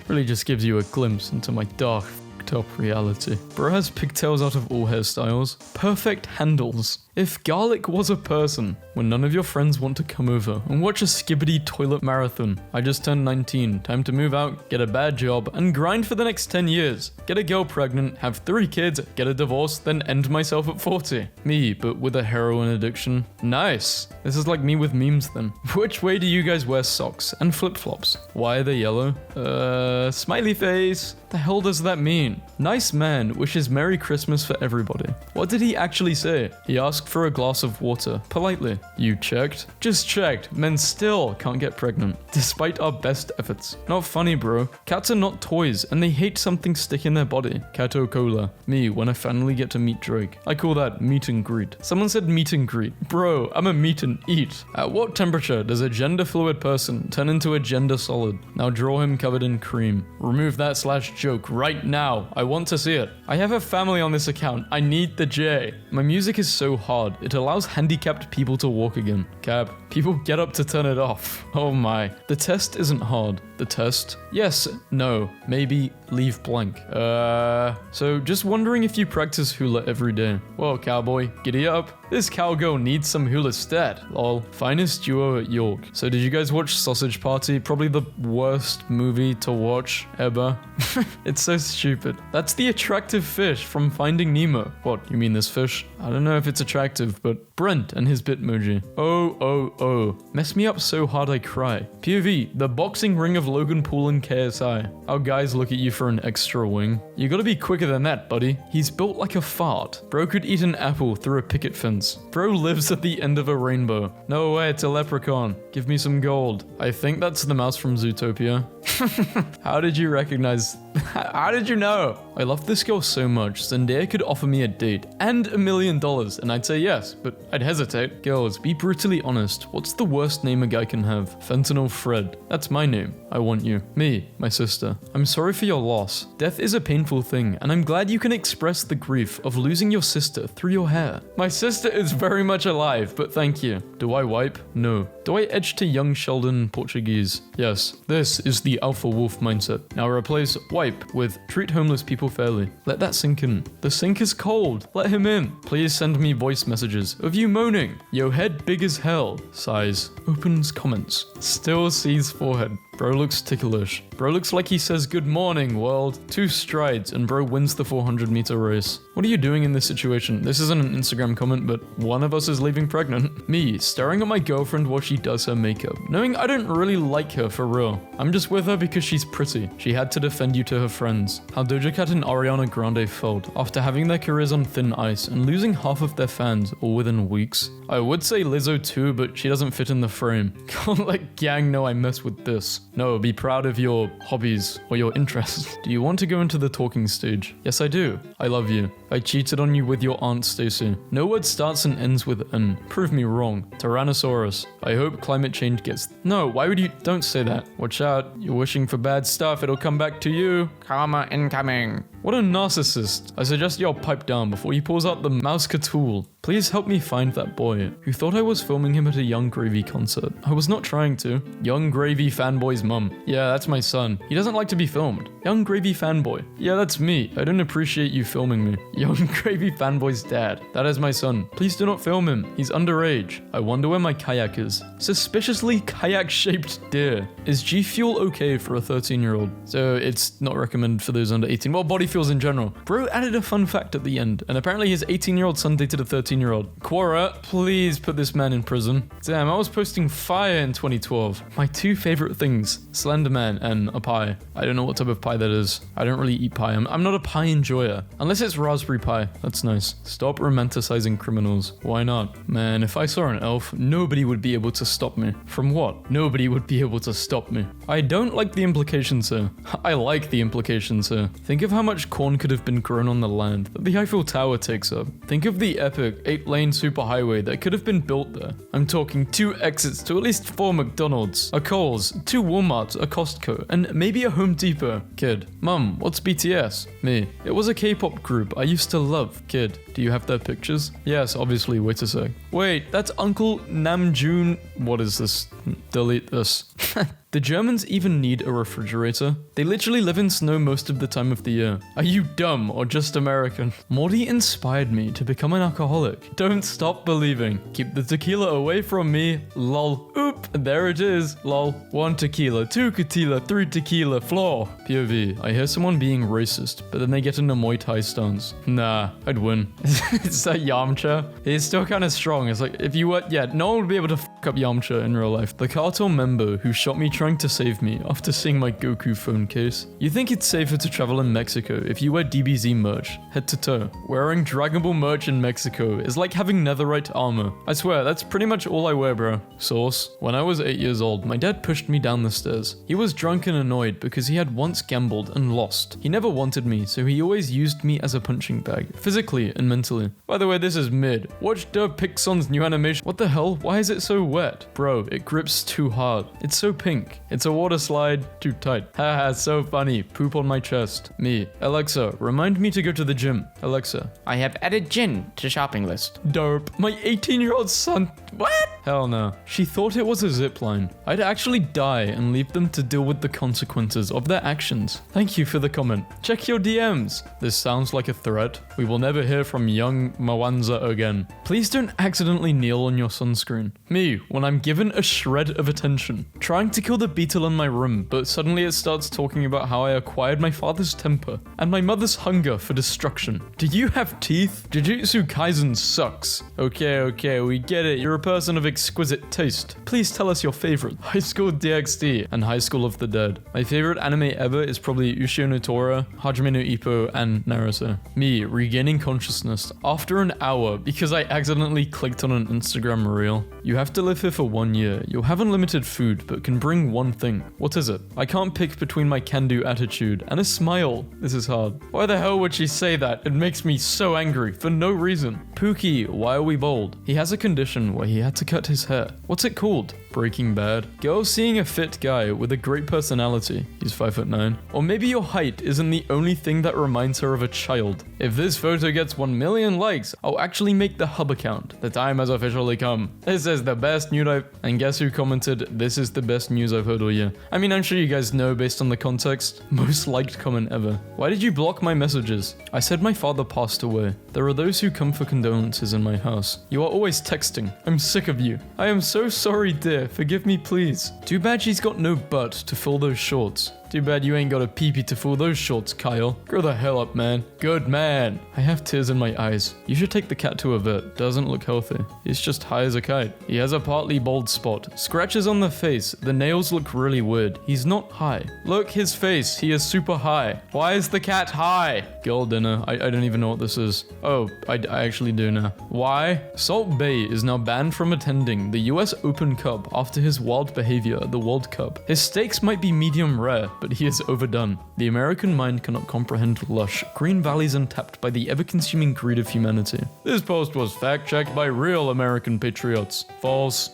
Really just gives you a glimpse into my dark up reality. Bro has pigtails out of all hairstyles. Perfect handles. If garlic was a person, when none of your friends want to come over and watch a skibbity toilet marathon. I just turned 19, time to move out, get a bad job, and grind for the next 10 years. Get a girl pregnant, have 3 kids, get a divorce, then end myself at 40. Me, but with a heroin addiction. Nice. This is like me with memes then. Which way do you guys wear socks and flip-flops? Why are they yellow? Smiley face. The hell does that mean? Nice man wishes Merry Christmas for everybody. What did he actually say? He asked for a glass of water, politely. You checked? Just checked. Men still can't get pregnant, despite our best efforts. Not funny, bro. Cats are not toys, and they hate something stick in their body. Cato Cola. Me, when I finally get to meet Drake. I call that meet and greet. Someone said meet and greet. Bro, I'm a meet and eat. At what temperature does a gender fluid person turn into a gender solid? Now draw him covered in cream. Remove that /joke right now. I want to see it. I have a family on this account. I need the J. My music is so hard. It allows handicapped people to walk again. Cap. People get up to turn it off. Oh my. The test isn't hard. The test? Yes, no, maybe, leave blank. So just wondering if you practice hula every day. Whoa, cowboy, giddy up. This cowgirl needs some hula stat. Lol. Finest duo at York. So did you guys watch Sausage Party? Probably the worst movie to watch ever. It's so stupid. That's the attractive fish from Finding Nemo. What, you mean this fish? I don't know if it's attractive, but Brent and his Bitmoji. Oh. Mess me up so hard I cry. POV, the boxing ring of Logan Paul and KSI. Our guys look at you for an extra wing. You gotta be quicker than that, buddy. He's built like a fart. Bro could eat an apple through a picket fence. Bro lives at the end of a rainbow. No way, it's a leprechaun. Give me some gold. I think that's the mouse from Zootopia. How did you recognize? How did you know? I love this girl so much. Zendaya could offer me a date and $1 million, and I'd say yes, but I'd hesitate. Girls, be brutally honest. What's the worst name a guy can have? Fentanyl Fred. That's my name. I want you. Me, my sister. I'm sorry for your loss. Death is a painful thing, and I'm glad you can express the grief of losing your sister through your hair. My sister is very much alive, but thank you. Do I wipe? No. Do I edge to young Sheldon Portuguese? Yes. This is the alpha wolf mindset. Now replace wipe with treat homeless people fairly. Let that sink in. The sink is cold. Let him in. Please send me voice messages of you moaning. Yo head big as hell. Sighs. Opens comments. Still sees forehead. Bro looks ticklish. Bro looks like he says good morning world. 2 strides and bro wins the 400-meter race. What are you doing in this situation? This isn't an Instagram comment, but one of us is leaving pregnant. Me, staring at my girlfriend while she does her makeup, knowing I don't really like her for real. I'm just with her because she's pretty. She had to defend you to her friends. How Doja Cat and Ariana Grande felt after having their careers on thin ice and losing half of their fans all within weeks. I would say Lizzo too, but she doesn't fit in the frame. Can't let gang know I mess with this. No, be proud of your hobbies or your interests. Do you want to go into the talking stage? Yes, I do. I love you. I cheated on you with your Aunt Stacy. No word starts and ends with N. Prove me wrong. Tyrannosaurus. I hope climate change gets... No, why would you... Don't say that. Watch out. You're wishing for bad stuff. It'll come back to you. Karma incoming. What a narcissist. I suggest y'all pipe down before he pulls out the mouse tool. Please help me find that boy who thought I was filming him at a Young Gravy concert. I was not trying to. Young Gravy fanboy's mum. Yeah, that's my son. He doesn't like to be filmed. Young Gravy fanboy. Yeah, that's me. I don't appreciate you filming me. Young Gravy fanboy's dad. That is my son. Please do not film him. He's underage. I wonder where my kayak is. Suspiciously kayak-shaped deer. Is G Fuel okay for a 13-year-old? So it's not recommended for those under 18. Well, body feels in general. Bro added a fun fact at the end, and apparently his 18-year-old son dated a 13-year-old. Quora, please put this man in prison. Damn, I was posting fire in 2012. My two favorite things, Slender Man and a pie. I don't know what type of pie that is. I don't really eat pie. I'm not a pie enjoyer. Unless it's raspberry pie. That's nice. Stop romanticizing criminals. Why not? Man, if I saw an elf, nobody would be able to stop me. From what? Nobody would be able to stop me. I don't like the implications here. I like the implications here. Think of how much corn could have been grown on the land that the Eiffel Tower takes up. Think of the epic 8-lane superhighway that could have been built there. I'm talking 2 exits to at least 4 McDonald's, a Kohl's, 2 Walmarts, a Costco, and maybe a Home Depot. Kid. Mum, what's BTS? Me. It was a K-pop group I used to love. Kid. Do you have their pictures? Yes, obviously. Wait a sec. Wait, that's Uncle Namjoon. What is this? Delete this. The Germans even need a refrigerator. They literally live in snow most of the time of the year. Are you dumb or just American? Morty inspired me to become an alcoholic. Don't stop believing. Keep the tequila away from me. Lol. Oop. There it is. Lol. 1 tequila, 2 tequila, 3 tequila, floor. POV. I hear someone being racist, but then they get into Muay Thai stance. Nah, I'd win. It's that Yamcha. He's still kind of strong. It's like, if you were, yeah, no one would be able to fuck up Yamcha in real life. The cartel member who shot me trying to save me after seeing my Goku phone case. You think it's safer to travel in Mexico if you wear DBZ merch, head to toe. Wearing Dragon Ball merch in Mexico is like having netherite armor. I swear, that's pretty much all I wear, bro. Source. When I was 8 years old, my dad pushed me down the stairs. He was drunk and annoyed because he had once gambled and lost. He never wanted me, so he always used me as a punching bag, physically and mentally. By the way, this is mid. Watch Pixon's new animation. What the hell? Why is it so wet? Bro, it grips too hard. It's so pink. It's a water slide. Too tight. Haha, so funny. Poop on my chest. Me. Alexa, remind me to go to the gym. Alexa. I have added gin to shopping list. Dope. My 18-year-old son. What? Hell no. She thought it was a zipline. I'd actually die and leave them to deal with the consequences of their actions. Thank you for the comment. Check your DMs. This sounds like a threat. We will never hear from young Mwanza again. Please don't accidentally kneel on your sunscreen. Me, when I'm given a shred of attention. Trying to kill the beetle in my room, but suddenly it starts talking about how I acquired my father's temper and my mother's hunger for destruction. Do you have teeth? Jujutsu Kaisen sucks. Okay, we get it. You're a person of exquisite taste. Please tell us your favorite. High School DxD and High School of the Dead. My favorite anime ever is probably Ushio no Tora, Hajime no Ippo, and Naruto. Me, regaining consciousness after an hour because I accidentally clicked on an Instagram reel. You have to live here for 1 year. You'll have unlimited food, but can bring one thing. What is it? I can't pick between my can-do attitude and a smile. This is hard. Why the hell would she say that? It makes me so angry for no reason. Pookie, why are we bald? He has a condition where he had to cut his hair. What's it called? Breaking Bad. Girl seeing a fit guy with a great personality. He's 5'9". Or maybe your height isn't the only thing that reminds her of a child. If this photo gets 1 million likes, I'll actually make the hub account. The time has officially come. This is the best news I've... And guess who commented, this is the best news I've heard all year. I mean, I'm sure you guys know based on the context. Most liked comment ever. Why did you block my messages? I said my father passed away. There are those who come for condolences in my house. You are always texting. I'm sick of you. I am so sorry, dear. Forgive me, please. Too bad she's got no butt to fill those shorts. Too bad you ain't got a peepee to fill those shorts, Kyle. Grow the hell up, man. Good man. I have tears in my eyes. You should take the cat to a vet. Doesn't look healthy. He's just high as a kite. He has a partly bald spot. Scratches on the face. The nails look really weird. He's not high. Look, his face. He is super high. Why is the cat high? Girl dinner. I don't even know what this is. Oh, I actually do now. Why? Salt Bae is now banned from attending the US Open Cup after his wild behavior at the World Cup. His steaks might be medium rare, but he is overdone. The American mind cannot comprehend lush, green valleys untapped by the ever-consuming greed of humanity. This post was fact-checked by real American patriots. False.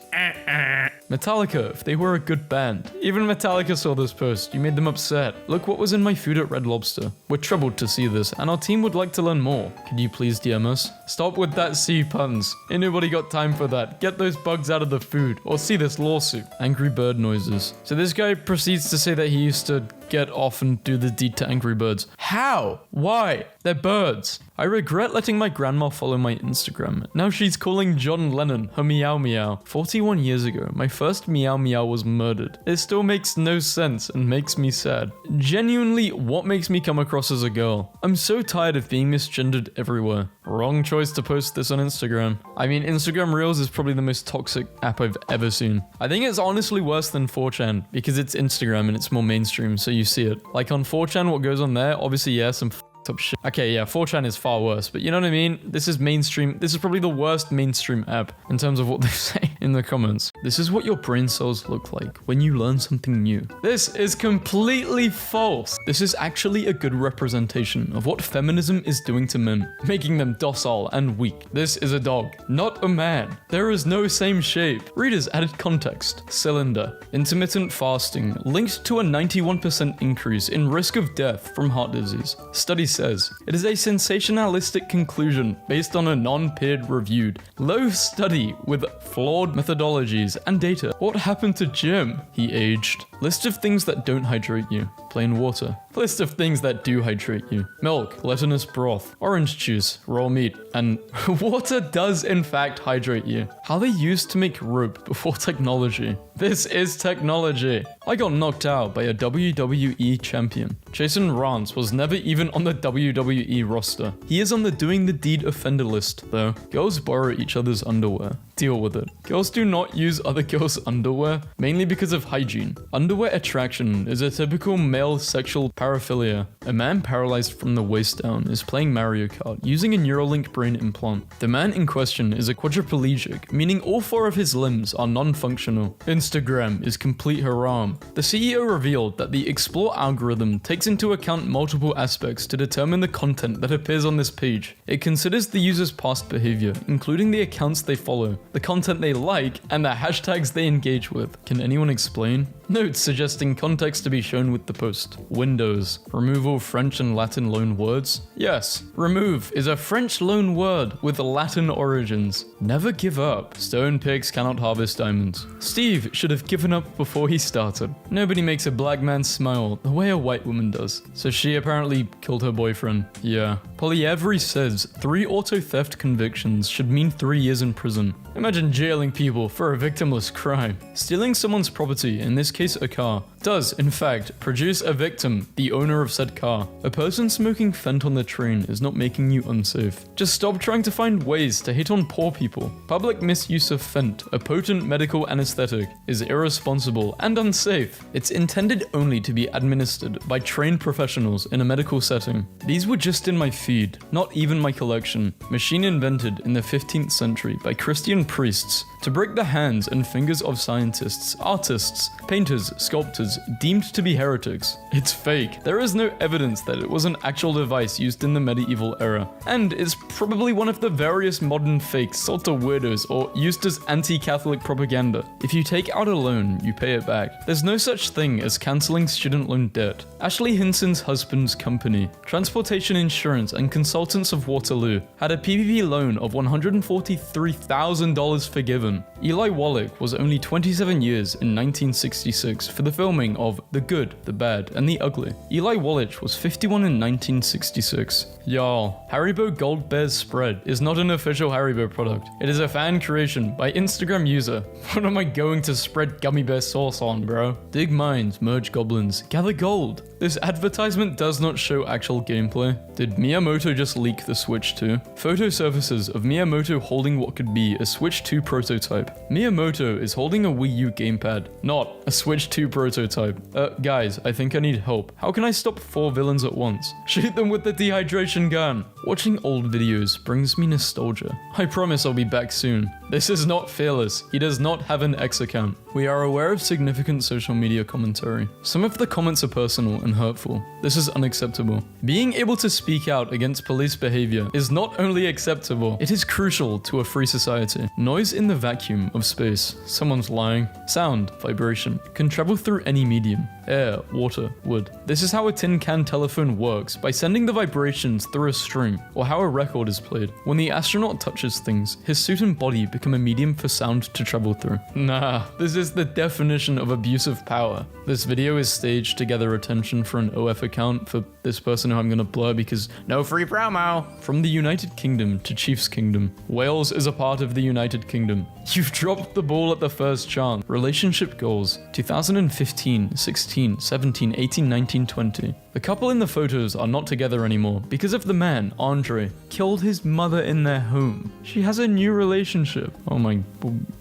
Metallica, if they were a good band. Even Metallica saw this post. You made them upset. Look what was in my food at Red Lobster. We're troubled to see this, and our team would like to learn more. Could you please DM us? Stop with that C puns. Ain't nobody got time for that. Get those bugs out of the food, or see this lawsuit. Angry bird noises. So this guy proceeds to say that he used to get off and do the deed to Angry Birds. How? Why? They're birds. I regret letting my grandma follow my Instagram. Now she's calling John Lennon her meow meow. 41 years ago, my first meow meow was murdered. It still makes no sense and makes me sad. Genuinely, what makes me come across as a girl? I'm so tired of being misgendered everywhere. Wrong choice to post this on Instagram. I mean, Instagram Reels is probably the most toxic app I've ever seen. I think it's honestly worse than 4chan because it's Instagram and it's more mainstream, so you see it. Like on 4chan, what goes on there, obviously, yeah, some up shit. Okay, yeah, 4chan is far worse, but you know what I mean? This is mainstream. This is probably the worst mainstream app in terms of what they say in the comments. This is what your brain cells look like when you learn something new. This is completely false. This is actually a good representation of what feminism is doing to men, making them docile and weak. This is a dog, not a man. There is no same shape. Readers added context. Cylinder. Intermittent fasting linked to a 91% increase in risk of death from heart disease. Study says it is a sensationalistic conclusion based on a non-peer reviewed, low study with flawed methodologies and data. What happened to Jim? He aged. List of things that don't hydrate you. Plain water. List of things that do hydrate you. Milk, glutinous broth, orange juice, raw meat, and water does in fact hydrate you. How they used to make rope before technology. This is technology. I got knocked out by a WWE champion. Jason Rance was never even on the WWE roster. He is on the doing the deed offender list though. Girls borrow each other's underwear. Deal with it. Girls do not use other girls' underwear, mainly because of hygiene. Underwear attraction is a typical male sexual paraphilia. A man paralyzed from the waist down is playing Mario Kart using a Neuralink brain implant. The man in question is a quadriplegic, meaning all 4 of his limbs are non-functional. Instagram is complete haram. The CEO revealed that the Explore algorithm takes into account multiple aspects to determine the content that appears on this page. It considers the user's past behavior, including the accounts they follow, the content they like, and the hashtags they engage with. Can anyone explain? Notes suggesting context to be shown with the post. Windows. Removal French and Latin loan words? Yes. Remove is a French loan word with Latin origins. Never give up. Stone picks cannot harvest diamonds. Steve should have given up before he started. Nobody makes a black man smile the way a white woman does. So she apparently killed her boyfriend. Yeah. Polyevery says 3 auto theft convictions should mean 3 years in prison. Imagine jailing people for a victimless crime. Stealing someone's property, in this case a car, does, in fact, produce a victim, the owner of said car. A person smoking Fent on the train is not making you unsafe. Just stop trying to find ways to hit on poor people. Public misuse of Fent, a potent medical anesthetic, is irresponsible and unsafe. It's intended only to be administered by trained professionals in a medical setting. These were just in my feed, not even my collection. Machine invented in the 15th century by Christian priests to break the hands and fingers of scientists, artists, painters, sculptors, deemed to be heretics. It's fake. There is no evidence that it was an actual device used in the medieval era, and is probably one of the various modern fakes sold to weirdos or used as anti-Catholic propaganda. If you take out a loan, you pay it back. There's no such thing as cancelling student loan debt. Ashley Hinson's husband's company, Transportation Insurance and Consultants of Waterloo, had a PPP loan of $143,000 forgiven. Eli Wallach was only 27 years in 1966 for the filming of The Good, the Bad, and the Ugly. Eli Wallach was 51 in 1966. Y'all, Haribo Gold Bears Spread is not an official Haribo product. It is a fan creation by Instagram user. What am I going to spread gummy bear sauce on, bro? Dig mines, merge goblins, gather gold. This advertisement does not show actual gameplay. Did Miyamoto just leak the Switch 2? Photo surfaces of Miyamoto holding what could be a Switch 2 prototype. Miyamoto is holding a Wii U gamepad, not a Switch 2 prototype. Guys, I think I need help. How can I stop 4 villains at once? Shoot them with the dehydration gun. Watching old videos brings me nostalgia. I promise I'll be back soon. This is not Fearless. He does not have an X account. We are aware of significant social media commentary. Some of the comments are personal and hurtful. This is unacceptable. Being able to speak out against police behavior is not only acceptable, it is crucial to a free society. Noise in the vacuum of space. Someone's lying. Sound, vibration, can travel through any medium. Air, water, wood. This is how a tin can telephone works, by sending the vibrations through a string, or how a record is played. When the astronaut touches things, his suit and body become a medium for sound to travel through. Nah, this is the definition of abuse of power. This video is staged to gather attention for an OF account for this person who I'm gonna blur because no free promo. From the United Kingdom to Chiefs Kingdom. Wales is a part of the United Kingdom. You've dropped the ball at the first chance. Relationship goals, 2015, 16, 14, 17, 18, 19, 20. The couple in the photos are not together anymore because of the man, Andre, killed his mother in their home. She has a new relationship. Oh my,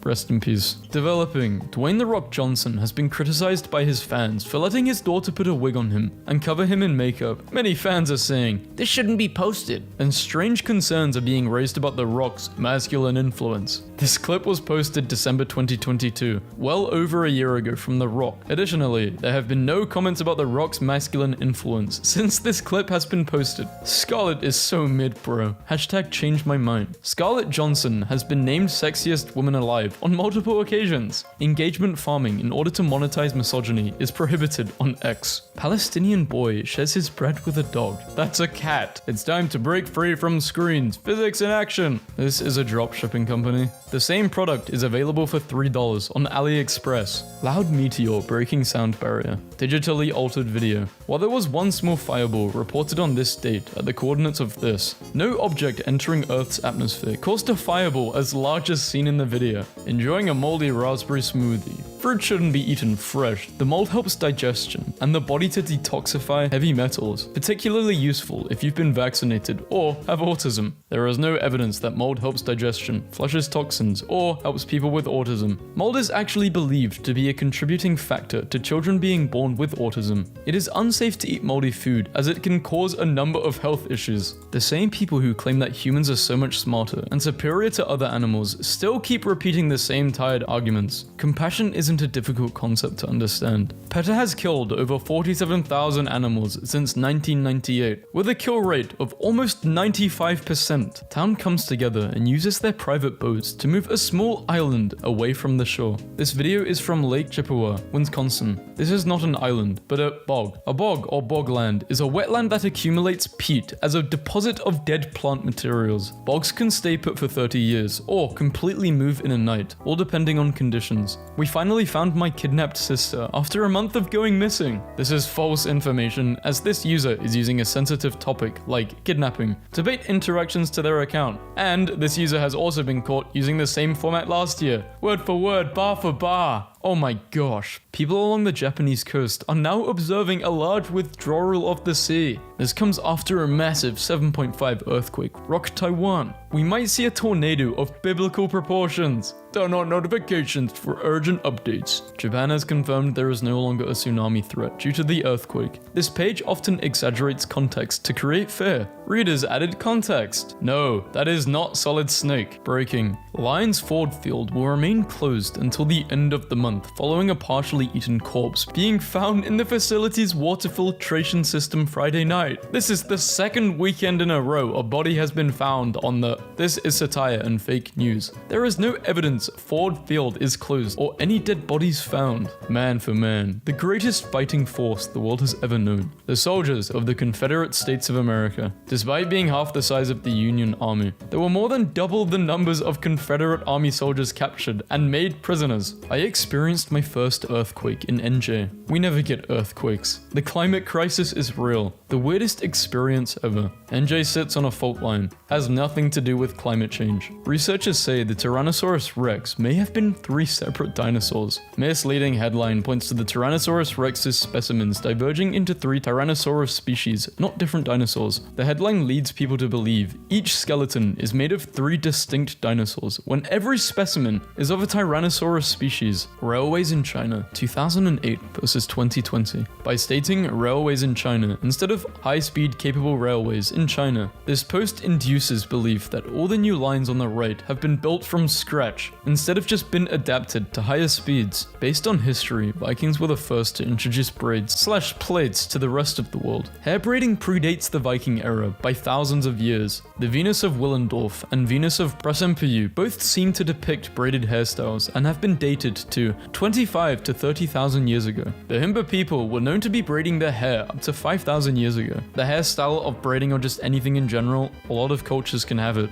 rest in peace. Developing, Dwayne "The Rock" Johnson has been criticized by his fans for letting his daughter put a wig on him and cover him in makeup. Many fans are saying, "This shouldn't be posted." And strange concerns are being raised about The Rock's masculine influence. This clip was posted December 2022, well over a year ago from The Rock. Additionally, there have been no comments about The Rock's masculine influence since this clip has been posted. Scarlett is so mid, bro. Hashtag change my mind. Scarlett Johansson has been named sexiest woman alive on multiple occasions. Engagement farming in order to monetize misogyny is prohibited on X. Palestinian boy shares his bread with a dog. That's a cat. It's time to break free from screens. Physics in action. This is a dropshipping company. The same product is available for $3 on AliExpress. Loud meteor breaking sound barrier. Digitally altered video. While there was one small fireball reported on this date at the coordinates of this, no object entering Earth's atmosphere caused a fireball as large as seen in the video. Enjoying a moldy raspberry smoothie. Fruit shouldn't be eaten fresh. The mold helps digestion and the body to detoxify heavy metals, particularly useful if you've been vaccinated or have autism. There is no evidence that mold helps digestion, flushes toxins, or helps people with autism. Mold is actually believed to be a contributing factor to children being born with autism. It is unsafe to eat moldy food as it can cause a number of health issues. The same people who claim that humans are so much smarter and superior to other animals still keep repeating the same tired arguments. Compassion isn't a difficult concept to understand. PETA has killed over 47,000 animals since 1998, with a kill rate of almost 95%. Town comes together and uses their private boats to move a small island away from the shore. This video is from Lake Chippewa, Wisconsin. This is not an island, but a bog. A bog or bogland is a wetland that accumulates peat as a deposit of dead plant materials. Bogs can stay put for 30 years or completely move in a night, all depending on conditions. We finally found my kidnapped sister after a month of going missing. This is false information as this user is using a sensitive topic like kidnapping to bait interactions to their account. And this user has also been caught using the same format last year. Word for word, bar for bar. Oh my gosh. People along the Japanese coast are now observing a large withdrawal of the sea. This comes after a massive 7.5 earthquake rocked Taiwan. We might see a tornado of biblical proportions. Turn on notifications for urgent updates. Japan has confirmed there is no longer a tsunami threat due to the earthquake. This page often exaggerates context to create fear. Readers added context. No, that is not Solid Snake. Breaking. Lions Ford Field will remain closed until the end of the month following a partially eaten corpse being found in the facility's water filtration system Friday night. This is the second weekend in a row a body has been found on the... This is satire and fake news. There is no evidence Ford Field is closed or any dead bodies found. Man for man, the greatest fighting force the world has ever known. The soldiers of the Confederate States of America. Despite being half the size of the Union Army, there were more than double the numbers of Confederate Army soldiers captured and made prisoners. I experienced my first earthquake in NJ. We never get earthquakes. The climate crisis is real. The weirdest experience ever. NJ sits on a fault line. Has nothing to do with climate change. Researchers say the Tyrannosaurus Rex may have been 3 separate dinosaurs. Misleading headline points to the Tyrannosaurus Rex's specimens diverging into 3 Tyrannosaurus species, not different dinosaurs. The headline leads people to believe each skeleton is made of 3 distinct dinosaurs, when every specimen is of a Tyrannosaurus species. Railways in China, 2008 versus 2020. By stating railways in China instead of high-speed capable railways in China, this post induces belief that all the new lines on the right have been built from scratch, instead of just been adapted to higher speeds. Based on history, Vikings were the first to introduce braids/plates to the rest of the world. Hair braiding predates the Viking era by thousands of years. The Venus of Willendorf and Venus of Brasempeyou both seem to depict braided hairstyles and have been dated to 25 to 30,000 years ago. The Himba people were known to be braiding their hair up to 5,000 years ago. The hairstyle of braiding or just anything in general, a lot of cultures can have it.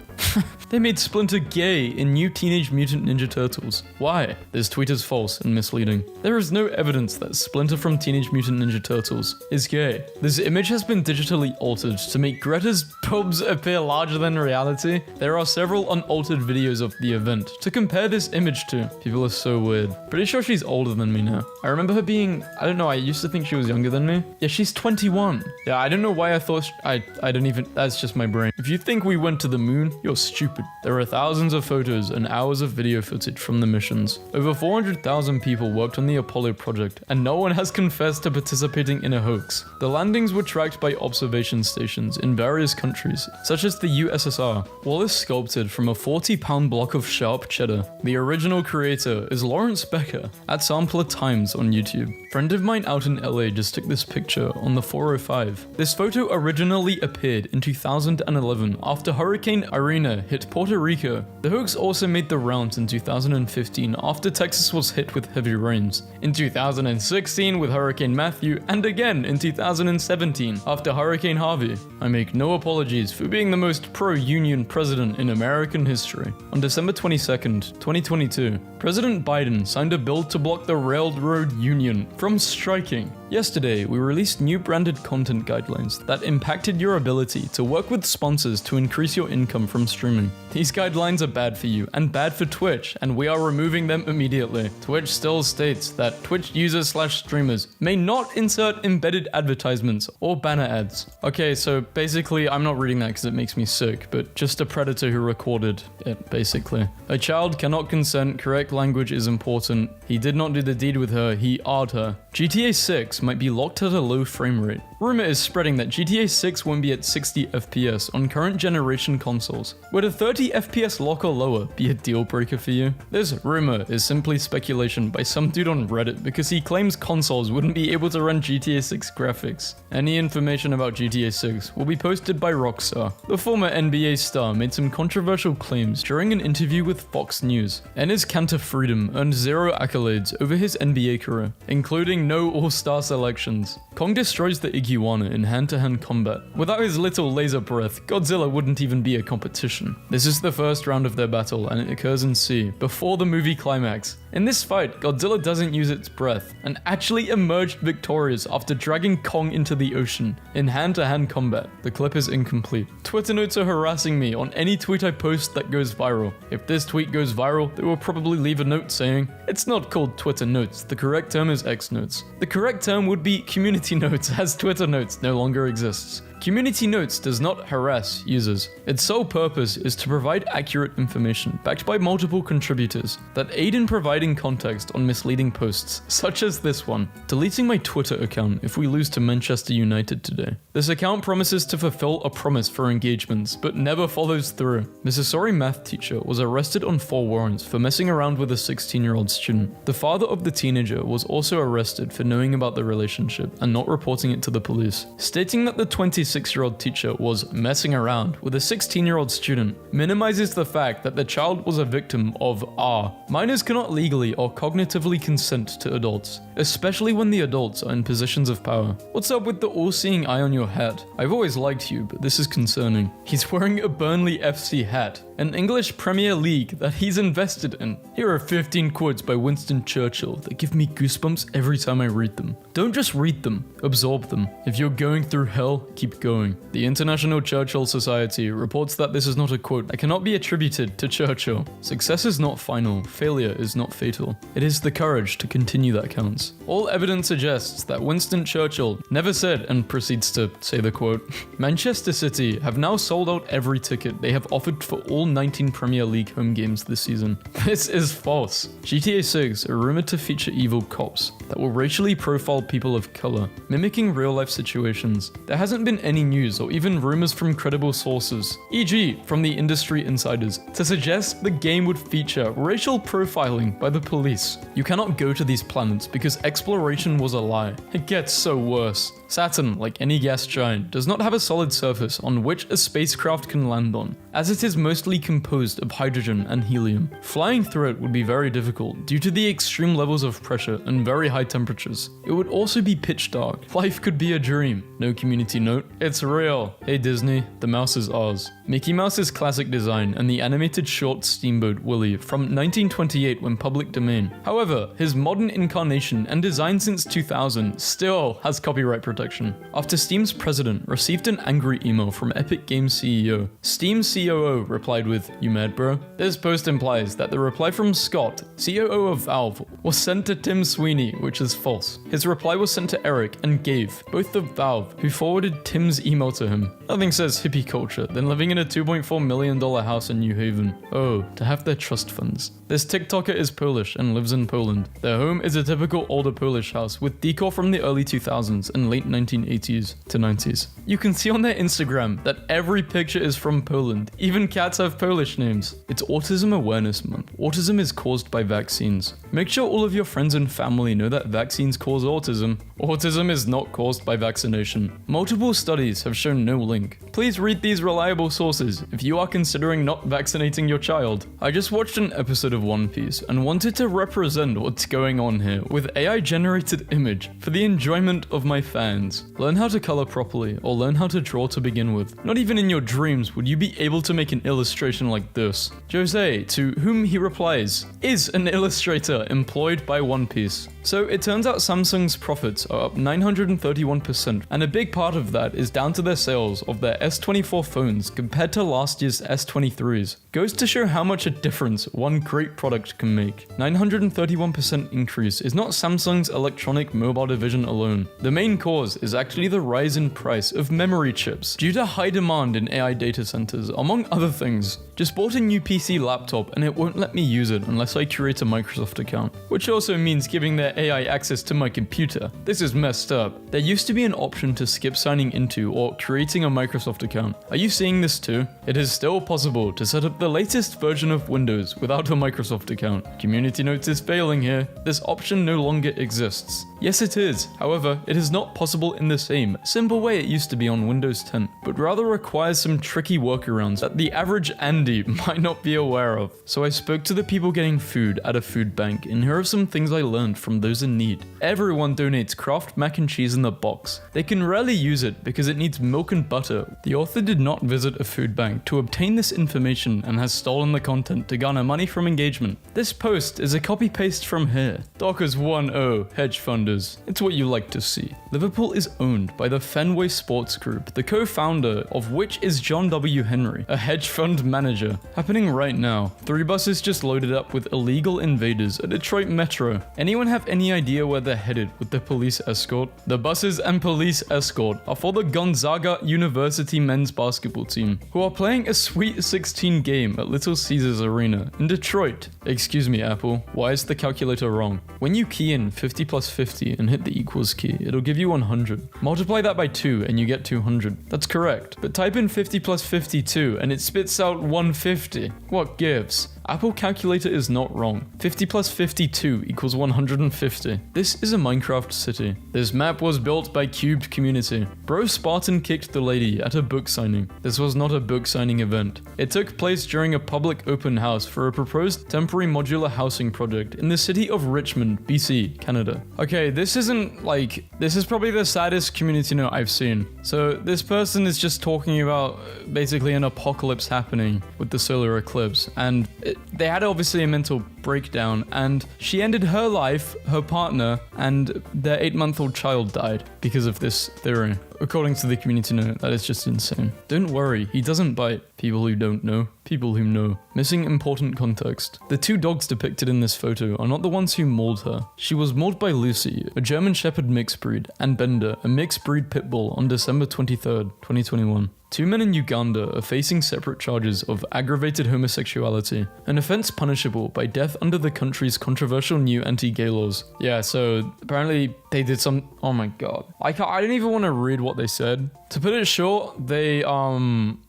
They made Splinter gay in New Teenage Mutant Mutant Ninja Turtles. Why? This tweet is false and misleading. There is no evidence that Splinter from Teenage Mutant Ninja Turtles is gay. This image has been digitally altered to make Greta's pubes appear larger than reality. There are several unaltered videos of the event to compare this image to. People are so weird. Pretty sure she's older than me now. I remember her being, I don't know, I used to think she was younger than me. Yeah, she's 21. Yeah, I don't know why I thought, I don't even, that's just my brain. If you think we went to the moon, you're stupid. There are thousands of photos and hours of video footage from the missions. Over 400,000 people worked on the Apollo project, and no one has confessed to participating in a hoax. The landings were tracked by observation stations in various countries, such as the USSR. Wallace sculpted from a 40-pound block of sharp cheddar. The original creator is Lawrence Becker at Sampler Times on YouTube. Friend of mine out in LA just took this picture on the 405. This photo originally appeared in 2011 after Hurricane Irene hit Puerto Rico. The hoax also made the rounds in 2015 after Texas was hit with heavy rains, in 2016 with Hurricane Matthew, and again in 2017 after Hurricane Harvey. I make no apologies for being the most pro-union president in American history. On December 22nd, 2022, President Biden signed a bill to block the railroad union from striking. Yesterday, we released new branded content guidelines that impacted your ability to work with sponsors to increase your income from streaming. These guidelines are bad for you and bad for Twitch, and we are removing them immediately. Twitch still states that Twitch users/streamers may not insert embedded advertisements or banner ads. Okay, so basically, I'm not reading that because it makes me sick, but just a predator who recorded it, basically. A child cannot consent, correct language is important. He did not do the deed with her, he R'd her. GTA 6 might be locked at a low frame rate. Rumor is spreading that GTA 6 won't be at 60 FPS on current generation consoles. Would a 30 FPS lock or lower be a deal breaker for you? This rumor is simply speculation by some dude on Reddit because he claims consoles wouldn't be able to run GTA 6 graphics. Any information about GTA 6 will be posted by Rockstar. The former NBA star made some controversial claims during an interview with Fox News. Enes Kanter Freedom earned 0 accolades over his NBA career, including no All-Star selections. Kong destroys the iguana in hand-to-hand combat. Without his little laser breath, Godzilla wouldn't even be a competition. This is the first round of their battle, and it occurs in sea, before the movie climax. In this fight, Godzilla doesn't use its breath, and actually emerged victorious after dragging Kong into the ocean. In hand-to-hand combat, the clip is incomplete. Twitter notes are harassing me on any tweet I post that goes viral. If this tweet goes viral, they will probably leave a note saying, "It's not called Twitter notes, the correct term is X notes." The correct term would be community notes, as Twitter notes no longer exists. Community Notes does not harass users. Its sole purpose is to provide accurate information backed by multiple contributors that aid in providing context on misleading posts, such as this one. Deleting my Twitter account if we lose to Manchester United today. This account promises to fulfill a promise for engagements, but never follows through. This Missouri math teacher was arrested on 4 warrants for messing around with a 16-year-old student. The father of the teenager was also arrested for knowing about the relationship and not reporting it to the police, stating that the 26-year-old teacher was messing around with a 16-year-old student minimizes the fact that the child was a victim of R. Minors cannot legally or cognitively consent to adults, especially when the adults are in positions of power. What's up with the all-seeing eye on your head? I've always liked you, but this is concerning. He's wearing a Burnley FC hat, an English Premier League that he's invested in. Here are 15 quotes by Winston Churchill that give me goosebumps every time I read them. Don't just read them, absorb them. If you're going through hell, keep going. The International Churchill Society reports that this is not a quote that cannot be attributed to Churchill. Success is not final, failure is not fatal. It is the courage to continue that counts. All evidence suggests that Winston Churchill never said, and proceeds to say the quote, Manchester City have now sold out every ticket they have offered for all 19 Premier League home games this season. This is false. GTA 6 are rumored to feature evil cops that will racially profile people of color, mimicking real-life situations. There hasn't been any news or even rumors from credible sources, e.g. from the industry insiders, to suggest the game would feature racial profiling by the police. You cannot go to these planets because exploration was a lie. It gets so worse. Saturn, like any gas giant, does not have a solid surface on which a spacecraft can land on, as it is mostly composed of hydrogen and helium. Flying through it would be very difficult due to the extreme levels of pressure and very high temperatures. It would also be pitch dark. Life could be a dream. No community note. It's real. Hey Disney, the mouse is ours. Mickey Mouse's classic design and the animated short Steamboat Willie from 1928 when public domain. However, his modern incarnation and design since 2000 still has copyright protection. After Steam's president received an angry email from Epic Games CEO, Steam's COO replied with, "You mad bro?" This post implies that the reply from Scott, COO of Valve, was sent to Tim Sweeney, which is false. His reply was sent to Eric and Gabe, both of Valve, who forwarded Tim's email to him. Nothing says hippie culture than living in a $2.4 million house in New Haven. Oh, to have their trust funds. This TikToker is Polish and lives in Poland. Their home is a typical older Polish house with decor from the early 2000s and late 1980s to 90s. You can see on their Instagram that every picture is from Poland. Even cats have Polish names. It's Autism Awareness Month. Autism is caused by vaccines. Make sure all of your friends and family know that vaccines cause autism. Autism is not caused by vaccination. Multiple studies have shown no link. Please read these reliable sources if you are considering not vaccinating your child. I just watched an episode of One Piece and wanted to represent what's going on here with AI generated image for the enjoyment of my fans. Learn how to color properly or learn how to draw to begin with. Not even in your dreams would you be able to make an illustration like this. Jose, to whom he replies, is an illustrator employed by One Piece. So it turns out Samsung's profits are up 931%, and a big part of that is down to their sales of their S24 phones compared to last year's S23s. Goes to show how much a difference one great product can make. 931% increase is not Samsung's electronic mobile division alone. The main cause is actually the rise in price of memory chips due to high demand in AI data centers, among other things. Just bought a new PC laptop and it won't let me use it unless I create a Microsoft account, which also means giving their AI access to my computer. This is messed up. There used to be an option to skip signing into or creating a Microsoft account. Are you seeing this too? It is still possible to set up the latest version of Windows without a Microsoft account. Community notes is failing here. This option no longer exists. Yes, it is. However, it is not possible in the same simple way it used to be on Windows 10, but rather requires some tricky workarounds that the average Andy might not be aware of. So I spoke to the people getting food at a food bank, and here are some things I learned from those in need. Everyone donates Kraft mac and cheese in the box. They can rarely use it because it needs milk and butter. The author did not visit a food bank to obtain this information and has stolen the content to garner money from engagement. This post is a copy-paste from here. Dockers 1-0, hedge funders. It's what you like to see. Liverpool is owned by the Fenway Sports Group, the co-founder of which is John W. Henry, a hedge fund manager. Happening right now. 3 buses just loaded up with illegal invaders at Detroit Metro. Anyone have any idea where they're headed with the police escort? The buses and police escort are for the Gonzaga University men's basketball team, who are playing a Sweet 16 game at Little Caesars Arena in Detroit. Excuse me, Apple, why is the calculator wrong? When you key in 50 plus 50 and hit the equals key, it'll give you 100. Multiply that by 2 and you get 200. That's correct. But type in 50 plus 52 and it spits out 150. What gives? Apple calculator is not wrong. 50 plus 52 equals 150. This is a Minecraft city. This map was built by Cubed Community. Bro Spartan kicked the lady at a book signing. This was not a book signing event. It took place during a public open house for a proposed temporary modular housing project in the city of Richmond, BC, Canada. Okay, this is probably the saddest community note I've seen. So this person is just talking about basically an apocalypse happening with the solar eclipse, and they had obviously a mental breakdown, and she ended her life, her partner, and their 8-month-old child died because of this theory. According to the community note, that is just insane. Don't worry, he doesn't bite. People who don't know. People who know. Missing important context. The 2 dogs depicted in this photo are not the ones who mauled her. She was mauled by Lucy, a German Shepherd mixed breed, and Bender, a mixed breed pit bull, on December 23rd, 2021. 2 men in Uganda are facing separate charges of aggravated homosexuality, an offense punishable by death under the country's controversial new anti-gay laws. Yeah, so apparently They did some, oh my god. I didn't even want to read what they said. To put it short, they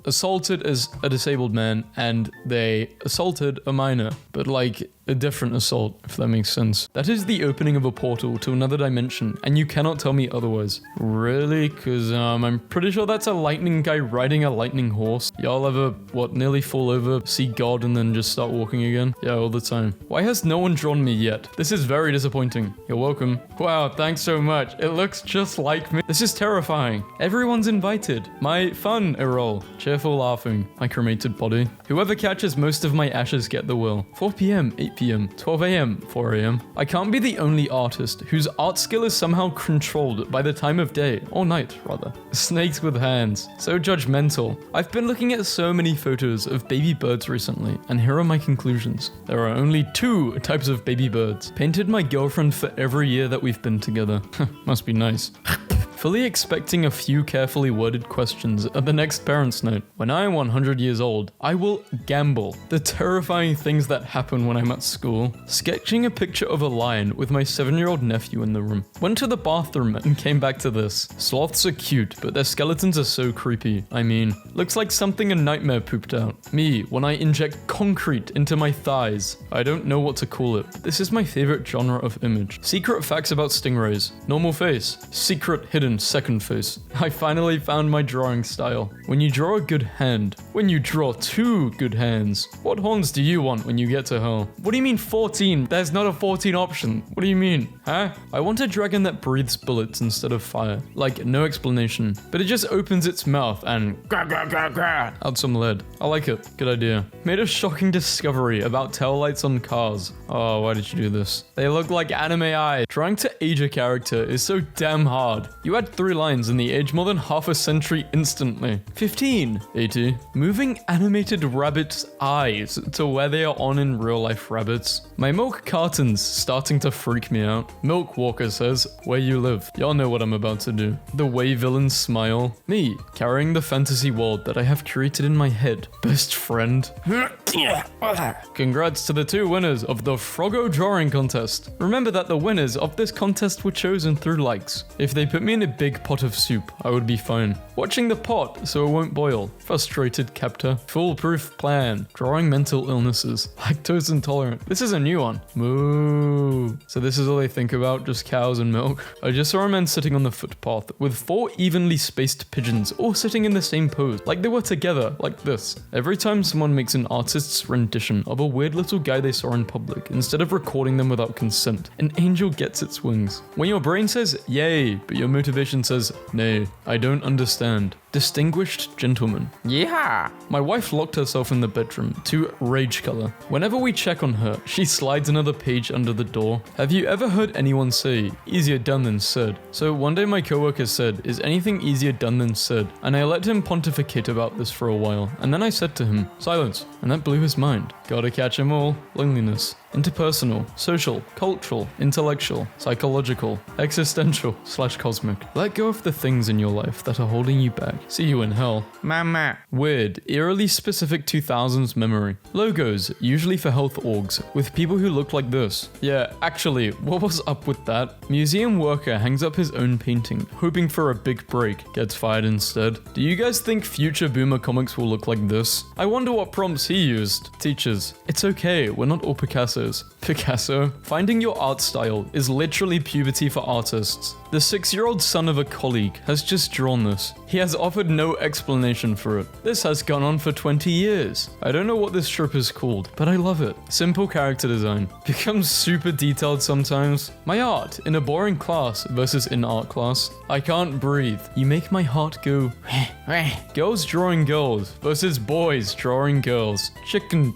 assaulted as a disabled man and they assaulted a minor, but like a different assault, if that makes sense. That is the opening of a portal to another dimension, and you cannot tell me otherwise. Really? Because I'm pretty sure that's a lightning guy riding a lightning horse. Y'all ever, nearly fall over, see God, and then just start walking again? Yeah, all the time. Why has no one drawn me yet? This is very disappointing. You're welcome. Wow, thanks so much. It looks just like me. This is terrifying. Everyone's invited. My fun roll. Cheerful laughing. My cremated body. Whoever catches most of my ashes get the will. 4 p.m., 8 p.m., 12 a.m., 4 a.m. I can't be the only artist whose art skill is somehow controlled by the time of day, or night, rather. Snakes with hands. So judgmental. I've been looking at so many photos of baby birds recently, and here are my conclusions. There are only 2 types of baby birds. Painted my girlfriend for every year that we've been together. Must be nice. Fully expecting a few carefully worded questions at the next parents' note. When I am 100 years old, I will gamble. The terrifying things that happen when I'm at school. Sketching a picture of a lion with my 7-year-old nephew in the room. Went to the bathroom and came back to this. Sloths are cute, but their skeletons are so creepy. I mean, looks like something a nightmare pooped out. Me, when I inject concrete into my thighs. I don't know what to call it. This is my favorite genre of image. Secret facts about stingrays. Normal face. Secret hidden second face. I finally found my drawing style. When you draw a good hand. When you draw 2 good hands. What horns do you want when you get to hell? What do you mean 14? There's not a 14 option. What do you mean? Huh? I want a dragon that breathes bullets instead of fire. Like, no explanation. But it just opens its mouth and out some lead. I like it. Good idea. Made a shocking discovery about taillights on cars. Oh, why did you do this? They look like anime eyes. Trying to age a character is so damn hard. You had 3 lines and they age more than half a century instantly. 15. 80. Moving animated rabbits' eyes to where they are on in real life rabbits. My milk carton's starting to freak me out. Milk Walker says, where you live. Y'all know what I'm about to do. The way villains smile. Me, carrying the fantasy world that I have created in my head. Best friend. Congrats to the 2 winners of the Froggo Drawing Contest. Remember that the winners of this contest were chosen through likes. If they put me in a big pot of soup, I would be fine. Watching the pot so it won't boil. Frustrated captor. Foolproof plan. Drawing mental illnesses. Lactose intolerant. This is a new one. Moo. So this is all they think about, just cows and milk. I just saw a man sitting on the footpath with 4 evenly spaced pigeons all sitting in the same pose, like they were together, like this. Every time someone makes an artist's rendition of a weird little guy they saw in public, instead of recording them without consent, an angel gets its wings. When your brain says, yay, but your motivation says, nay, I don't understand. Distinguished gentleman. Yeah. My wife locked herself in the bedroom to rage color. Whenever we check on her, she slides another page under the door. Have you ever heard anyone say, easier done than said? So one day my coworker said, is anything easier done than said? And I let him pontificate about this for a while. And then I said to him, silence. And that blew his mind. Gotta catch 'em all. Loneliness. Interpersonal, social, cultural, intellectual, psychological, existential/cosmic. Let go of the things in your life that are holding you back. See you in hell. Mama. Weird, eerily specific 2000s memory. Logos, usually for health orgs, with people who look like this. Yeah, actually, what was up with that? Museum worker hangs up his own painting, hoping for a big break, gets fired instead. Do you guys think future boomer comics will look like this? I wonder what prompts he used. Teachers, it's okay, we're not all Picassos. Picasso, finding your art style is literally puberty for artists. The 6-year-old son of a colleague has just drawn this. He has offered no explanation for it. This has gone on for 20 years. I don't know what this strip is called, but I love it. Simple character design. Becomes super detailed sometimes. My art in a boring class versus in art class. I can't breathe. You make my heart go. Girls drawing girls versus boys drawing girls. Chicken.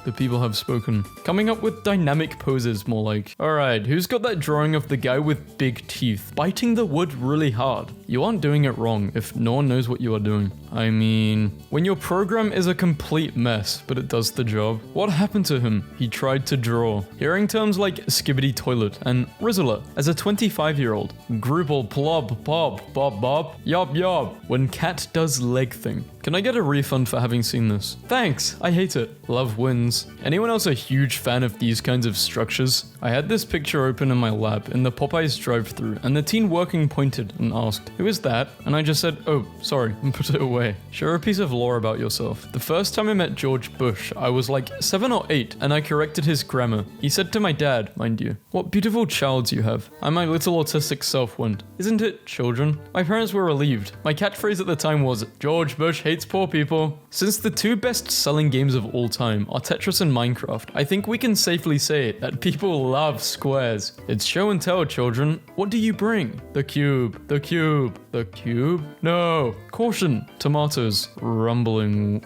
The people have spoken. Coming up with dynamic poses, more like. Alright, who's got that drawing of the guy with big teeth, biting the wood really hard? You aren't doing it wrong if no one knows what you are doing. I mean, when your program is a complete mess, but it does the job. What happened to him? He tried to draw. Hearing terms like skibbity toilet and rizzler as a 25-year-old. Grooble plob bob bob bob yob yob when cat does leg thing. Can I get a refund for having seen this? Thanks, I hate it. Love wins. Anyone else a huge fan of these kinds of structures? I had this picture open in my lab in the Popeyes drive-thru, and the teen working pointed and asked, "Who is that?" And I just said, "Oh, sorry," and put it away. Share a piece of lore about yourself. The first time I met George Bush, I was like 7 or 8, and I corrected his grammar. He said to my dad, mind you, "What beautiful childs you have." And my little autistic self went, "Isn't it, children?" My parents were relieved. My catchphrase at the time was, "George Bush hates poor people." Since the two best-selling games of all time are Tetris and Minecraft, I think we can safely say that people love squares. It's show and tell, children. What do you bring? The cube. The cube. The cube? No. Caution. Tomatoes. Rumbling.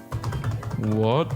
What?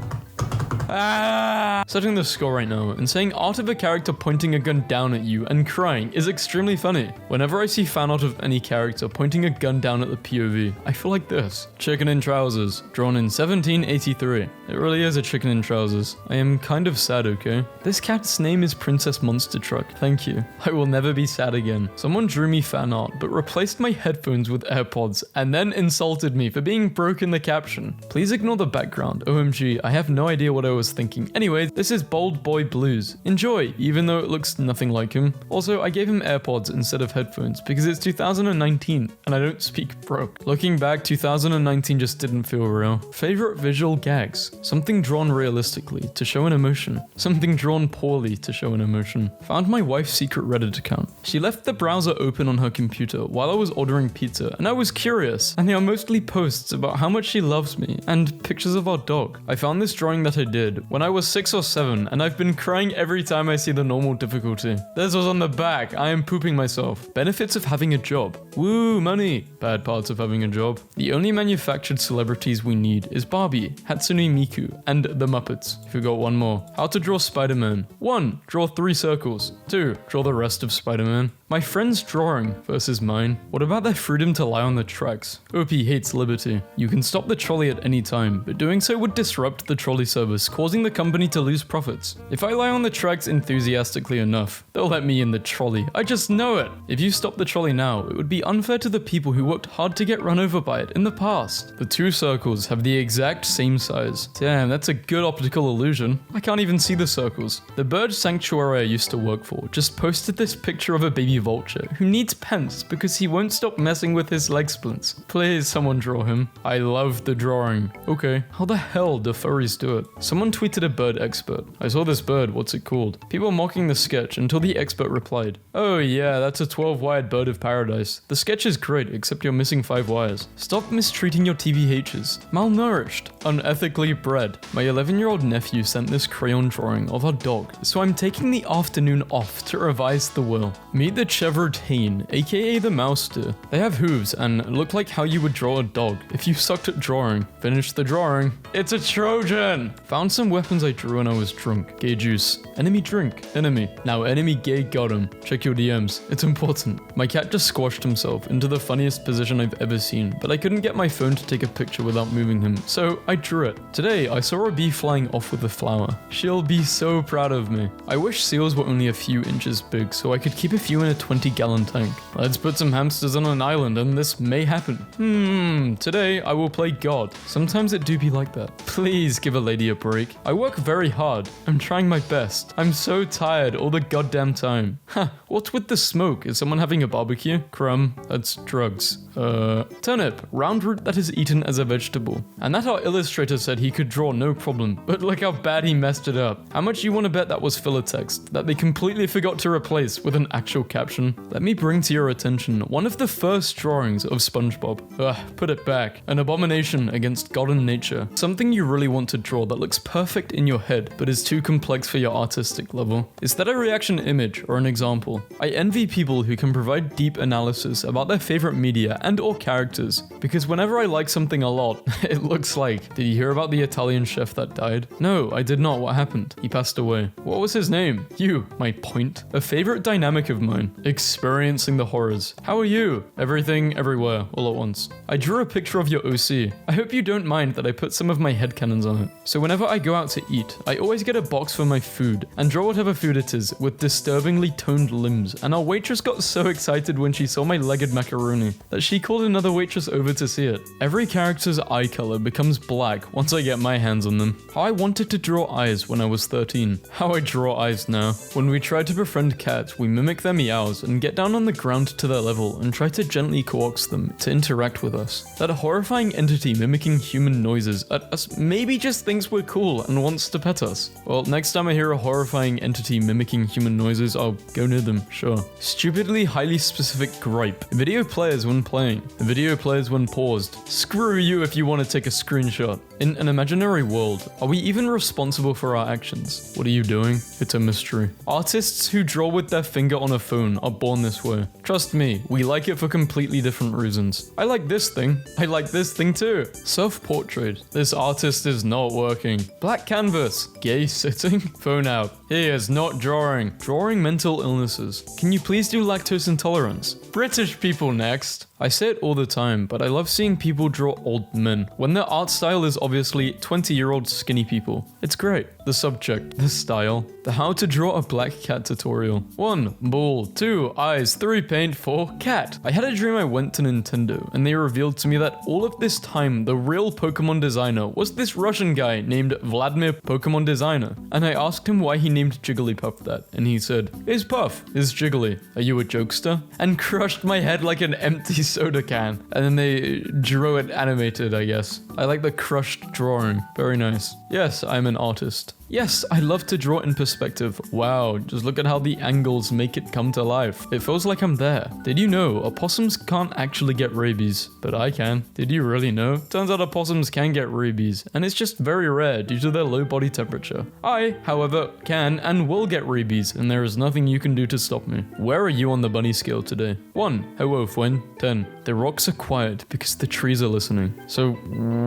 Setting the score right now and saying art of a character pointing a gun down at you and crying is extremely funny. Whenever I see fan art of any character pointing a gun down at the POV, I feel like this. Chicken in trousers, drawn in 1783. It really is a chicken in trousers. I am kind of sad, okay? This cat's name is Princess Monster Truck. Thank you. I will never be sad again. Someone drew me fan art, but replaced my headphones with AirPods and then insulted me for being broke in the caption. Please ignore the background. OMG, I have no idea what I was thinking. Anyway, this is Bold Boy Blues. Enjoy, even though it looks nothing like him. Also, I gave him AirPods instead of headphones because it's 2019 and I don't speak broke. Looking back, 2019 just didn't feel real. Favorite visual gags? Something drawn realistically to show an emotion. Something drawn poorly to show an emotion. Found my wife's secret Reddit account. She left the browser open on her computer while I was ordering pizza and I was curious, and they are mostly posts about how much she loves me and pictures of our dog. I found this drawing that I did when I was 6 or 7, and I've been crying every time I see the normal difficulty. This was on the back. I am pooping myself. Benefits of having a job. Woo, money. Bad parts of having a job. The only manufactured celebrities we need is Barbie, Hatsune Miku, and the Muppets. Forgot one more. How to draw Spider-Man. 1. Draw 3 circles. 2. Draw the rest of Spider-Man. My friend's drawing versus mine. What about their freedom to lie on the tracks? OP hates liberty. You can stop the trolley at any time, but doing so would disrupt the trolley service, causing the company to lose profits. If I lie on the tracks enthusiastically enough, they'll let me in the trolley. I just know it. If you stop the trolley now, it would be unfair to the people who worked hard to get run over by it in the past. The 2 circles have the exact same size. Damn, that's a good optical illusion. I can't even see the circles. The bird sanctuary I used to work for just posted this picture of a baby vulture who needs pence because he won't stop messing with his leg splints. Please, someone draw him. I love the drawing. Okay, how the hell do furries do it? Someone tweeted a bird expert. I saw this bird, what's it called? People mocking the sketch until the expert replied, "Oh yeah, that's a 12-wired bird of paradise. The sketch is great, except you're missing 5 wires. Stop mistreating your TVHs. Malnourished. Unethically bred." My 11-year-old nephew sent this crayon drawing of our dog, so I'm taking the afternoon off to revise the will. Meet the Chevrotain, aka the Mouster. They have hooves and look like how you would draw a dog if you sucked at drawing. Finish the drawing. It's a Trojan! Found some weapons I drew when I was drunk. Gay juice. Enemy drink. Enemy. Now enemy gay got him. Check your DMs. It's important. My cat just squashed himself into the funniest position I've ever seen, but I couldn't get my phone to take a picture without moving him, so I drew it. Today, I saw a bee flying off with a flower. She'll be so proud of me. I wish seals were only a few inches big so I could keep a few in a 20-gallon tank. Let's put some hamsters on an island and this may happen. Today I will play God. Sometimes it do be like that. Please give a lady a break. I work very hard. I'm trying my best. I'm so tired all the goddamn time. What's with the smoke? Is someone having a barbecue? Crumb. That's drugs. Turnip. Round root that is eaten as a vegetable. And that our illustrator said he could draw no problem, but look how bad he messed it up. How much you want to bet that was filler text that they completely forgot to replace with an actual caption? Let me bring to your attention one of the first drawings of SpongeBob. Put it back. An abomination against God and nature. Something you really want to draw that looks perfect in your head, but is too complex for your artistic level. Is that a reaction image or an example? I envy people who can provide deep analysis about their favorite media and or characters, because whenever I like something a lot, it looks like, did you hear about the Italian chef that died? No, I did not. What happened? He passed away. What was his name? You, my point. A favorite dynamic of mine, experiencing the horrors. How are you? Everything, everywhere, all at once. I drew a picture of your OC. I hope you don't mind that I put some of my headcanons on it. So whenever I go out to eat, I always get a box for my food and draw whatever food it is with disturbingly toned limbs, and our waitress got so excited when she saw my legged macaroni that she called another waitress over to see it. Every character's eye color becomes black once I get my hands on them. How I wanted to draw eyes when I was 13. How I draw eyes now. When we try to befriend cats, we mimic their meows and get down on the ground to their level and try to gently coax them to interact with us. That horrifying entity mimicking human noises at us maybe just thinks we're cool and wants to pet us. Well, next time I hear a horrifying entity mimicking human noises, I'll go near them, sure. Stupidly highly specific gripe. Video players when playing. Video players when paused. Screw you if you want to take a screenshot. In an imaginary world, are we even responsible for our actions? What are you doing? It's a mystery. Artists who draw with their finger on a phone are born this way. Trust me, we like it for completely different reasons. I like this thing. I like this thing too. Self-portrait. This artist is not working. Black canvas. Gay sitting. Phone out. He is not drawing. Drawing mental illnesses. Can you please do lactose intolerance? British people next. I say it all the time, but I love seeing people draw old men, when their art style is obviously 20-year-old skinny people. It's great. The subject, the style, the how to draw a black cat tutorial. 1. Bull. 2. Eyes. 3. Paint. 4. Cat. I had a dream I went to Nintendo, and they revealed to me that all of this time, the real Pokemon designer was this Russian guy named Vladimir Pokemon Designer. And I asked him why he named Jigglypuff that, and he said, "Is Puff, is Jiggly. Are you a jokester?" And crushed my head like an empty soda can. And then they drew it animated, I guess. I like the crushed drawing. Very nice. Yes, I'm an artist. Yes, I love to draw in perspective. Wow, just look at how the angles make it come to life. It feels like I'm there. Did you know opossums can't actually get rabies? But I can. Did you really know? Turns out opossums can get rabies, and it's just very rare due to their low body temperature. I, however, can and will get rabies, and there is nothing you can do to stop me. Where are you on the bunny scale today? 1. Hello, friend. 10. The rocks are quiet because the trees are listening. So,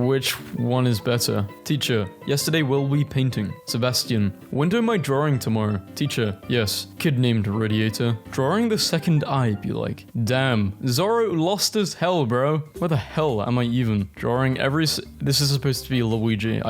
which one is better? Teacher, yesterday will we painting? Sebastian, when do my drawing tomorrow? Teacher, yes. Kid named Radiator. Drawing the second eye, be like. Damn, Zorro lost as hell, bro. Where the hell am I even? Drawing this is supposed to be Luigi.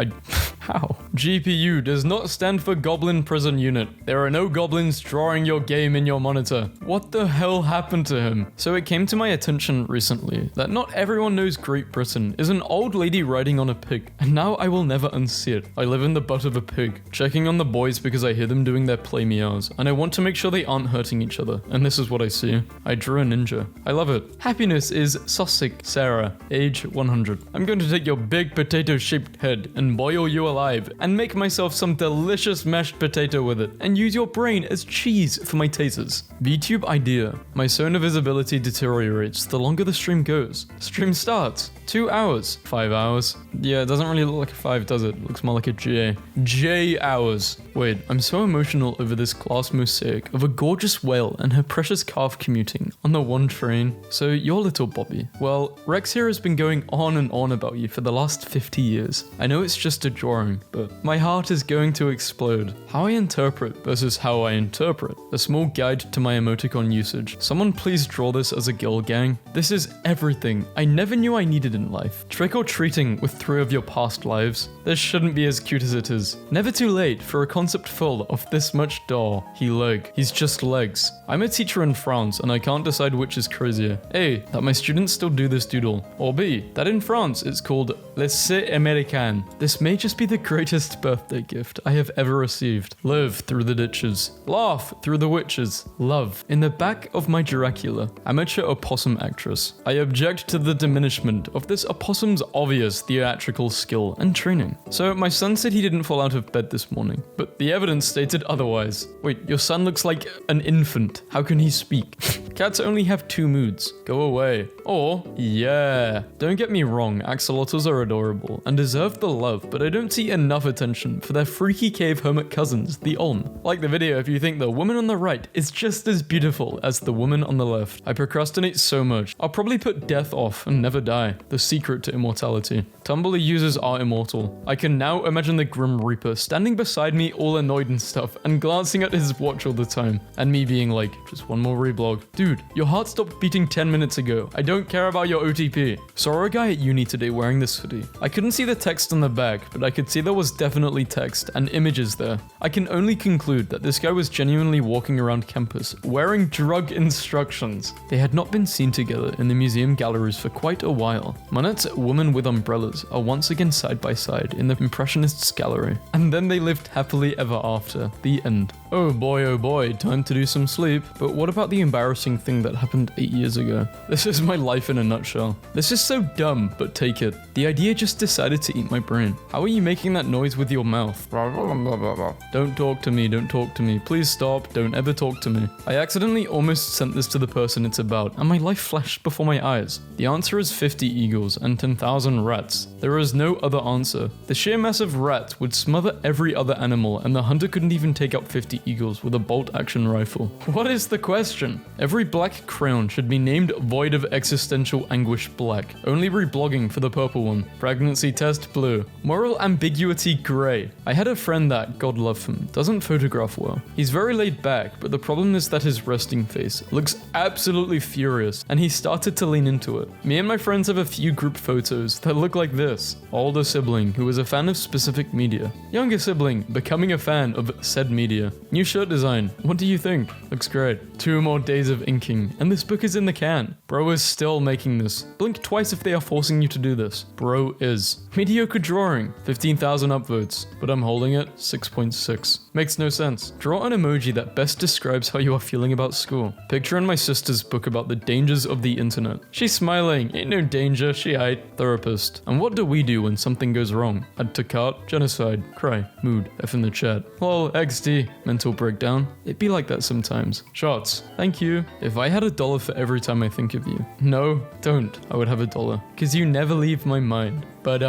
How? GPU does not stand for Goblin Prison Unit. There are no goblins drawing your game in your monitor. What the hell happened to him? So it came to my attention recently that not everyone knows Great Britain is an old lady riding on a pig, and now I will never unsee it. I live in the butt of a pig, checking on the boys because I hear them doing their play meows, and I want to make sure they aren't hurting each other, and this is what I see. I drew a ninja. I love it. Happiness is Sussex Sarah, age 100. I'm going to take your big potato-shaped head and boil you alive, and make myself some delicious mashed potato with it, and use your brain as cheese for my tasers. VTube idea. My sonar visibility deteriorates the longer the stream goes. Stream starts. 2 hours. 5 hours. Yeah, it doesn't really look like a 5, does it? It looks more like a J. J hours. Wait, I'm so emotional over this glass mosaic of a gorgeous whale and her precious calf commuting on the one train. So you're little Bobby. Well, Rex here has been going on and on about you for the last 50 years. I know it's just a drawing, but my heart is going to explode. How I interpret versus how I interpret. A small guide to my emoticon usage. Someone please draw this as a girl gang. This is everything I never knew I needed in life. Trick-or-treating with 3 of your past lives. This shouldn't be as cute as it is. Never too late for a concept full of this much doll. He's just legs. I'm a teacher in France and I can't decide which is crazier. A, that my students still do this doodle. Or B, that in France it's called L'essai américain. This may just be the greatest birthday gift I have ever received. Live through the ditches. Laugh through the witches. Love. In the back of my Dracula, amateur opossum actress. I object to the diminishment of this opossum's obvious theatrical skill and training. So my son said he didn't fall out of bed this morning, but the evidence stated otherwise. Wait, your son looks like an infant. How can he speak? Cats only have 2 moods. Go away. Or, yeah. Don't get me wrong, axolotls are adorable and deserve the love, but I don't see enough attention for their freaky cave hermit cousins, the Olm. Like the video if you think the woman on the right is just as beautiful as the woman on the left. I procrastinate so much. I'll probably put death off and never die. The secret to immortality. Tumblr users are immortal. I can now imagine the Grim Reaper standing beside me all annoyed and stuff and glancing at his watch all the time. And me being like, just one more reblog. Dude, your heart stopped beating 10 minutes ago. I don't care about your OTP. Saw a guy at uni today wearing this hoodie. I couldn't see the text on the back, but I could see there was definitely text and images there. I can only conclude that this guy was genuinely walking around campus wearing drug instructions. They had not been seen together in the museum galleries for quite a while. Monet's Women with Umbrellas are once again side by side in the Impressionists gallery. And then they lived happily ever after. The end. Oh boy, time to do some sleep. But what about the embarrassing thing that happened 8 years ago? This is my life in a nutshell. This is so dumb, but take it. The idea just decided to eat my brain. How are you making that noise with your mouth? Don't talk to me, don't talk to me. Please stop, don't ever talk to me. I accidentally almost sent this to the person it's about, and my life flashed before my eyes. The answer is 50 eagles and 10,000 rats. There is no other answer. The sheer mass of rats would smother every other animal, and the hunter couldn't even take out 50 eagles with a bolt-action rifle. What is the question? Every black crown should be named Void of Existential Anguish Black. Only reblogging for the purple one. Pregnancy test blue. Moral ambiguity gray. I had a friend that, God love him, doesn't photograph well. He's very laid back, but the problem is that his resting face looks absolutely furious, and he started to lean into it. Me and my friends have a few group photos that look like this. Older sibling who is a fan of specific media. Younger sibling becoming a fan of said media. New shirt design. What do you think? Looks great. 2 more days of inking, and this book is in the can. Bro is still making this. Blink twice if they are forcing you to do this. Bro is. Mediocre drawing. 15,000 upvotes, but I'm holding it 6.6. Makes no sense. Draw an emoji that best describes how you are feeling about school. Picture in my sister's book about the dangers of the internet. She's smiling. Ain't no danger. She aight. Therapist. And what do we do when something goes wrong? Add to cart. Genocide. Cry. Mood. F in the chat. Lol. XD. Mental breakdown. It be like that sometimes. Shots. Thank you. If I had $1 for every time I think of you. No, don't. I would have $1. Cause you never leave my mind. But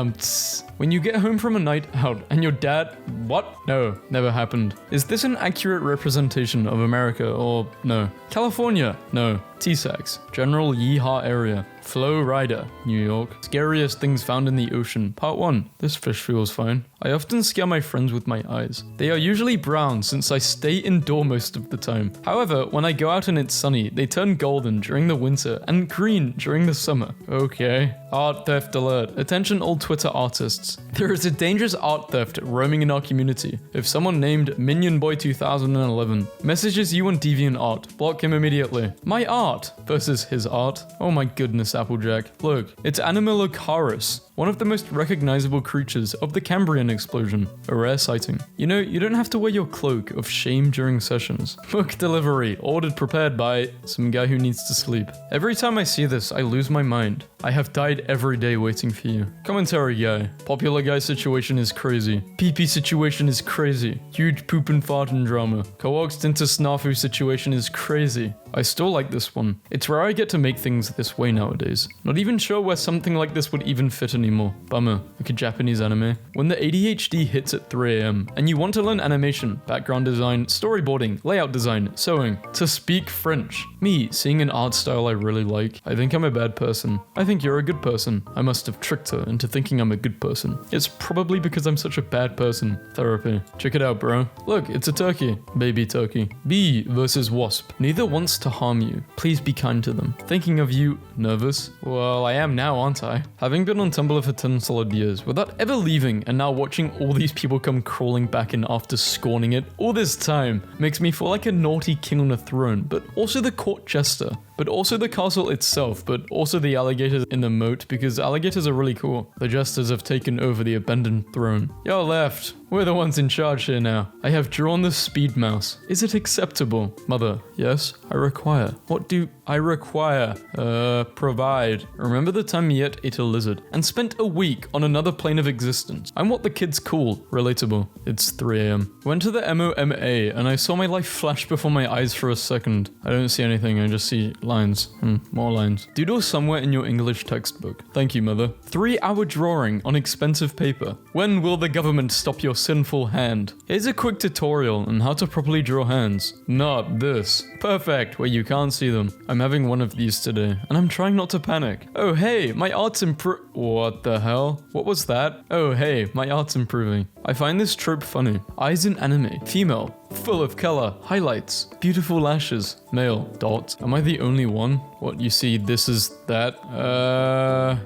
when you get home from a night out and your dad, what? No, never happened. Is this an accurate representation of America or no? California? No. T-Sax, General Yeehaw Area. Flow Rider, New York. Scariest things found in the ocean. Part 1. This fish feels fine. I often scare my friends with my eyes. They are usually brown since I stay indoor most of the time. However, when I go out and it's sunny, they turn golden during the winter and green during the summer. Okay. Art theft alert. Attention all Twitter artists. There is a dangerous art theft roaming in our community. If someone named MinionBoy2011 messages you on DeviantArt, block him immediately. My art versus his art. Oh my goodness, Applejack. Look, it's Animalocaris, one of the most recognizable creatures of the Cambrian explosion. A rare sighting. You know, you don't have to wear your cloak of shame during sessions. Book delivery, ordered prepared by some guy who needs to sleep. Every time I see this, I lose my mind. I have died every day waiting for you. Commentary guy. Popular guy situation is crazy. PP situation is crazy. Huge poop and fart and drama. Coaxed into snafu situation is crazy. I still like this one. It's rare I get to make things this way nowadays. Not even sure where something like this would even fit anymore. Bummer. Like a Japanese anime. When the ADHD hits at 3 AM and you want to learn animation, background design, storyboarding, layout design, sewing, to speak French. Me, seeing an art style I really like, I think I'm a bad person. I think you're a good person. I must have tricked her into thinking I'm a good person. It's probably because I'm such a bad person. Therapy. Check it out, bro. Look, it's a turkey. Baby turkey. Bee versus wasp. Neither wants to harm you. Please be kind to them. Thinking of you, nervous? Well, I am now, aren't I? Having been on Tumblr for 10 solid years without ever leaving and now watching all these people come crawling back in after scorning it all this time makes me feel like a naughty king on a throne, but also the court jester. But also the castle itself, but also the alligators in the moat because alligators are really cool. The jesters have taken over the abandoned throne. You're left. We're the ones in charge here now. I have drawn the speed mouse. Is it acceptable? Mother, yes, I require. What do I require? Provide. Remember the time Miette ate a lizard and spent a week on another plane of existence? I'm what the kids call relatable. It's 3 a.m. Went to the MOMA and I saw my life flash before my eyes for a second. I don't see anything, I just see lines. More lines. Doodle somewhere in your English textbook. Thank you, Mother. 3-hour drawing on expensive paper. When will the government stop your sinful hand? Here's a quick tutorial on how to properly draw hands. Not this. Perfect, where you can't see them. I'm having one of these today, and I'm trying not to panic. Oh hey, my art's What the hell? What was that? Oh hey, my art's improving. I find this trope funny. Eyes in anime. Female. Full of color. Highlights. Beautiful lashes. Male. Dot. Am I the only one? What, you see this is that?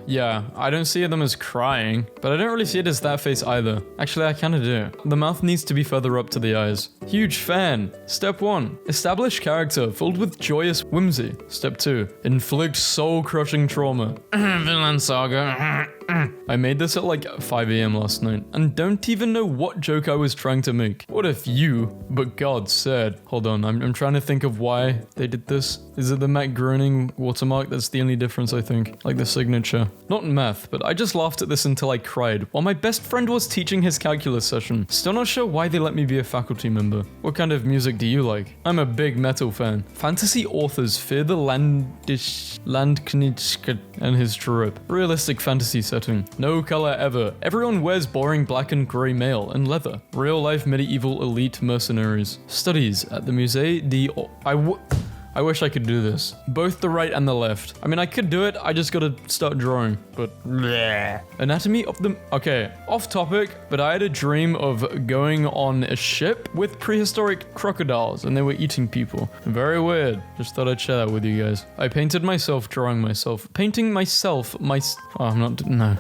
Yeah. I don't see them as crying, but I don't really see it as that face either. Actually, I kinda do. The mouth needs to be further up to the eyes. Huge fan. Step 1. Establish character filled with joyous whimsy. Step 2. Inflict soul-crushing trauma. Villain saga. I made this at like 5 a.m. last night and don't even know what joke I was trying to make. What if you, but God said, hold on, I'm trying to think of why they did this. Is it the Matt Groening watermark? That's the only difference, I think. Like the signature. Not in math, but I just laughed at this until I cried while my best friend was teaching his calculus session. Still not sure why they let me be a faculty member. What kind of music do you like? I'm a big metal fan. Fantasy authors fear the Landknecht and his trope. Realistic fantasy setting. No color ever. Everyone wears boring black and grey mail and leather. Real life medieval elite mercenaries. Studies at the Musée I wish I could do this. Both the right and the left. I mean, I could do it, I just gotta start drawing, but bleh. Anatomy of the... Okay, off topic, but I had a dream of going on a ship with prehistoric crocodiles and they were eating people. Very weird. Just thought I'd share that with you guys. I painted myself drawing myself. Painting myself, oh, I'm not... No,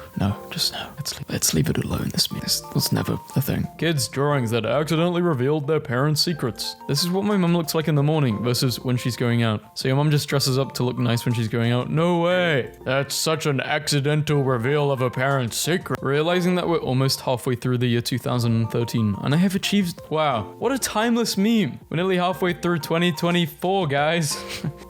just no. Let's leave it alone. This was never a thing. Kids' drawings that accidentally revealed their parents' secrets. This is what my mum looks like in the morning versus when she's going out. So your mom just dresses up to look nice when she's going out? No way! That's such an accidental reveal of a parent's secret. Realizing that we're almost halfway through the year 2013 and I have achieved... Wow, what a timeless meme! We're nearly halfway through 2024, guys.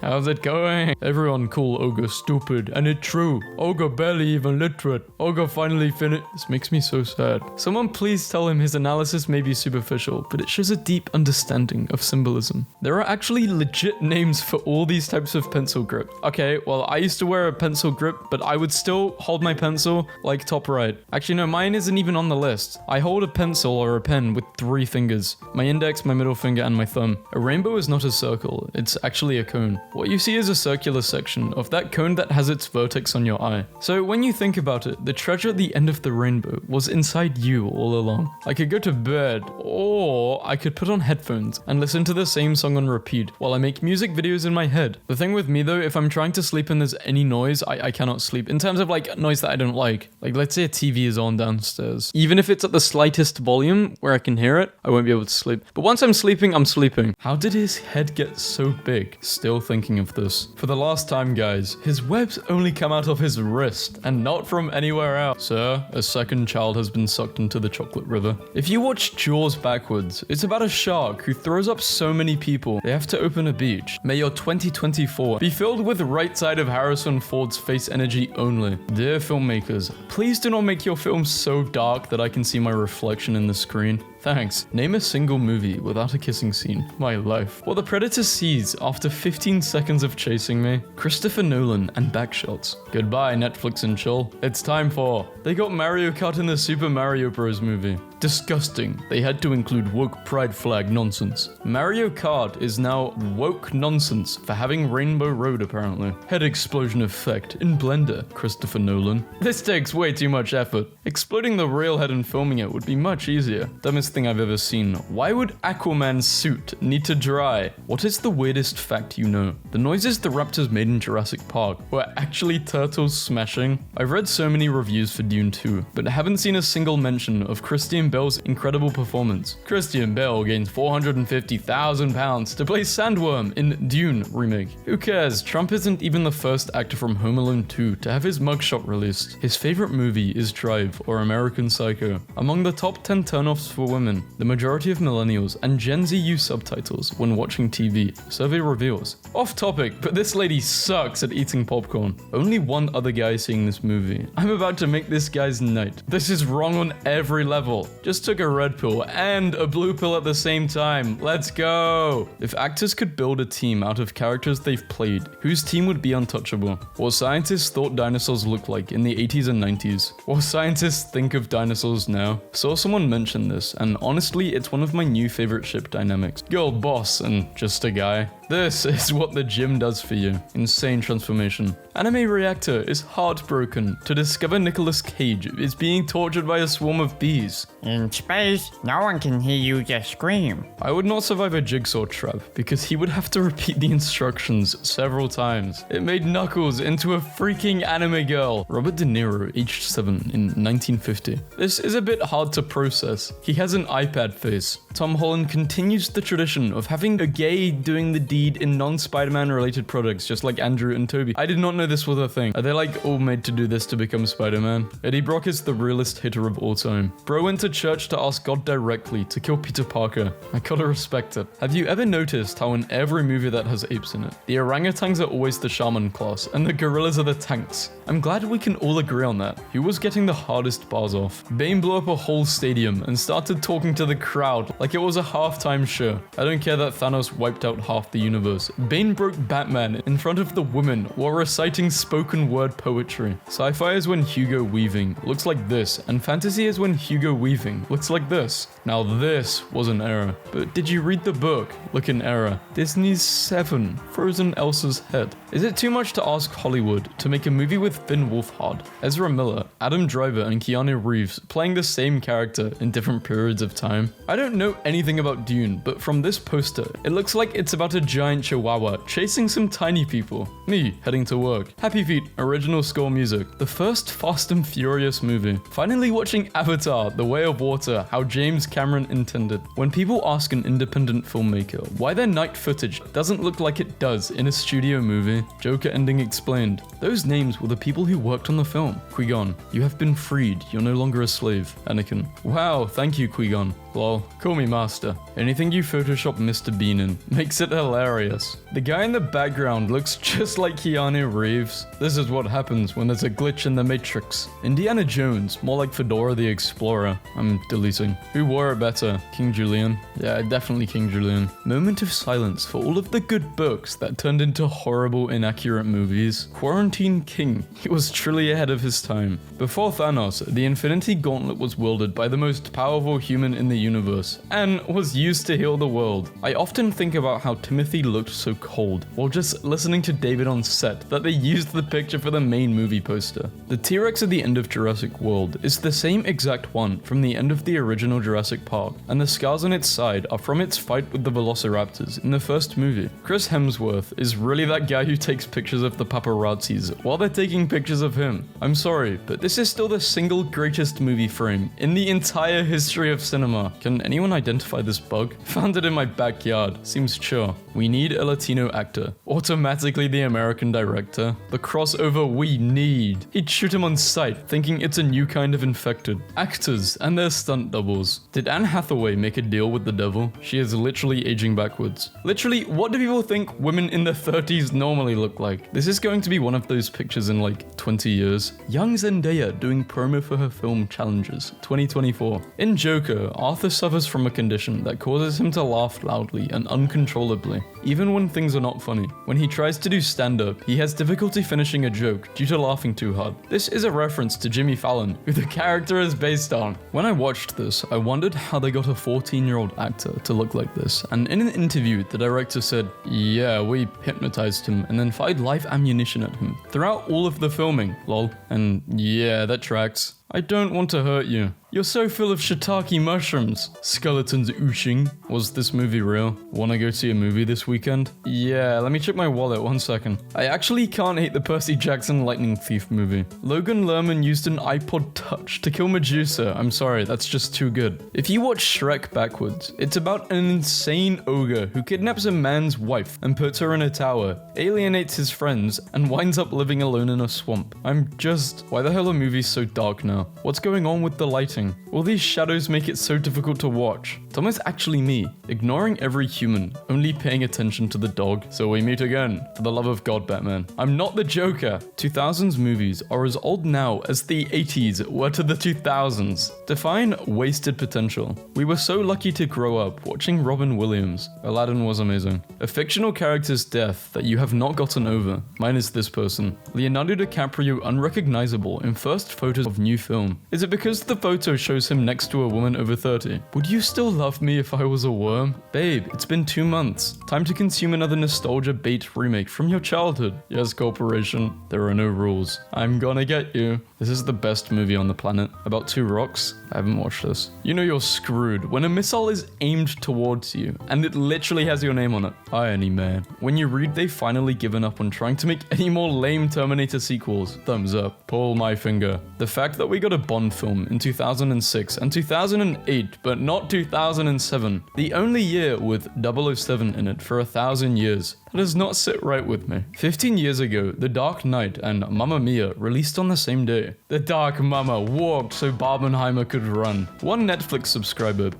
How's it going? Everyone call Ogre stupid, and it's true. Ogre barely even literate. Ogre finally finished... This makes me so sad. Someone please tell him his analysis may be superficial, but it shows a deep understanding of symbolism. There are actually legit names for all these types of pencil grip. Okay, well, I used to wear a pencil grip, but I would still hold my pencil like top right. Actually, no, mine isn't even on the list. I hold a pencil or a pen with 3 fingers. My index, my middle finger, and my thumb. A rainbow is not a circle. It's actually a cone. What you see is a circular section of that cone that has its vertex on your eye. So when you think about it, the treasure at the end of the rainbow was inside you all along. I could go to bed, or I could put on headphones and listen to the same song on repeat while I make music videos in my head. The thing with me though, if I'm trying to sleep and there's any noise, I cannot sleep. In terms of like noise that I don't like. Like let's say a TV is on downstairs. Even if it's at the slightest volume where I can hear it, I won't be able to sleep. But once I'm sleeping, I'm sleeping. How did his head get so big? Still thinking of this. For the last time, guys, his webs only come out of his wrist and not from anywhere else. Sir, a second child has been sucked into the chocolate river. If you watch Jaws backwards, it's about a shark who throws up so many people, they have to open a beach. May your 2024 be filled with the right side of Harrison Ford's face energy only. Dear filmmakers, please do not make your films so dark that I can see my reflection in the screen. Thanks. Name a single movie without a kissing scene. My life. What the Predator sees after 15 seconds of chasing me. Christopher Nolan and backshots. Goodbye, Netflix and chill. It's time for... They got Mario Kart in the Super Mario Bros. Movie. Disgusting. They had to include woke pride flag nonsense. Mario Kart is now woke nonsense for having Rainbow Road apparently. Head explosion effect in Blender, Christopher Nolan. This takes way too much effort. Exploding the real head and filming it would be much easier. Dumbest thing I've ever seen. Why would Aquaman's suit need to dry? What is the weirdest fact you know? The noises the raptors made in Jurassic Park were actually turtles smashing. I've read so many reviews for Dune 2, but haven't seen a single mention of Christian Christian Bale's incredible performance. Christian Bale gains £450,000 to play Sandworm in Dune remake. Who cares? Trump isn't even the first actor from Home Alone 2 to have his mugshot released. His favorite movie is Drive or American Psycho. Among the top 10 turnoffs for women, the majority of millennials and Gen Z use subtitles when watching TV, survey reveals. Off topic, but this lady sucks at eating popcorn. Only one other guy seeing this movie. I'm about to make this guy's night. This is wrong on every level. Just took a red pill and a blue pill at the same time. Let's go! If actors could build a team out of characters they've played, whose team would be untouchable? What scientists thought dinosaurs looked like in the 80s and 90s? What scientists think of dinosaurs now? Saw someone mention this, and honestly, it's one of my new favorite ship dynamics. Girl boss and just a guy. This is what the gym does for you. Insane transformation. Anime Reactor is heartbroken to discover Nicolas Cage is being tortured by a swarm of bees. In space, no one can hear you just scream. I would not survive a jigsaw trap because he would have to repeat the instructions several times. It made Knuckles into a freaking anime girl. Robert De Niro, aged 7 in 1950. This is a bit hard to process. He has an iPad face. Tom Holland continues the tradition of having a gay doing the deed in non-Spider-Man related products, just like Andrew and Toby. I did not know this was a thing. Are they like all made to do this to become Spider-Man? Eddie Brock is the realest hitter of all time. Bro went to church to ask God directly to kill Peter Parker. I gotta respect it. Have you ever noticed how in every movie that has apes in it, the orangutans are always the shaman class and the gorillas are the tanks? I'm glad we can all agree on that. Who was getting the hardest bars off? Bane blew up a whole stadium and started talking to the crowd like it was a halftime show. I don't care that Thanos wiped out half the universe. Bane broke Batman in front of the women while reciting spoken word poetry. Sci-fi is when Hugo Weaving looks like this, and fantasy is when Hugo Weaving looks like this. Now this was an error. But did you read the book? Look in error. Disney's 7, Frozen Elsa's head. Is it too much to ask Hollywood to make a movie with Finn Wolfhard, Ezra Miller, Adam Driver, and Keanu Reeves playing the same character in different periods of time? I don't know anything about Dune, but from this poster, it looks like it's about a giant chihuahua chasing some tiny people. Me, heading to work. Happy Feet, original score music. The first Fast and Furious movie. Finally watching Avatar, The Way of Water, how James Cameron intended. When people ask an independent filmmaker why their night footage doesn't look like it does in a studio movie, Joker ending explained, those names were the people who worked on the film. Qui-Gon, you have been freed, you're no longer a slave. Anakin, wow, thank you Qui-Gon. Lol, call me master. Anything you Photoshop Mr. Bean in makes it hilarious. The guy in the background looks just like Keanu Reeves. This is what happens when there's a glitch in the Matrix. Indiana Jones, more like Fedora the Explorer. I'm deleting. Who wore it better? King Julian? Yeah, definitely King Julian. Moment of silence for all of the good books that turned into horrible, inaccurate movies. Quarantine King. He was truly ahead of his time. Before Thanos, the Infinity Gauntlet was wielded by the most powerful human in the universe, and was used to heal the world. I often think about how Timothy looked so cold, while just listening to David on set, that they used the picture for the main movie poster. The T-Rex at the end of Jurassic World is the same exact one from the end of the original Jurassic Park, and the scars on its side are from its fight with the Velociraptors in the first movie. Chris Hemsworth is really that guy who takes pictures of the paparazzis while they're taking pictures of him. I'm sorry, but this is still the single greatest movie frame in the entire history of cinema. Can anyone identify this bug? Found it in my backyard. Seems sure. We need a Latino actor. Automatically the American director. The crossover we need. He'd shoot him on sight, thinking it's a new kind of infected. Actors and their stunt doubles. Did Anne Hathaway make a deal with the devil? She is literally aging backwards. Literally, what do people think women in their 30s normally look like? This is going to be one of those pictures in like 20 years. Young Zendaya doing promo for her film Challenges, 2024. In Joker, Arthur suffers from a condition that causes him to laugh loudly and uncontrollably, even when things are not funny. When he tries to do stand-up, he has difficulty finishing a joke due to laughing too hard. This is a reference to Jimmy Fallon, who the character is based on. When I watched this, I wondered how they got a 14-year-old actor to look like this, and in an interview, the director said, yeah, we hypnotized him and then fired live ammunition at him throughout all of the filming, lol. And yeah, that tracks. I don't want to hurt you. You're so full of shiitake mushrooms. Skeletons ooshing. Was this movie real? Wanna go see a movie this weekend? Yeah, let me check my wallet 1 second. I actually can't hate the Percy Jackson Lightning Thief movie. Logan Lerman used an iPod Touch to kill Medusa. I'm sorry, that's just too good. If you watch Shrek backwards, it's about an insane ogre who kidnaps a man's wife and puts her in a tower, alienates his friends, and winds up living alone in a swamp. Why the hell are movies so dark now? What's going on with the lighting? All these shadows make it so difficult to watch. It's almost actually me, ignoring every human, only paying attention to the dog. So we meet again. For the love of God, Batman. I'm not the Joker. 2000s movies are as old now as the 80s were to the 2000s. Define wasted potential. We were so lucky to grow up watching Robin Williams. Aladdin was amazing. A fictional character's death that you have not gotten over. Mine is this person. Leonardo DiCaprio unrecognizable in first photos of new film. Is it because the photo shows him next to a woman over 30? Would you still love me if I was a worm? Babe, it's been 2 months. Time to consume another nostalgia bait remake from your childhood. Yes, corporation. There are no rules. I'm gonna get you. This is the best movie on the planet. About 2 rocks? I haven't watched this. You know you're screwed when a missile is aimed towards you and it literally has your name on it. Irony, man. When you read they've finally given up on trying to make any more lame Terminator sequels. Thumbs up. Pull my finger. The fact that we got a Bond film in 2006 and 2008, but not 2007. The only year with 007 in it for 1,000 years. That does not sit right with me. 15 years ago, The Dark Knight and Mamma Mia released on the same day. The Dark Mama walked so Barbenheimer could run. One Netflix subscriber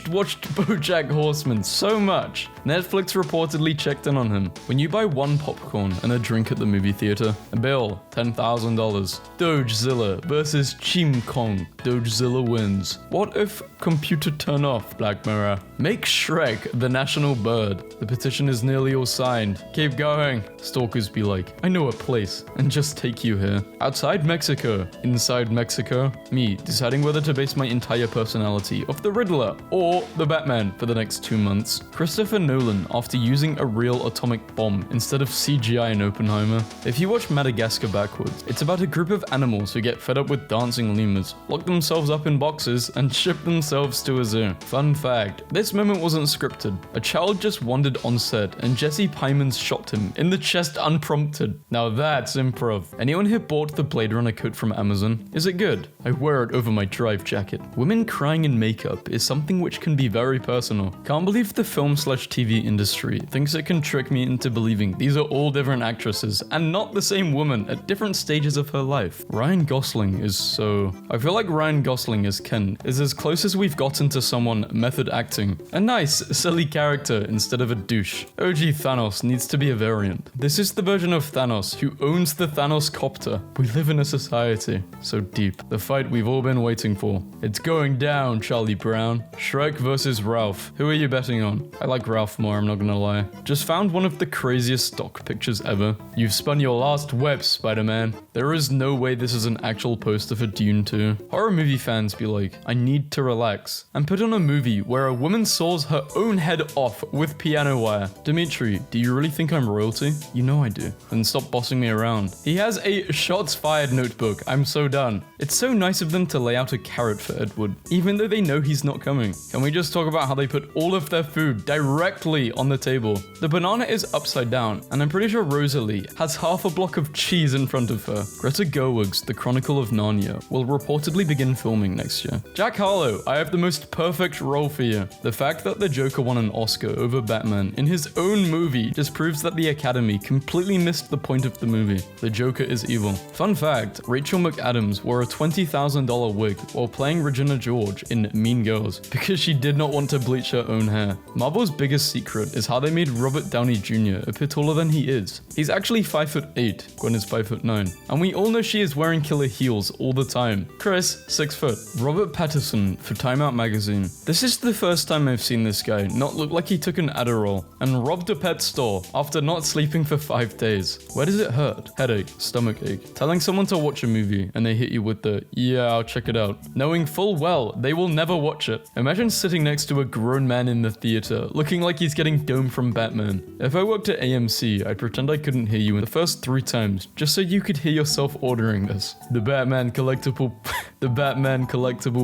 watched BoJack Horseman so much. Netflix reportedly checked in on him. When you buy 1 popcorn and a drink at the movie theater, a bill, $10,000. Dogezilla versus Chim Kong. Dogezilla wins. What if computer turn off, Black Mirror? Make Shrek the national bird. The petition is nearly all signed. Keep going. Stalkers be like, I know a place, and just take you here. Outside Mexico, inside Mexico, me deciding whether to base my entire personality off the Riddler or the Batman for the next 2 months. Christopher Nolan after using a real atomic bomb instead of CGI in Oppenheimer. If you watch Madagascar backwards, it's about a group of animals who get fed up with dancing lemurs, lock themselves up in boxes, and ship themselves to a zoo. Fun fact, this moment wasn't scripted. A child just wandered on set and Jesse Pineman shot him in the chest unprompted. Now that's improv. Anyone here bought the Blade Runner coat from Amazon? Is it good? I wear it over my drive jacket. Women crying in makeup is something which can be very personal. Can't believe the film/TV industry thinks it can trick me into believing these are all different actresses and not the same woman at different stages of her life. Ryan Gosling is so... I feel like Ryan Gosling as Ken is as close as we've gotten to someone method acting. A nice, silly character instead of a douche. OG Thanos needs to be a variant. This is the version of Thanos who owns the Thanos copter. We live in a society so deep. The fight we've all been waiting for. It's going down, Charlie Brown. Shrek versus Ralph. Who are you betting on? I like Ralph more, I'm not gonna lie. Just found one of the craziest stock pictures ever. You've spun your last web, Spider-Man. There is no way this is an actual poster for Dune 2. Horror movie fans be like, I need to relax. And put on a movie where a woman saws her own head off with piano wire. Dimitri, do you really think I'm royalty? You know I do. Then stop bossing me around. He has a shots fired notebook. I'm so done. It's so nice of them to lay out a carrot for Edward, even though they know he's not coming. Can we just talk about how they put all of their food directly on the table? The banana is upside down, and I'm pretty sure Rosalie has half a block of cheese in front of her. Greta Gerwig's The Chronicle of Narnia will reportedly begin filming next year. Jack Harlow, I have the most perfect role for you. The fact that the Joker won an Oscar over Batman in his own movie just proves that the Academy completely missed the point of the movie. The Joker is evil. Fun fact, Rachel McAdams wore a $20,000 wig while playing Regina George in Mean Girls because she did not want to bleach her own hair. Marvel's biggest secret is how they made Robert Downey Jr. appear taller than he is. He's actually 5'8", Gwen is 5'9", and we all know she is wearing killer heels all the time. Chris, 6 foot. Robert Pattinson for Time Out magazine. This is the first time I've seen this guy not look like he took an Adderall and robbed a pet store sore after not sleeping for 5 days. Where does it hurt? Headache, stomach ache. Telling someone to watch a movie and they hit you with the, yeah, I'll check it out, knowing full well they will never watch it. Imagine sitting next to a grown man in the theater, looking like he's getting domed from Batman. If I worked at AMC, I'd pretend I couldn't hear you in the first 3 times, just so you could hear yourself ordering this. The Batman collectible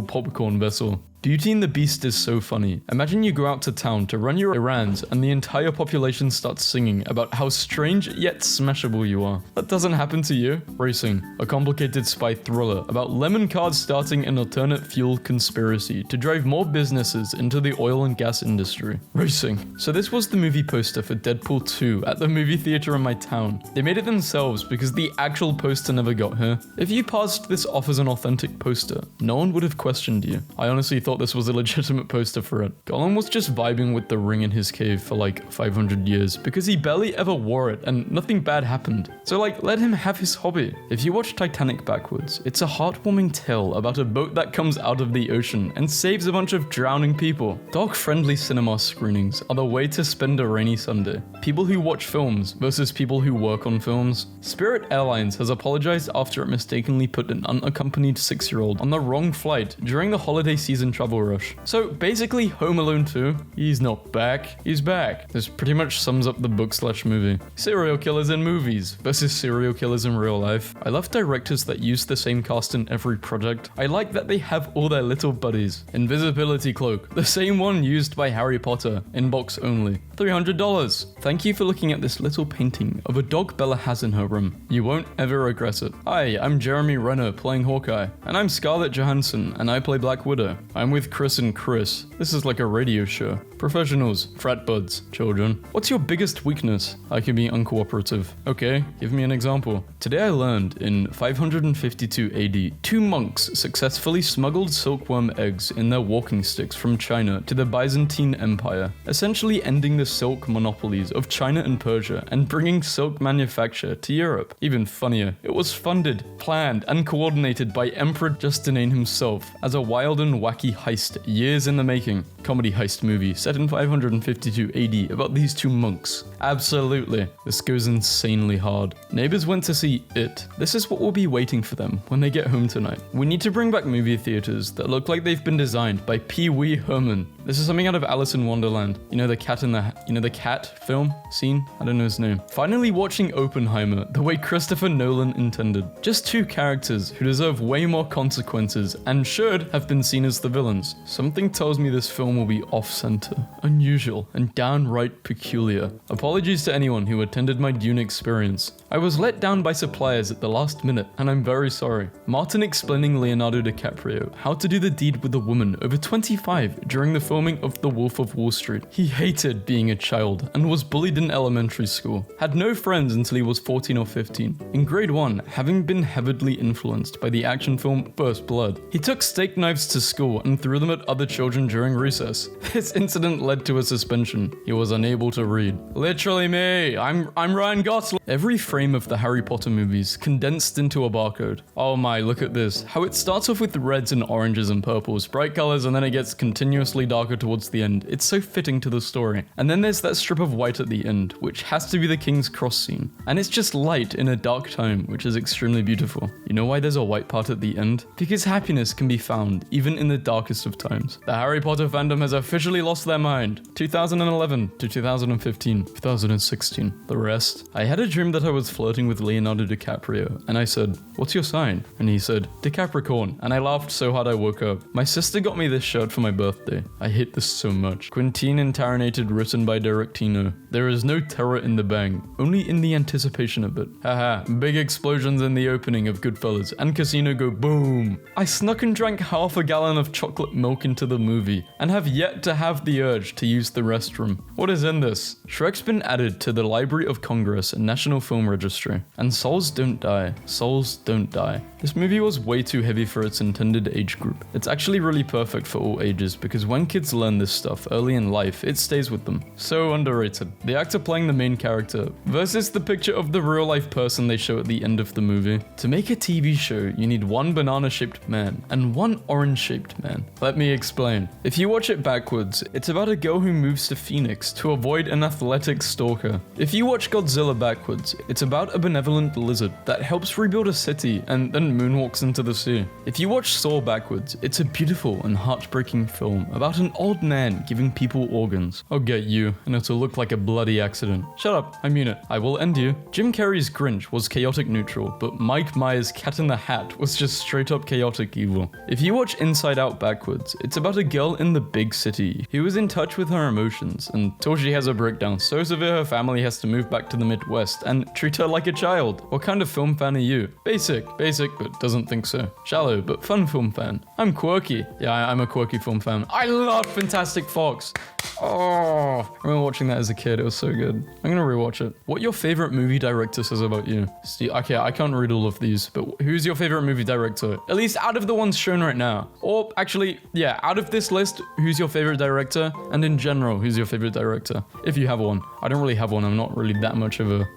popcorn vessel. Beauty and the Beast is so funny. Imagine you go out to town to run your errands and the entire population starts singing about how strange yet smashable you are. That doesn't happen to you? Racing, a complicated spy thriller about lemon cards starting an alternate fuel conspiracy to drive more businesses into the oil and gas industry. Racing. So this was the movie poster for Deadpool 2 at the movie theater in my town. They made it themselves because the actual poster never got here. If you passed this off as an authentic poster, no one would have questioned you. I honestly thought this was a legitimate poster for it. Gollum was just vibing with the ring in his cave for like 500 years because he barely ever wore it and nothing bad happened. So like, let him have his hobby. If you watch Titanic backwards, it's a heartwarming tale about a boat that comes out of the ocean and saves a bunch of drowning people. Dog-friendly cinema screenings are the way to spend a rainy Sunday. People who watch films versus people who work on films. Spirit Airlines has apologized after it mistakenly put an unaccompanied 6-year-old on the wrong flight during the holiday season travel rush. So basically Home Alone 2, he's not back, he's back. This pretty much sums up the book/movie. Serial killers in movies versus serial killers in real life. I love directors that use the same cast in every project. I like that they have all their little buddies. Invisibility cloak, the same one used by Harry Potter, inbox only. $300. Thank you for looking at this little painting of a dog Bella has in her room. You won't ever regret it. Hi, I'm Jeremy Renner playing Hawkeye. And I'm Scarlett Johansson and I play Black Widow. I'm with Chris and Chris. This is like a radio show. Professionals, frat buds, children. What's your biggest weakness? I can be uncooperative. Okay, give me an example. Today I learned in 552 AD, 2 monks successfully smuggled silkworm eggs in their walking sticks from China to the Byzantine Empire, essentially ending the silk monopolies of China and Persia and bringing silk manufacture to Europe. Even funnier, it was funded, planned, and coordinated by Emperor Justinian himself as a wild and wacky heist years in the making. Comedy heist movie set in 552 AD about these 2 monks. Absolutely. This goes insanely hard. Neighbors went to see It. This is what will be waiting for them when they get home tonight. We need to bring back movie theaters that look like they've been designed by Pee Wee Herman. This is something out of Alice in Wonderland. You know the cat film scene? I don't know his name. Finally watching Oppenheimer the way Christopher Nolan intended. Just 2 characters who deserve way more consequences and should have been seen as the villains. Something tells me this film will be off-center, unusual, and downright peculiar. Apologies to anyone who attended my Dune experience. I was let down by suppliers at the last minute, and I'm very sorry. Martin explaining Leonardo DiCaprio how to do the deed with a woman over 25 during the filming of The Wolf of Wall Street. He hated being a child and was bullied in elementary school. Had no friends until he was 14 or 15. In grade 1, having been heavily influenced by the action film First Blood, he took steak knives to school and threw them at other children during recess. This incident led to a suspension. He was unable to read. Literally me, I'm Ryan Gosling. Every frame of the Harry Potter movies condensed into a barcode. Oh my, look at this. How it starts off with reds and oranges and purples, bright colors, and then it gets continuously darker towards the end. It's so fitting to the story. And then there's that strip of white at the end, which has to be the King's Cross scene. And it's just light in a dark time, which is extremely beautiful. You know why there's a white part at the end? Because happiness can be found even in the darkest of times. The Harry Potter fandom has officially lost their mind. 2011 to 2015, 2016. The rest? I had a dream that I was flirting with Leonardo DiCaprio, and I said, "What's your sign?" And he said, "DiCapricorn," and I laughed so hard I woke up. My sister got me this shirt for my birthday. I hate this so much. Quintine Interrogated, written by Derek Tino. There is no terror in the bang, only in the anticipation of it. Haha, big explosions in the opening of Goodfellas, and Casino go boom. I snuck and drank half a gallon of chocolate milk into the movie, and have yet to have the urge to use the restroom. What is in this? Shrek's been added to the Library of Congress and National Film Registry. And souls don't die. Souls don't die. This movie was way too heavy for its intended age group. It's actually really perfect for all ages because when kids learn this stuff early in life, it stays with them. So underrated. The actor playing the main character versus the picture of the real life person they show at the end of the movie. To make a TV show, you need one banana-shaped man and one orange-shaped man. Let me explain. If you watch it backwards, it's about a girl who moves to Phoenix to avoid an athletic stalker. If you watch Godzilla backwards, it's about a benevolent lizard that helps rebuild a city and then moonwalks into the sea. If you watch Saw backwards, it's a beautiful and heartbreaking film about an old man giving people organs. I'll get you, and it'll look like a bloody accident. Shut up, I mean it. I will end you. Jim Carrey's Grinch was chaotic neutral, but Mike Myers' Cat in the Hat was just straight up chaotic evil. If you watch Inside Out backwards, it's about a girl in the big city who is in touch with her emotions until she has a breakdown so severe her family has to move back to the Midwest and treat her like a child. What kind of film fan are you? Basic, but doesn't think so. Shallow, but fun film fan. I'm quirky. Yeah, I'm a quirky film fan. I love Fantastic Fox. Oh, I remember watching that as a kid. It was so good. I'm gonna rewatch it. What your favorite movie director says about you? Steve, okay, I can't read all of these, but who's your favorite movie director? At least out of the ones shown right now. Or actually, yeah, out of this list, who's your favorite director? And in general, who's your favorite director? If you have one. I don't really have one. I'm not really that much of a,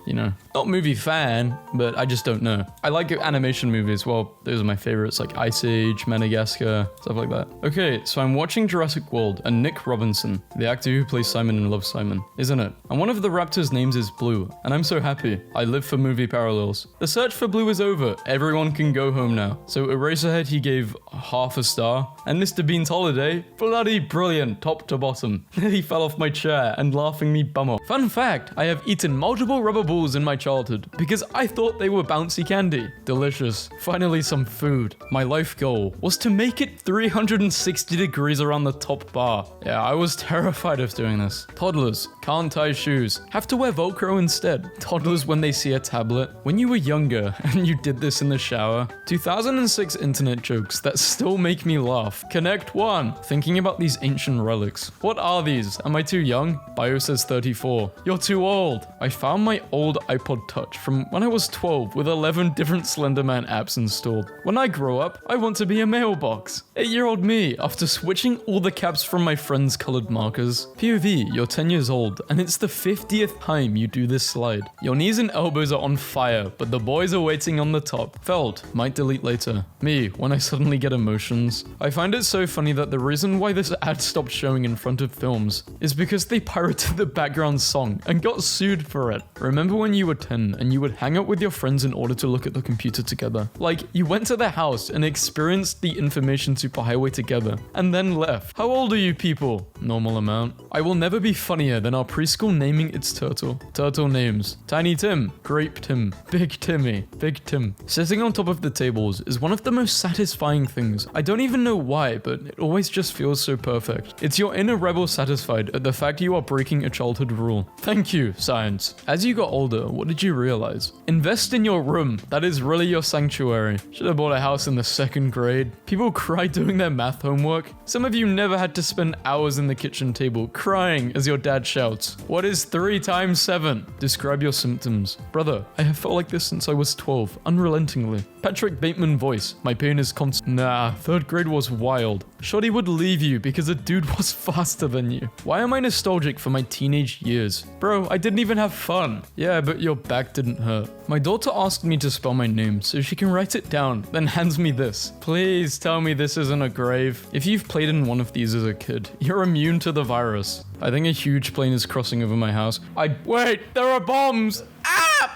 not movie fan, but I just don't know. I like animation movies. Well, those are my favorites, like Ice Age, Madagascar, stuff like that. Okay, so I'm watching Jurassic World, and Nick Robinson, the actor who plays Simon in Love, Simon, is in it. And one of the raptors' names is Blue, and I'm so happy. I live for movie parallels. The search for Blue is over. Everyone can go home now. So Eraserhead he gave half a star, and Mr. Bean's Holiday, bloody brilliant, top to bottom. He fell off my chair and laughing me bum off. Fun fact, I have eaten multiple rubber balls in my childhood because I thought they were bouncy candy. Delicious. Finally some food. My life goal was to make it 360 degrees around the top bar. Yeah, I was terrified of doing this. Toddlers can't tie shoes, have to wear Velcro instead. Toddlers when they see a tablet. When you were younger and you did this in the shower. 2006 internet jokes that still make me laugh. Connect 1. Thinking about these ancient relics. What are these? Am I too young? Bio says 34. You're too old. I found my old iPod Touch from when I was 12 with 11 different Slenderman apps installed. When I grow up, I want to be a mailbox. 8-year-old me, after switching all the caps from my friends' colored markers. POV, you're 10 years old, and it's the 50th time you do this slide. Your knees and elbows are on fire, but the boys are waiting on the top. Felt, might delete later. Me, when I suddenly get emotions. I find it so funny that the reason why this ad stopped showing in front of films is because they pirated the background song and got sued for it. Remember when you were 10 and you would hang out with your friends in order to look at the computer together? Like, you went to their house and experienced the information superhighway together, and then left. How old are you people? Normal amount. I will never be funnier than our preschool naming its turtle. Turtle names. Tiny Tim, Grape Tim, Big Timmy, Big Tim. Sitting on top of the tables is one of the most satisfying things. I don't even know why, but it always just feels so perfect. It's your inner rebel satisfied at the fact you are breaking a childhood rule. Thank you, science. As you got older, what did you realize? Invest in your room. That is really your sanctuary. Should have bought a house in the 2nd grade. People cry doing their math homework. Some of you never had to spend hours in the kitchen table crying as your dad shouts, "What is 3 times 7? Describe your symptoms." Brother, I have felt like this since I was 12, unrelentingly. Patrick Bateman voice. My pain is constant. Nah, 3rd grade was wild. Shorty would leave you because a dude was faster than you. Why am I nostalgic for my teenage years? Bro, I didn't even have fun. Yeah, but your back didn't hurt. My daughter asked me to spell my name so she can write it down, then hands me this. Please tell me this isn't a grave. If you've played in one of these as a kid, you're immune to the virus. I think a huge plane is crossing over my house. Wait, there are bombs! Ah!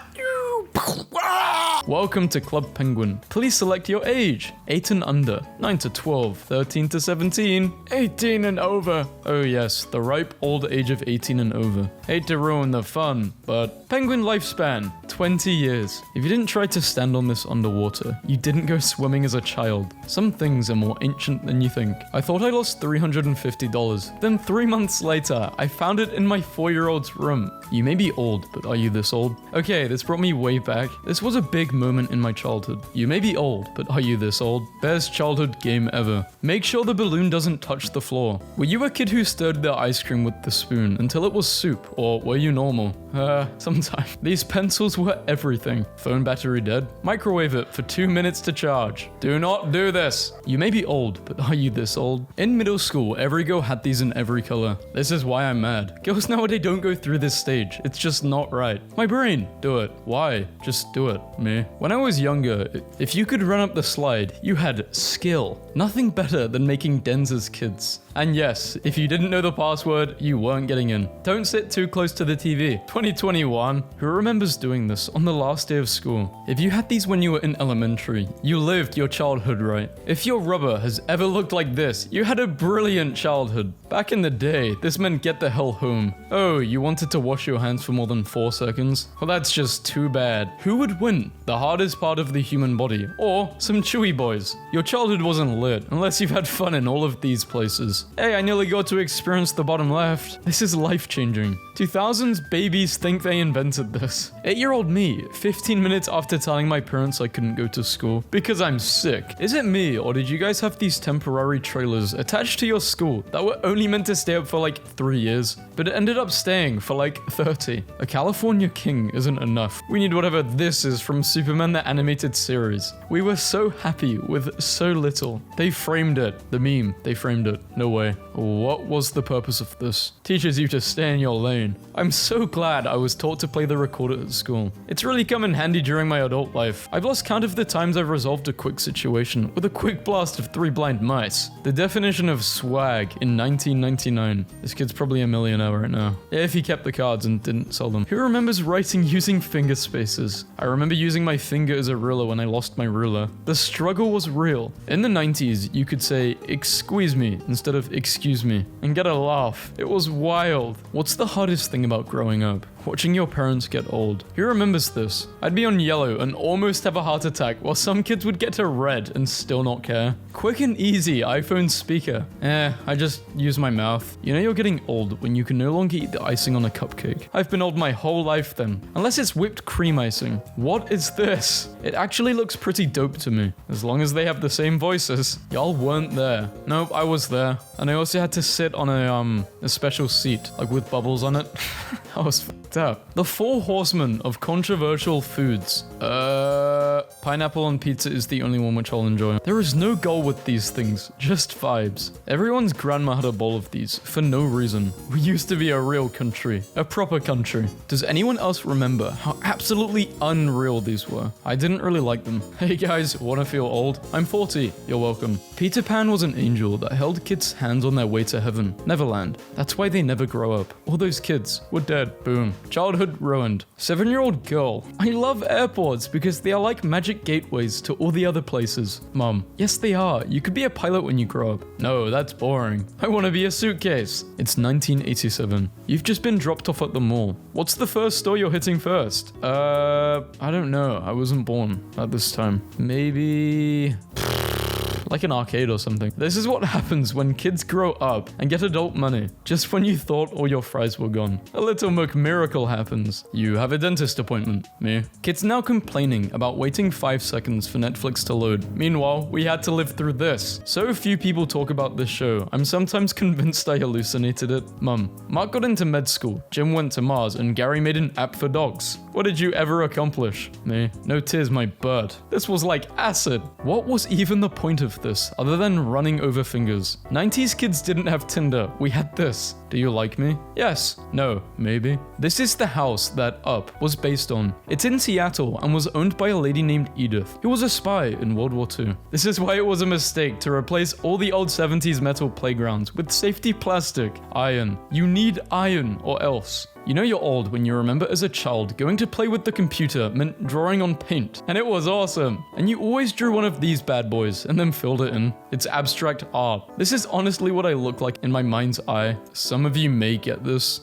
Welcome to Club Penguin. Please select your age. 8 and under, 9 to 12, 13 to 17, 18 and over. Oh yes, the ripe old age of 18 and over. Hate to ruin the fun, but penguin lifespan, 20 years. If you didn't try to stand on this underwater, you didn't go swimming as a child. Some things are more ancient than you think. I thought I lost $350. Then 3 months later, I found it in my 4-year-old's room. You may be old, but are you this old? Okay, this brought me way back. This was a big moment in my childhood. You may be old, but are you this old? Best childhood game ever. Make sure the balloon doesn't touch the floor. Were you a kid who stirred their ice cream with the spoon until it was soup, or were you normal? Sometimes. These pencils were everything. Phone battery dead? Microwave it for 2 minutes to charge. Do not do this. You may be old, but are you this old? In middle school, every girl had these in every color. This is why I'm mad. Girls nowadays don't go through this stage. It's just not right. My brain. Do it. Why? Just do it. Me. Me. When I was younger, if you could run up the slide, you had skill. Nothing better than making dens as kids. And yes, if you didn't know the password, you weren't getting in. Don't sit too close to the TV. 2021. Who remembers doing this on the last day of school? If you had these when you were in elementary, you lived your childhood right. If your rubber has ever looked like this, you had a brilliant childhood. Back in the day, this meant get the hell home. Oh, you wanted to wash your hands for more than 4 seconds? Well, that's just too bad. Who would win? The hardest part of the human body, or some chewy boys? Your childhood wasn't lit unless you've had fun in all of these places. Hey, I nearly got to experience the bottom left. This is life-changing. 2000s babies think they invented this. 8-year-old me, 15 minutes after telling my parents I couldn't go to school because I'm sick. Is it me, or did you guys have these temporary trailers attached to your school that were only meant to stay up for like 3 years, but it ended up staying for like 30? A California king isn't enough. We need whatever this is from Superman the animated series. We were so happy with so little. They framed it. The meme, they framed it. No way. What was the purpose of this? Teaches you to stay in your lane. I'm so glad I was taught to play the recorder at school. It's really come in handy during my adult life. I've lost count of the times I've resolved a quick situation with a quick blast of 3 blind mice. The definition of swag in 1999. This kid's probably a millionaire right now. If he kept the cards and didn't sell them. Who remembers writing using finger spaces? I remember using my finger as a ruler when I lost my ruler. The struggle was real. In the 90s, you could say, "Excuse me," instead of "excuse me," and get a laugh. It was wild. What's the hardest thing about growing up? Watching your parents get old. Who remembers this? I'd be on yellow and almost have a heart attack, while some kids would get to red and still not care. Quick and easy iPhone speaker. I just use my mouth. You know you're getting old when you can no longer eat the icing on a cupcake. I've been old my whole life then. Unless it's whipped cream icing. What is this? It actually looks pretty dope to me. As long as they have the same voices. Y'all weren't there. Nope, I was there. And I also had to sit on a special seat, like with bubbles on it. I was f***ed up. The 4 horsemen of controversial foods. Pineapple on pizza is the only one which I'll enjoy. There is no goal with these things, just vibes. Everyone's grandma had a bowl of these, for no reason. We used to be a real country. A proper country. Does anyone else remember how absolutely unreal these were? I didn't really like them. Hey guys, wanna feel old? I'm 40, you're welcome. Peter Pan was an angel that held kids' hands on their way to heaven. Neverland. That's why they never grow up. All those kids were dead. Boom. Childhood ruined. 7-year-old girl. I love airports because they are like magic gateways to all the other places. Mom. Yes, they are. You could be a pilot when you grow up. No, that's boring. I want to be a suitcase. It's 1987. You've just been dropped off at the mall. What's the first store you're hitting first? I don't know. I wasn't born at this time. Maybe... like an arcade or something. This is what happens when kids grow up and get adult money, just when you thought all your fries were gone. A little miracle happens. You have a dentist appointment. Me. Kids now complaining about waiting 5 seconds for Netflix to load. Meanwhile, we had to live through this. So few people talk about this show. I'm sometimes convinced I hallucinated it. Mum. Mark got into med school, Jim went to Mars, and Gary made an app for dogs. What did you ever accomplish? Me. No tears, my bird. This was like acid. What was even the point of this other than running over fingers? 90s kids didn't have Tinder. We had this. Do you like me? Yes. No. Maybe. This is the house that Up was based on. It's in Seattle and was owned by a lady named Edith, who was a spy in World War II. This is why it was a mistake to replace all the old 70s metal playgrounds with safety plastic. Iron. You need iron or else. You know you're old when you remember as a child going to play with the computer meant drawing on paint, and it was awesome. And you always drew one of these bad boys and then filled it in. It's abstract art. This is honestly what I look like in my mind's eye. Some of you may get this.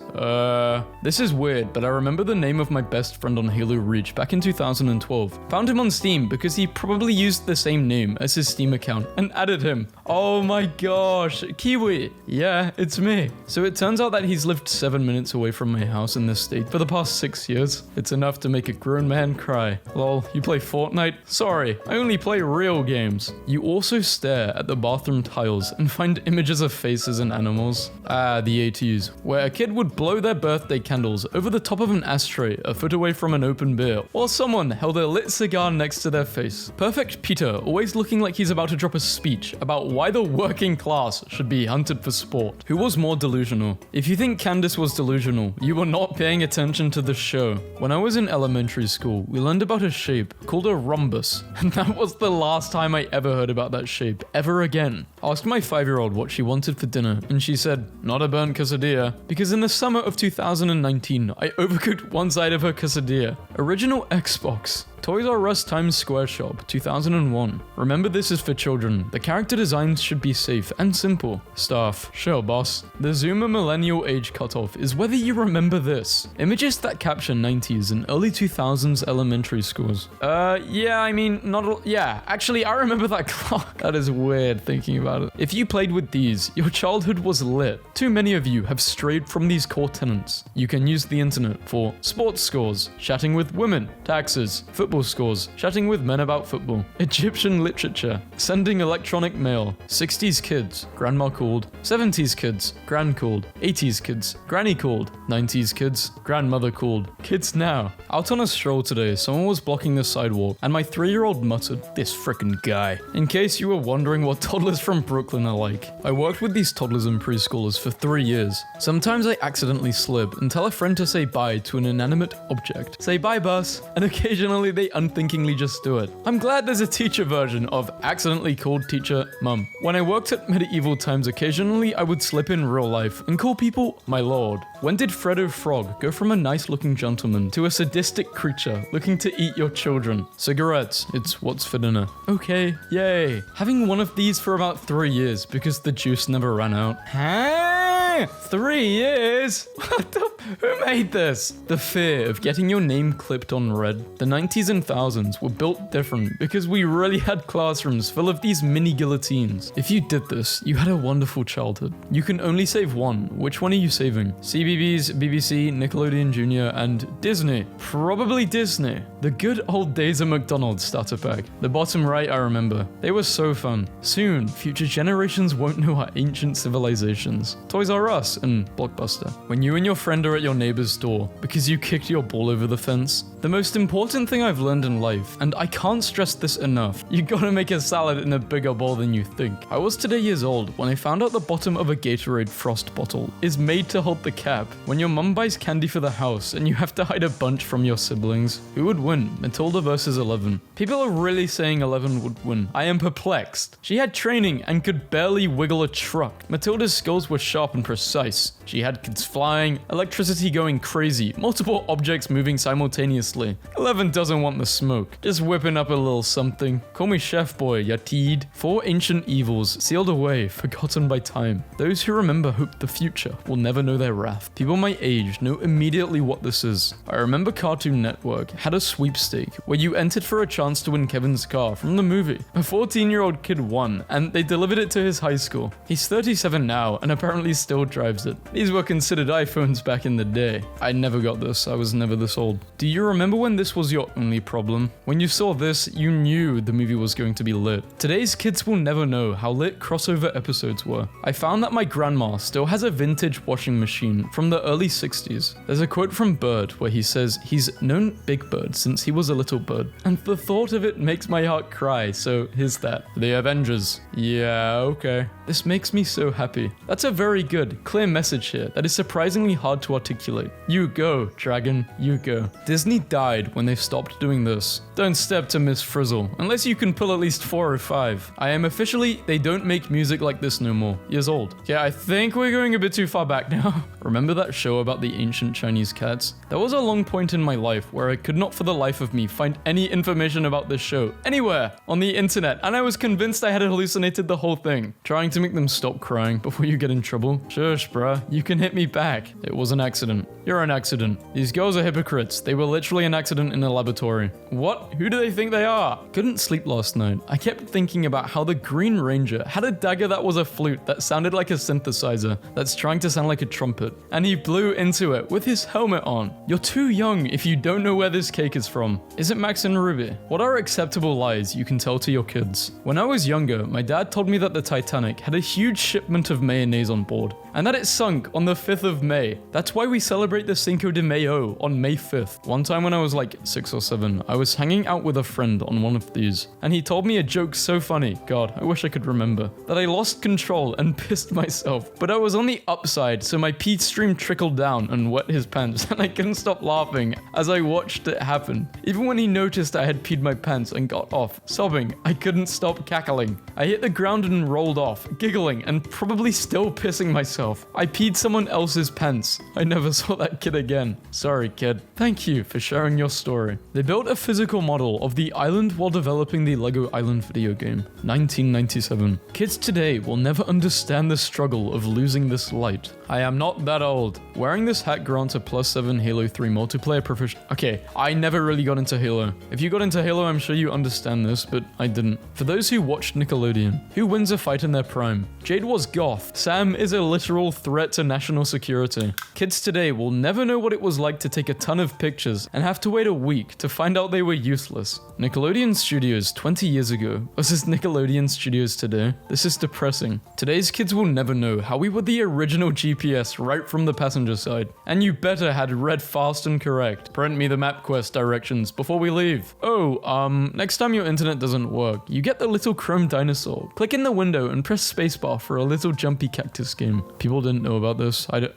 This is weird, but I remember the name of my best friend on Halo Reach back in 2012. Found him on Steam because he probably used the same name as his Steam account and added him. Oh my gosh, Kiwi. Yeah, it's me. So it turns out that he's lived 7 minutes away from my house in this state for the past 6 years. It's enough to make a grown man cry. Lol, you play Fortnite? Sorry, I only play real games. You also stare at the bathroom tiles and find images of faces and animals. Ah, the 80s, where a kid would blow their birthday candles over the top of an ashtray a foot away from an open beer, while someone held a lit cigar next to their face. Perfect Peter, always looking like he's about to drop a speech about why the working class should be hunted for sport. Who was more delusional? If you think Candace was delusional, you were not paying attention to the show. When I was in elementary school, we learned about a shape called a rhombus, and that was the last time I ever heard about that shape, ever again. I asked my 5-year-old what she wanted for dinner, and she said, not a burnt quesadilla, because in the summer of 2019, I overcooked one side of her quesadilla. Original Xbox. Toys R Us Times Square Shop, 2001. Remember, this is for children. The character designs should be safe and simple. Staff, sure boss. The Zoomer millennial age cutoff is whether you remember this. Images that capture 90s and early 2000s elementary schools. Yeah, I mean, yeah, actually, I remember that clock. That is weird thinking about it. If you played with these, your childhood was lit. Too many of you have strayed from these core tenets. You can use the internet for sports scores, chatting with women, taxes, football scores, chatting with men about football, Egyptian literature, sending electronic mail, 60s kids, grandma called, 70s kids, gran called, 80s kids, granny called, 90s kids, grandmother called, kids now. Out on a stroll today, someone was blocking the sidewalk, and my 3-year-old muttered, "This frickin' guy." In case you were wondering what toddlers from Brooklyn are like, I worked with these toddlers and preschoolers for 3 years. Sometimes I accidentally slip and tell a friend to say bye to an inanimate object. Say bye, bus, and occasionally they unthinkingly just do it. I'm glad there's a teacher version of accidentally called teacher mum. When I worked at medieval times, occasionally I would slip in real life and call people my lord. When did Freddo Frog go from a nice looking gentleman to a sadistic creature looking to eat your children? Cigarettes, it's what's for dinner. Okay, yay. Having one of these for about 3 years because the juice never ran out. Huh? 3 years? What the? Who made this? The fear of getting your name clipped on red. The 90s and thousands were built different because we really had classrooms full of these mini guillotines. If you did this, you had a wonderful childhood. You can only save one. Which one are you saving? CBeebies, BBC, Nickelodeon Jr., and Disney. Probably Disney. The good old days of McDonald's starter pack. The bottom right I remember. They were so fun. Soon, future generations won't know our ancient civilizations. Toys R Us and Blockbuster. When you and your friend are at your neighbor's door because you kicked your ball over the fence. The most important thing I've learned in life, and I can't stress this enough, you gotta make a salad in a bigger bowl than you think. I was today years old when I found out the bottom of a Gatorade Frost bottle is made to hold the cap. When your mum buys candy for the house and you have to hide a bunch from your siblings, who would win? Matilda versus 11. People are really saying 11 would win. I am perplexed. She had training and could barely wiggle a truck. Matilda's skills were sharp and precise. She had kids flying, electricity going crazy, multiple objects moving simultaneously. 11 doesn't want the smoke, just whipping up a little something. Call me Chef Boy, Yatid. 4 ancient evils, sealed away, forgotten by time. Those who remember hope the future will never know their wrath. People my age know immediately what this is. I remember Cartoon Network had a sweepstake where you entered for a chance to win Kevin's car from the movie. A 14-year-old kid won, and they delivered it to his high school. He's 37 now, and apparently still drives it. These were considered iPhones back in the day. I never got this, I was never this old. Do you remember when this was your only problem? When you saw this, you knew the movie was going to be lit. Today's kids will never know how lit crossover episodes were. I found that my grandma still has a vintage washing machine from the early 60s. There's a quote from Bird where he says he's known Big Bird since he was a little bird. And the thought of it makes my heart cry, so here's that. The Avengers. Yeah, okay. This makes me so happy. That's a very good, clear message here that is surprisingly hard to articulate. You go, dragon, you go. Disney died when they stopped doing this. Don't step to Miss Frizzle, unless you can pull at least 4 or 5. I am officially, they don't make music like this no more, years old. Yeah, I think we're going a bit too far back now. Remember that show about the ancient Chinese cats? There was a long point in my life where I could not for the life of me find any information about this show anywhere on the internet, and I was convinced I had hallucinated the whole thing. Trying to make them stop crying before you get in trouble. Shush, bruh, you can hit me back. It was an accident. You're an accident. These girls are hypocrites. They were literally an accident in a laboratory. What? Who do they think they are? Couldn't sleep last night. I kept thinking about how the Green Ranger had a dagger that was a flute that sounded like a synthesizer that's trying to sound like a trumpet, and he blew into it with his helmet on. You're too young if you don't know where this cake is from. Is it Max and Ruby? What are acceptable lies you can tell to your kids? When I was younger, my dad told me that the Titanic had a huge shipment of mayonnaise on board. and that it sunk on the 5th of May. That's why we celebrate the Cinco de Mayo on May 5th. One time when I was like 6 or 7, I was hanging out with a friend on one of these, and he told me a joke so funny, God, I wish I could remember, that I lost control and pissed myself. But I was on the upside, so my pee stream trickled down and wet his pants, and I couldn't stop laughing as I watched it happen. Even when he noticed I had peed my pants and got off, sobbing, I couldn't stop cackling. I hit the ground and rolled off, giggling and probably still pissing myself. I peed someone else's pants. I never saw that kid again. Sorry, kid. Thank you for sharing your story. They built a physical model of the island while developing the Lego Island video game. 1997. Kids today will never understand the struggle of losing this light. I am not that old. Wearing this hat grants a +7 Halo 3 multiplayer proficiency. Okay, I never really got into Halo. If you got into Halo, I'm sure you understand this, but I didn't. For those who watched Nickelodeon, who wins a fight in their prime? Jade was goth. Sam is a literal threat to national security. Kids today will never know what it was like to take a ton of pictures and have to wait a week to find out they were useless. Nickelodeon Studios 20 years ago versus Nickelodeon Studios today. This is depressing. Today's kids will never know how we were the original GPS right from the passenger side. And you better had read fast and correct. Print me the MapQuest directions before we leave. Oh, next time your internet doesn't work, you get the little chrome dinosaur. Click in the window and press spacebar for a little jumpy cactus game. People didn't know about this. I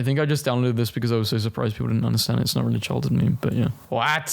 think I just downloaded this because I was so surprised people didn't understand it. It's not really a childhood meme, but yeah. What?